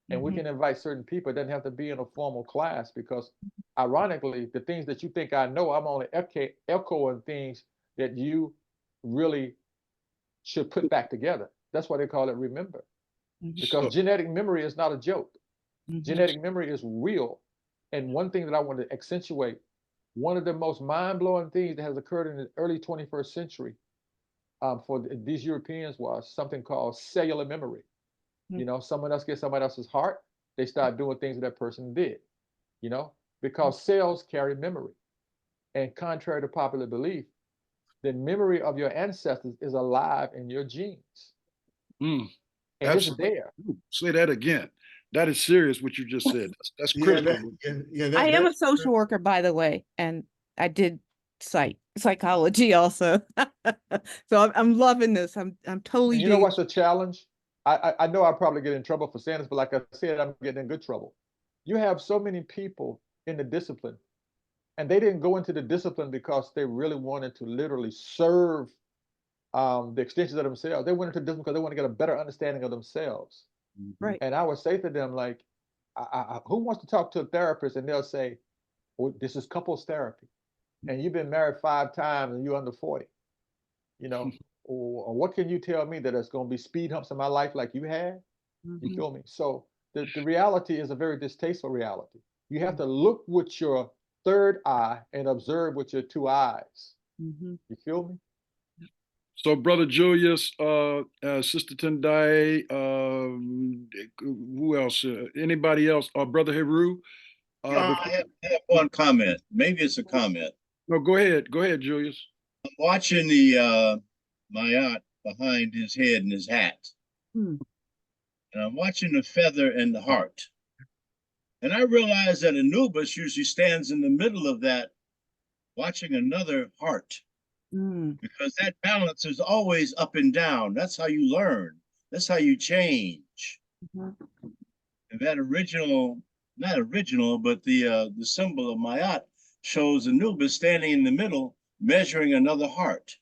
and we can invite certain people. It doesn't have to be in a formal class because ironically, the things that you think I know, I'm only echoing things that you really should put back together. That's why they call it remember. Because genetic memory is not a joke. Genetic memory is real. And one thing that I want to accentuate, one of the most mind-blowing things that has occurred in the early 21st century for these Europeans was something called cellular memory. You know, someone else gets somebody else's heart, they start doing things that person did, you know, because cells carry memory. And contrary to popular belief, the memory of your ancestors is alive in your genes. And it's there. Say that again. That is serious what you just said. That's Yeah, critical. I am a social worker, by the way, and I did psychology also. So I'm loving this. I'm totally And you know digging. what's the challenge? I know I probably get in trouble for saying this, but like I said, I'm getting in good trouble. You have so many people in the discipline, and they didn't go into the discipline because they really wanted to literally serve the extensions of themselves. They went into discipline because they want to get a better understanding of themselves. Right. And I would say to them, like, who wants to talk to a therapist? And they'll say, well, this is couples therapy. And you've been married 5 times and you're under 40. You know, or what can you tell me that it's going to be speed humps in my life like you had? You feel me? So the reality is a very distasteful reality. You have to look with your third eye and observe with your 2 eyes. You feel me? So, Brother Julius, Sister Tendai, who else? Anybody else? Brother Heru? I have one comment. Maybe it's a comment. No, go ahead. Go ahead, Julius. I'm watching the Mayat behind his head and his hat. And I'm watching the feather and the heart. And I realize that Anubis usually stands in the middle of that, watching another heart. Because that balance is always up and down. That's how you learn. That's how you change. And that original, not original, but the symbol of Mayat shows Anubis standing in the middle, measuring another heart.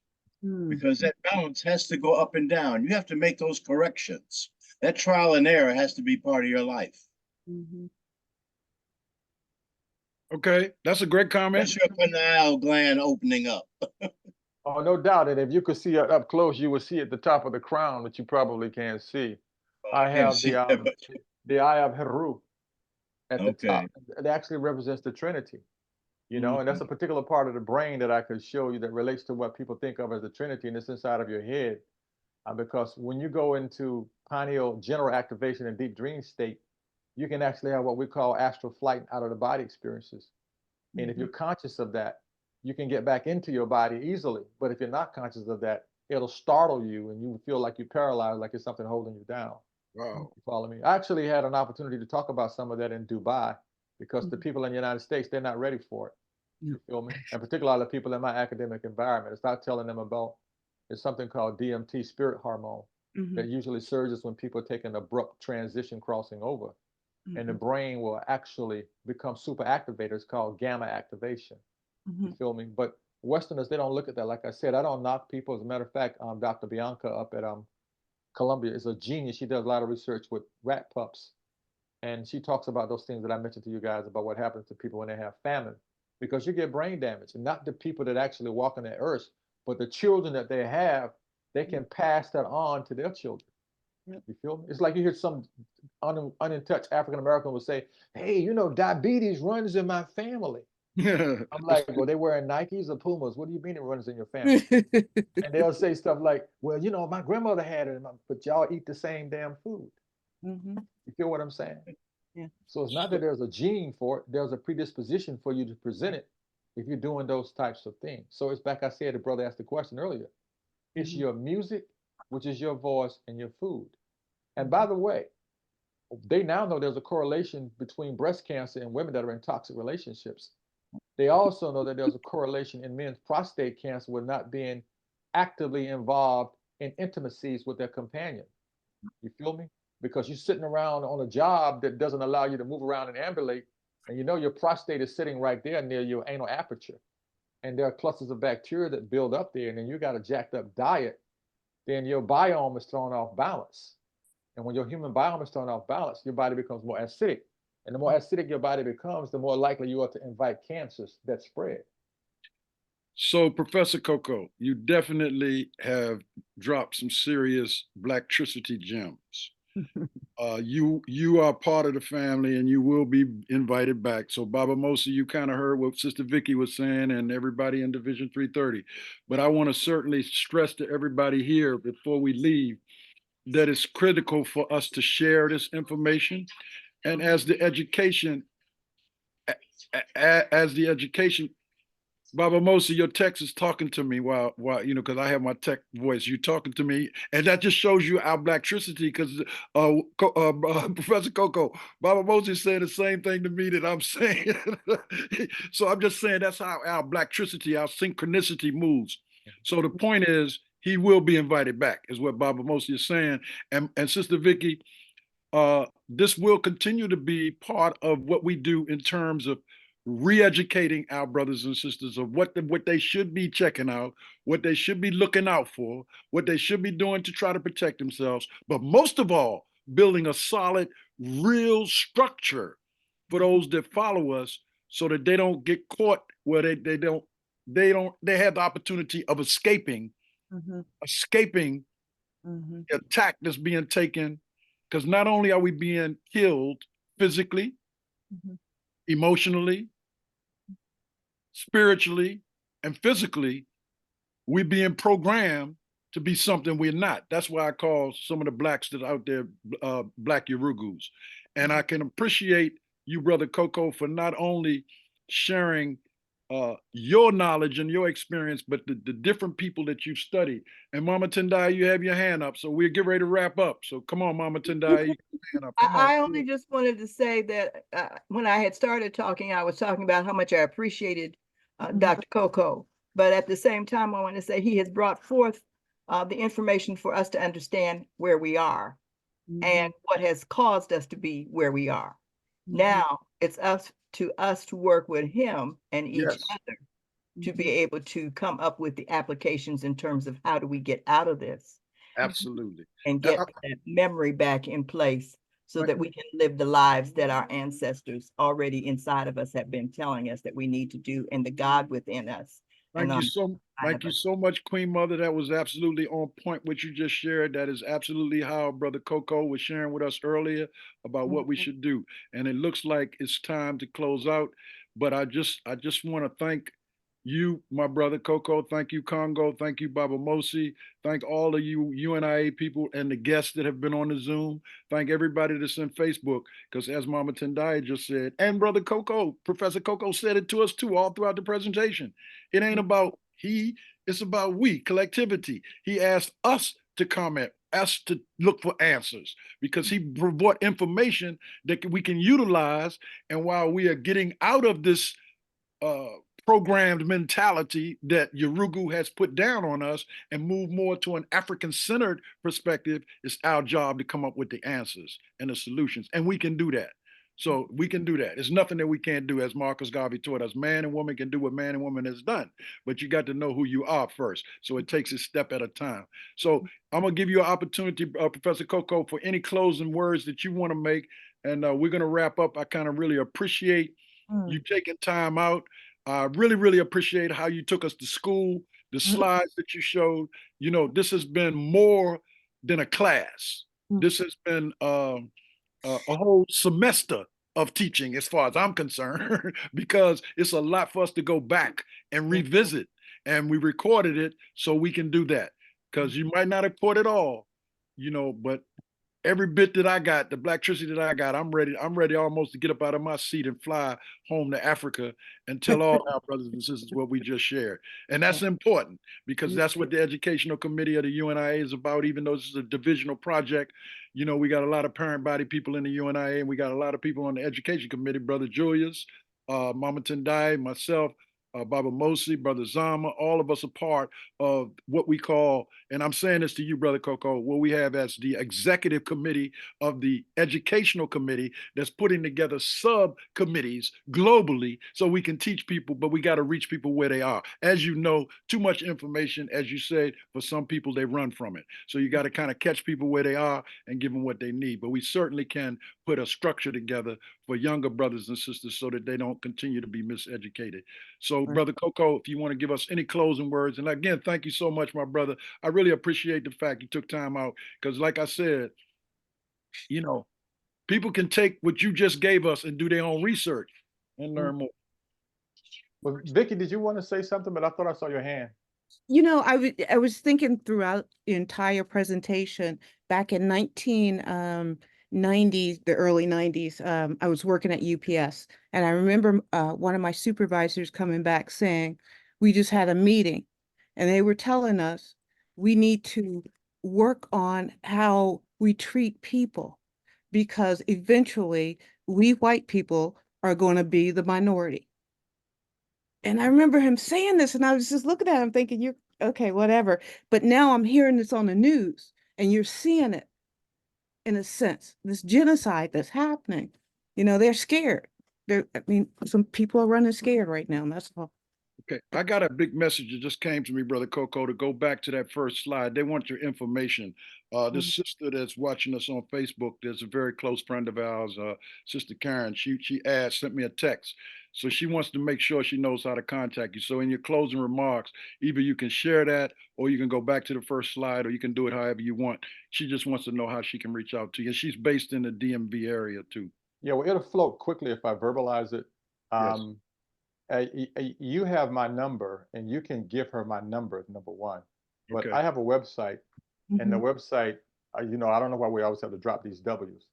Because that balance has to go up and down. You have to make those corrections. That trial and error has to be part of your life. Okay, that's a great comment. That's your pineal gland opening up. Oh, no doubt. And if you could see it up close, you would see at the top of the crown, which you probably can't see. I have the eye of Heru at the top. It actually represents the Trinity, you know, and that's a particular part of the brain that I could show you that relates to what people think of as the Trinity, and it's inside of your head. Because when you go into pineal general activation and deep dream state, you can actually have what we call astral flight out of the body experiences. And if you're conscious of that, you can get back into your body easily. But if you're not conscious of that, it'll startle you and you feel like you're paralyzed, like it's something holding you down. Wow. You follow me? I actually had an opportunity to talk about some of that in Dubai because the people in the United States, they're not ready for it. You feel me? And particularly the people in my academic environment. It's not telling them about, it's something called DMT, spirit hormone, that usually surges when people take an abrupt transition crossing over. And the brain will actually become super activated. It's called gamma activation. You feel me? But Westerners, they don't look at that. Like I said, I don't knock people. As a matter of fact, Dr. Bianca up at Columbia is a genius. She does a lot of research with rat pups. And she talks about those things that I mentioned to you guys about what happens to people when they have famine. Because you get brain damage. And not the people that actually walk on the earth, but the children that they have, they can pass that on to their children. You feel me? It's like you hear some untouched African American will say, hey, you know, diabetes runs in my family. I'm like, well, they wearing Nikes or Pumas. What do you mean it runs in your family? And they'll say stuff like, well, you know, my grandmother had it, but y'all eat the same damn food. You feel what I'm saying? Yeah. So it's not that there's a gene for it. There's a predisposition for you to present it if you're doing those types of things. So it's like I said, the brother asked the question earlier. It's your music, which is your voice, and your food. And by the way, they now know there's a correlation between breast cancer and women that are in toxic relationships. They also know that there's a correlation in men's prostate cancer with not being actively involved in intimacies with their companion. You feel me? Because you're sitting around on a job that doesn't allow you to move around and ambulate, and you know your prostate is sitting right there near your anal aperture. And there are clusters of bacteria that build up there, and then you got a jacked up diet, then your biome is thrown off balance. And when your human biome is thrown off balance, your body becomes more acidic. And the more acidic your body becomes, the more likely you are to invite cancers that spread. So, Professor Koko, you definitely have dropped some serious Blacktricity gems. You are part of the family and you will be invited back. So, Baba Mosi, you kind of heard what Sister Vicky was saying and everybody in Division 330. But I want to certainly stress to everybody here before we leave that it's critical for us to share this information. And as the education Baba Mosi, your text is talking to me while because I have my tech voice. You're talking to me, and that just shows you our blacktricity. Because Professor Koko, Baba Mosi is saying the same thing to me that I'm saying. So I'm just saying that's how our blacktricity, our synchronicity moves. So the point is, he will be invited back, is what Baba Mosi is saying. And Sister Vicky, this will continue to be part of what we do in terms of re-educating our brothers and sisters of what they should be checking out, what they should be looking out for, what they should be doing to try to protect themselves, but most of all, building a solid, real structure for those that follow us so that they don't get caught where they have the opportunity of escaping escaping the attack that's being taken, because not only are we being killed physically, emotionally, spiritually, and physically, we're being programmed to be something we're not. That's why I call some of the blacks that are out there black Urugus. And I can appreciate you, Brother Koko, for not only sharing your knowledge and your experience, but the different people that you've studied. And Mama Tendai, you have your hand up, so we'll get ready to wrap up. So come on, Mama Tendai, you can hand up. Come on. I only just wanted to say that when I had started talking, I was talking about how much I appreciated Dr. Koko. But at the same time, I want to say he has brought forth the information for us to understand where we are and what has caused us to be where we are. Now it's up to us to work with him and each other to be able to come up with the applications in terms of how do we get out of this. Absolutely. And get that memory back in place so that we can live the lives that our ancestors already inside of us have been telling us that we need to do, and the God within us. Thank you so much, Queen Mother. That was absolutely on point what you just shared. That is absolutely how Brother Koko was sharing with us earlier about what we should do. And it looks like it's time to close out. But I just want to thank you, my brother Koko. Thank you, Congo. Thank you, Baba Mosi. Thank all of you UNIA people and the guests that have been on the Zoom. Thank everybody that's in Facebook, because as Mama Tendai just said, and Brother Koko, Professor Koko said it to us too all throughout the presentation. It ain't about he, it's about we, collectivity. He asked us to comment, us to look for answers, because he brought information that we can utilize. And while we are getting out of this programmed mentality that Urugu has put down on us and move more to an African-centered perspective, it's our job to come up with the answers and the solutions. And we can do that. So we can do that. There's nothing that we can't do, as Marcus Garvey taught us. Man and woman can do what man and woman has done, but you got to know who you are first. So it takes a step at a time. So I'm going to give you an opportunity, Professor Koko, for any closing words that you want to make. And we're going to wrap up. I kind of really appreciate you taking time out. I really, really appreciate how you took us to school, the slides that you showed. You know, this has been more than a class. This has been a whole semester of teaching, as far as I'm concerned, because it's a lot for us to go back and revisit. And we recorded it so we can do that, because you might not have caught it all, but every bit that I got, the blacktricity that I got, I'm ready almost to get up out of my seat and fly home to Africa and tell all our brothers and sisters what we just shared. And that's important, because that's what the Educational Committee of the UNIA is about. Even though this is a divisional project, we got a lot of parent body people in the UNIA, and we got a lot of people on the Education Committee, Brother Julius, Mama Tendai, myself, Baba Mosi, Brother Zama, all of us are part of what we call, and I'm saying this to you, Brother Koko, what we have as the executive committee of the Educational Committee that's putting together subcommittees globally so we can teach people, but we got to reach people where they are. As you know, too much information, as you said, for some people, they run from it. So you got to kind of catch people where they are and give them what they need. But we certainly can put a structure together for younger brothers and sisters so that they don't continue to be miseducated. So, Brother Koko, if you want to give us any closing words, and again, thank you so much, my brother. I really appreciate the fact you took time out, because like I said, people can take what you just gave us and do their own research and learn more. Well, Vicky, did you want to say something? But I thought I saw your hand. I was thinking throughout the entire presentation back in 1990s, the early 90s, I was working at UPS, and I remember one of my supervisors coming back saying, We just had a meeting and they were telling us we need to work on how we treat people because eventually we white people are going to be the minority. And I remember him saying this and I was just looking at him thinking, you're okay, whatever. But now I'm hearing this on the news and you're seeing it in a sense, this genocide that's happening. You know, they're scared. I mean, some people are running scared right now, and that's all. Okay, I got a big message that just came to me, Brother Koko, to go back to that first slide. They want your information. This sister that's watching us on Facebook, there's a very close friend of ours, Sister Karen. She sent me a text. So she wants to make sure she knows how to contact you. So in your closing remarks, either you can share that or you can go back to the first slide or you can do it however you want. She just wants to know how she can reach out to you. She's based in the DMV area too. Yeah, well, it'll float quickly if I verbalize it. Yes. You have my number and you can give her my number, number one. But Okay. I have a website and the Mhm. website, you know, I don't know why we always have to drop these W's,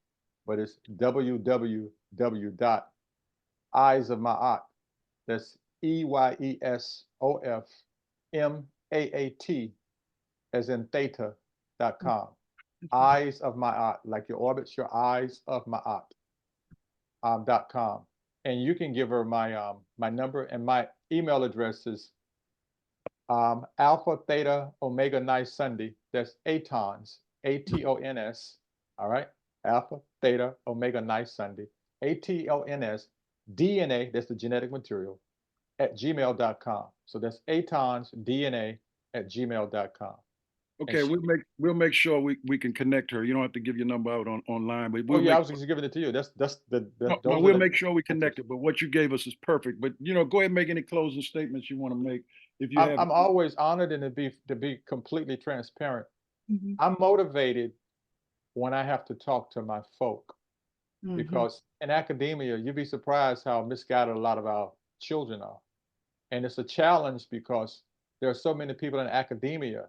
but it's www.eyesofmaat. That's EYESOFMAAT as in theta.com. Eyes of Ma'at, like your orbits, your eyes of Ma'at. .com, and you can give her my my number and my email address is Alpha Theta Omega Nice Sunday. That's Atons, ATONS. All right, Alpha Theta Omega Nice Sunday, ATONS DNA. That's the genetic material at gmail.com. So that's Atons DNA at gmail.com. Okay, we'll make sure we can connect her. You don't have to give your number out online, but Oh we'll yeah, I make was just giving it to you. That's the no, those are we'll the make sure we connect it. But what you gave us is perfect. But you know, go ahead and make any closing statements you want to make if you have. I'm always honored and to be completely transparent. Mhm. I'm motivated when I have to talk to my folk Mhm. because in academia, you'd be surprised how misguided a lot of our children are. And it's a challenge because there are so many people in academia,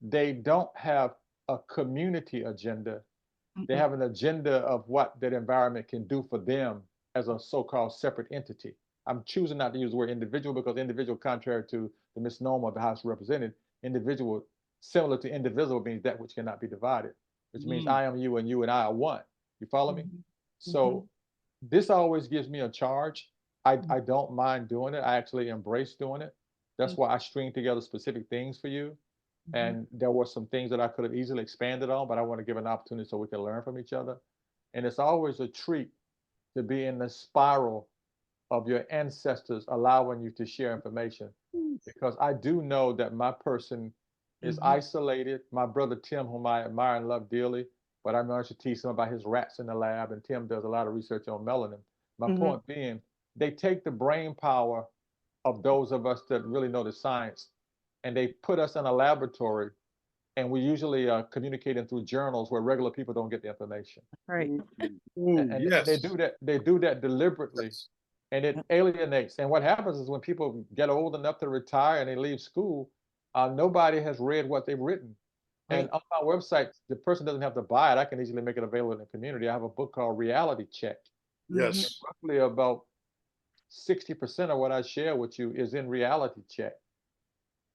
they don't have a community agenda. They have an agenda of what that environment can do for them as a so-called separate entity. I'm choosing not to use the word individual because individual, contrary to the misnomer of the House of Representatives, individual, similar to indivisible, means that which cannot be divided, which means I am you and I are one. You follow me? So this always gives me a charge. I don't mind doing it. I actually embrace doing it. That's why I string together specific things for you. And there were some things that I could have easily expanded on, but I want to give an opportunity so we can learn from each other. And it's always a treat to be in the spiral of your ancestors allowing you to share information. Because I do know that my person is isolated. My brother Tim, whom I admire and love dearly, but I managed to teach him about his rats in the lab, and Tim does a lot of research on melanin. My point being, they take the brain power of those of us that really know the science, and they put us in a laboratory, and we usually communicating through journals where regular people don't get the information. Right. And Yes. they do that deliberately, and it alienates. And what happens is when people get old enough to retire and they leave school, nobody has read what they've written. And Right. on my website, the person doesn't have to buy it. I can easily make it available in the community. I have a book called Reality Check. Yes. Roughly about 60% of what I share with you is in Reality Check.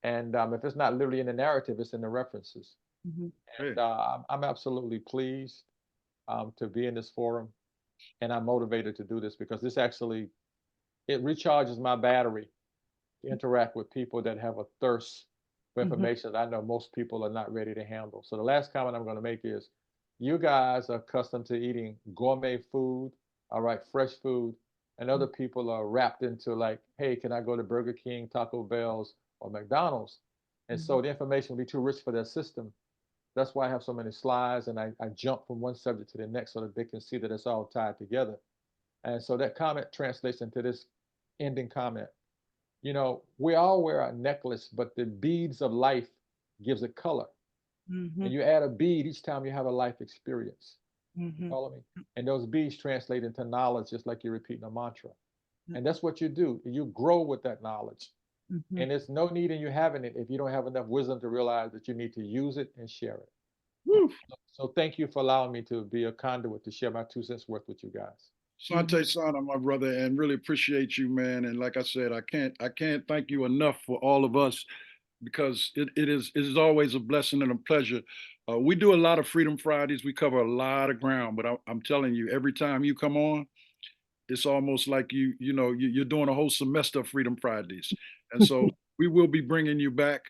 And if it's not literally in the narrative, it's in the references. And I'm absolutely pleased to be in this forum. And I'm motivated to do this because this actually, it recharges my battery to interact with people that have a thirst for information that I know most people are not ready to handle. So the last comment I'm going to make is, you guys are accustomed to eating gourmet food, all right, fresh food, and other people are wrapped into like, hey, can I go to Burger King, Taco Bell's, or McDonald's? And so the information will be too rich for their system. That's why I have so many slides and I jump from one subject to the next so that they can see that it's all tied together. And so that comment translates into this ending comment. You know, we all wear a necklace, but the beads of life gives it color. And you add a bead each time you have a life experience. Follow me? And those beads translate into knowledge, just like you're repeating a mantra. And that's what you do. You grow with that knowledge. And there's no need in you having it if you don't have enough wisdom to realize that you need to use it and share it. So thank you for allowing me to be a conduit to share my 2 cents worth with you guys. Sante Sana, my brother, and really appreciate you, man. And like I said, I can't thank you enough for all of us because it is always a blessing and a pleasure. We do a lot of Freedom Fridays. We cover a lot of ground, but I'm telling you, every time you come on, it's almost like you're doing a whole semester of Freedom Fridays, and so we will be bringing you back.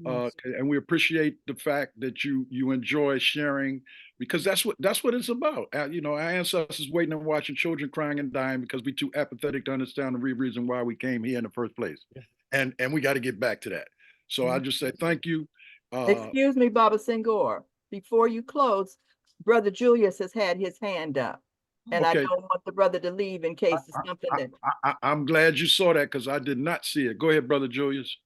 And we appreciate the fact that you enjoy sharing because that's what it's about. Our ancestors waiting and watching children crying and dying because we too apathetic to understand the real reason why we came here in the first place, and we got to get back to that. So I just say thank you. Excuse me, Baba Senghor, before you close, Brother Julius has had his hand up. And I Okay. don't want the brother to leave in case it's something that. I'm glad you saw that because I did not see it. Go ahead, Brother Julius.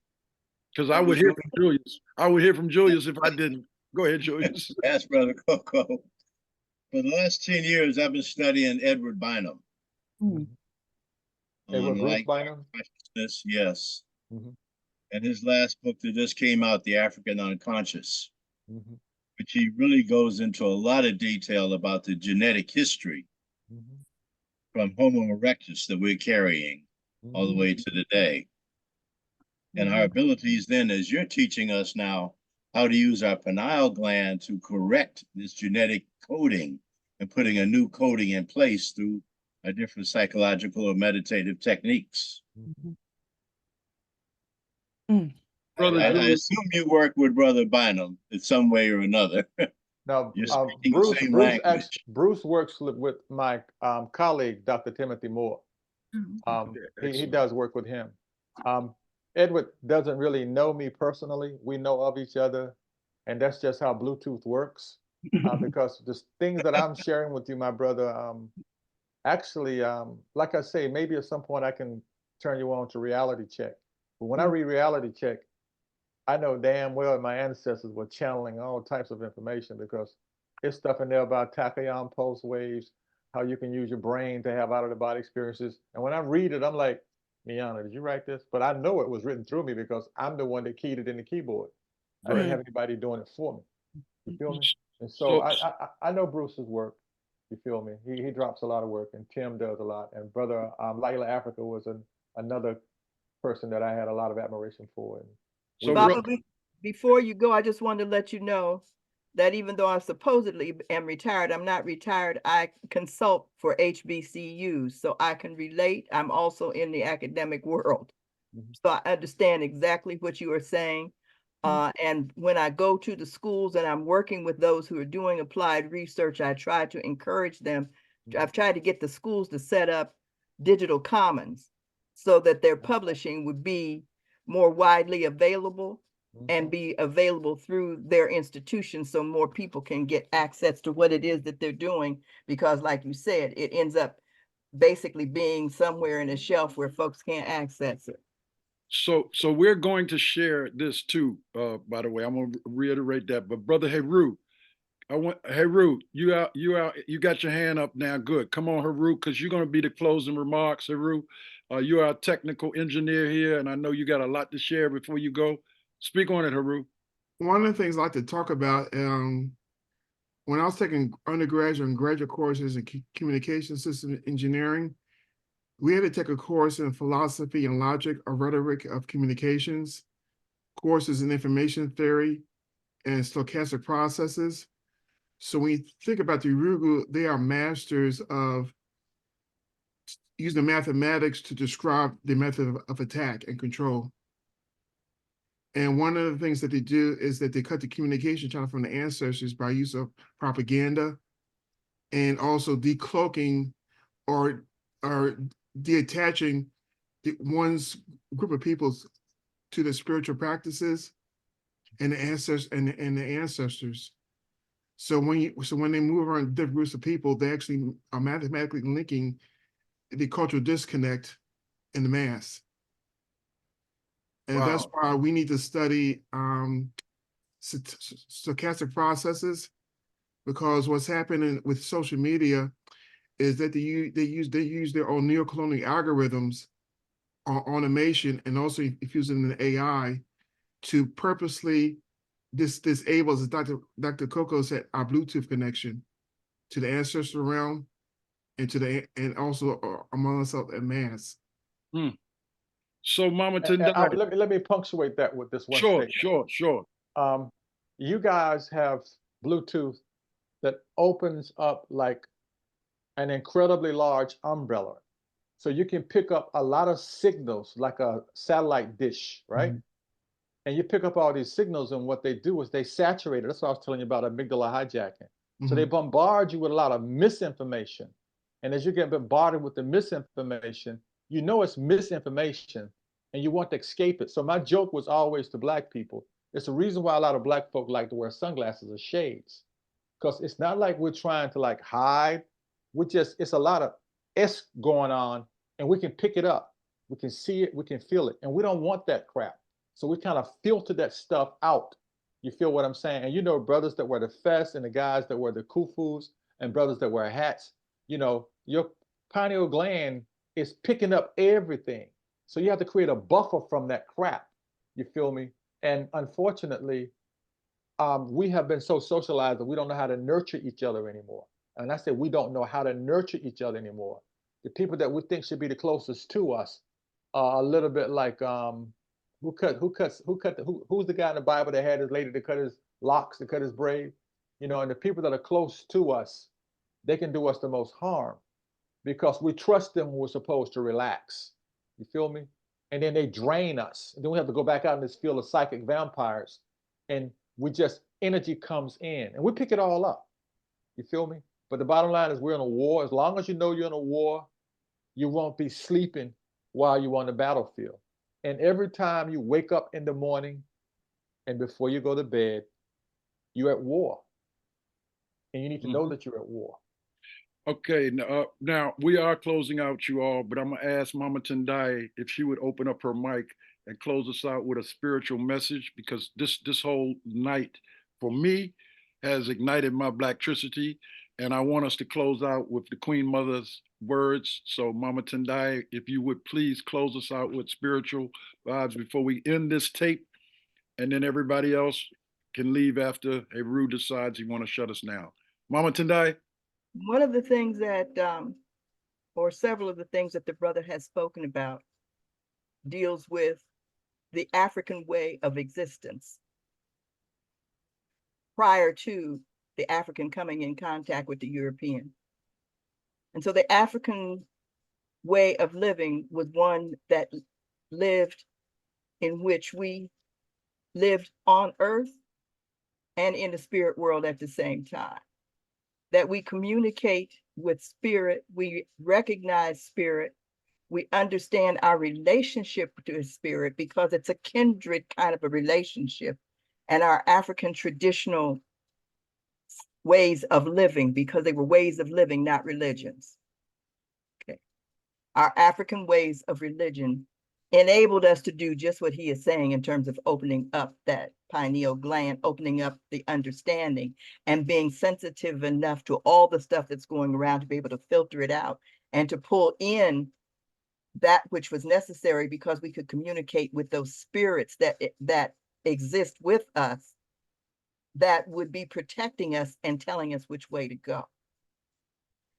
Because I would hear from Julius. I would hear from Julius if I didn't. Go ahead, Julius. Yes, Brother Koko. For the last 10 years, I've been studying Edward Bynum. Edward On Bruce light Bynum? consciousness, yes. Mhm. And his last book that just came out, The African Unconscious, Mhm. which he really goes into a lot of detail about the genetic history Mhm. from Homo erectus that we're carrying all the way to today. And our abilities then, as you're teaching us now, how to use our pineal gland to correct this genetic coding and putting a new coding in place through a different psychological or meditative techniques. Brother I Julius. assume you work with Brother Bynum in some way or another. Now, You're speaking the same language. Bruce works with my colleague, Dr. Timothy Moore. He does work with him. Edward doesn't really know me personally. We know of each other, and that's just how Bluetooth works. Because the things that I'm sharing with you, my brother, actually, like I say, maybe at some point I can turn you on to Reality Check. But when I read Reality Check, I know damn well my ancestors were channeling all types of information because it's stuff in there about tachyon pulse waves, how you can use your brain to have out of the body experiences. And when I read it, I'm like, Niyana, did you write this? But I know it was written through me because I'm the one that keyed it in the keyboard. I didn't have anybody doing it for me. You feel me? And so I know Bruce's work. You feel me? He drops a lot of work, and Tim does a lot. And brother Laila Africa was another person that I had a lot of admiration for. And So, Baba, before you go, I just wanted to let you know that even though I supposedly am retired, I'm not retired. I consult for HBCUs, so I can relate. I'm also in the academic world. So I understand exactly what you are saying. And when I go to the schools and I'm working with those who are doing applied research, I try to encourage them. I've tried to get the schools to set up digital commons so that their publishing would be more widely available and be available through their institutions so more people can get access to what it is that they're doing. Because like you said, it ends up basically being somewhere in a shelf where folks can't access it. So we're going to share this too. By the way, I'm gonna reiterate that. But Brother Heru, Heru, you got your hand up now. Good. Come on, Heru, because you're gonna be the closing remarks, Heru. You are a technical engineer here, and I know you got a lot to share before you go. Speak on it, Heru. One of the things I like to talk about, when I was taking undergraduate and graduate courses in communication system engineering, we had to take a course in philosophy and logic or rhetoric of communications, courses in information theory and stochastic processes. So when you think about the Urugu, they are masters of using mathematics to describe the method of attack and control. And one of the things that they do is that they cut the communication channel from the ancestors by use of propaganda and also decloaking or detaching one's group of people to the spiritual practices and the ancestors. So when they move around different groups of people, they actually are mathematically linking the cultural disconnect in the mass. And that's why we need to study stochastic processes, because what's happening with social media is that they use their own neocolonial algorithms on automation and also infusing in the AI to purposely disable, as Dr. Koko said, our Bluetooth connection to the ancestral realm and also among us in mass. So Mama And Tendai, let me punctuate that with this one sure, statement. sure. You guys have Bluetooth that opens up like an incredibly large umbrella. So you can pick up a lot of signals like a satellite dish, right? And you pick up all these signals, and what they do is they saturate it. That's what I was telling you about amygdala hijacking. So they bombard you with a lot of misinformation. And as you get bombarded with the misinformation, you know it's misinformation and you want to escape it. So my joke was always to Black people, it's the reason why a lot of Black folk like to wear sunglasses or shades. Because it's not like we're trying to like hide. It's a lot of S going on, and we can pick it up. We can see it, we can feel it. And we don't want that crap. So we kind of filter that stuff out. You feel what I'm saying? And you know, brothers that wear the fez and the guys that wear the kufus and brothers that wear hats, you know, your pineal gland is picking up everything. So you have to create a buffer from that crap. You feel me? And unfortunately, we have been so socialized that we don't know how to nurture each other anymore. And I said we don't know how to nurture each other anymore. The people that we think should be the closest to us are a little bit like who's the guy in the Bible that had his lady to cut his locks, to cut his braid? You know, and the people that are close to us, they can do us the most harm because we trust them when we're supposed to relax. You feel me? And then they drain us. And then we have to go back out in this field of psychic vampires. And we just, energy comes in and we pick it all up. You feel me? But the bottom line is we're in a war. As long as you know you're in a war, you won't be sleeping while you're on the battlefield. And every time you wake up in the morning and before you go to bed, you're at war. And you need to know that you're at war. Okay, now we are closing out, you all, but I'm gonna ask Mama Tendai if she would open up her mic and close us out with a spiritual message, because this whole night for me has ignited my Blacktricity, and I want us to close out with the Queen Mother's words. So Mama Tendai, if you would please close us out with spiritual vibes before we end this tape, and then everybody else can leave after Heru decides he want to shut us down. Mama Tendai. One of the things that, or several of the things that the brother has spoken about deals with the African way of existence prior to the African coming in contact with the European. And so the African way of living was one that lived in which we lived on earth and in the spirit world at the same time. That we communicate with spirit, we recognize spirit, we understand our relationship to spirit because it's a kindred kind of a relationship, and our African traditional ways of living, because they were ways of living, not religions. Okay. Our African ways of religion enabled us to do just what he is saying in terms of opening up that pineal gland, opening up the understanding and being sensitive enough to all the stuff that's going around to be able to filter it out and to pull in that which was necessary, because we could communicate with those spirits that exist with us, that would be protecting us and telling us which way to go.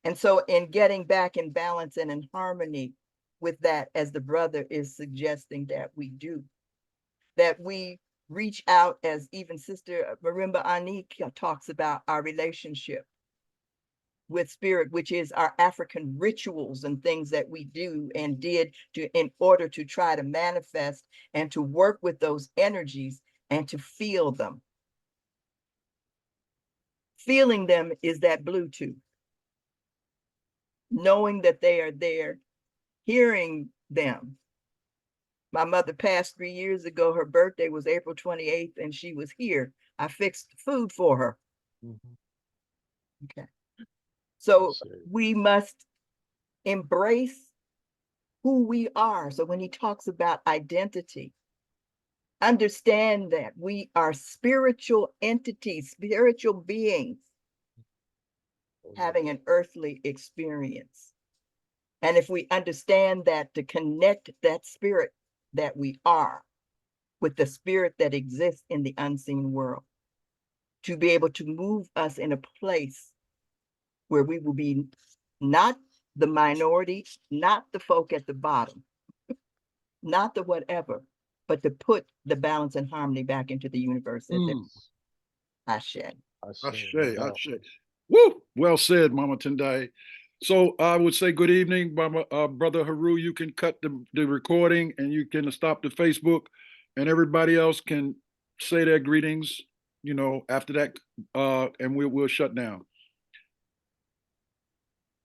And so in getting back in balance and in harmony with that, as the brother is suggesting that we do, that we reach out, as even Sister Marimba Ani talks about our relationship with spirit, which is our African rituals and things that we do and did in order to try to manifest and to work with those energies and to feel them. Feeling them is that Bluetooth. Knowing that they are there, hearing them. My mother passed 3 years ago. Her birthday was April 28th, and she was here. I fixed food for her. Okay. So we must embrace who we are. So when he talks about identity, understand that we are spiritual entities, spiritual beings having an earthly experience. And if we understand that, to connect that spirit that we are with the spirit that exists in the unseen world, to be able to move us in a place where we will be not the minority, not the folk at the bottom, not the whatever, but to put the balance and harmony back into the universe as it Ashe. Ashe, Ashe. Woo! Well said, Mama Tendai. So I would say good evening, Mama, Brother Haru. You can cut the recording and you can stop the Facebook, and everybody else can say their greetings, after that, and we'll shut down.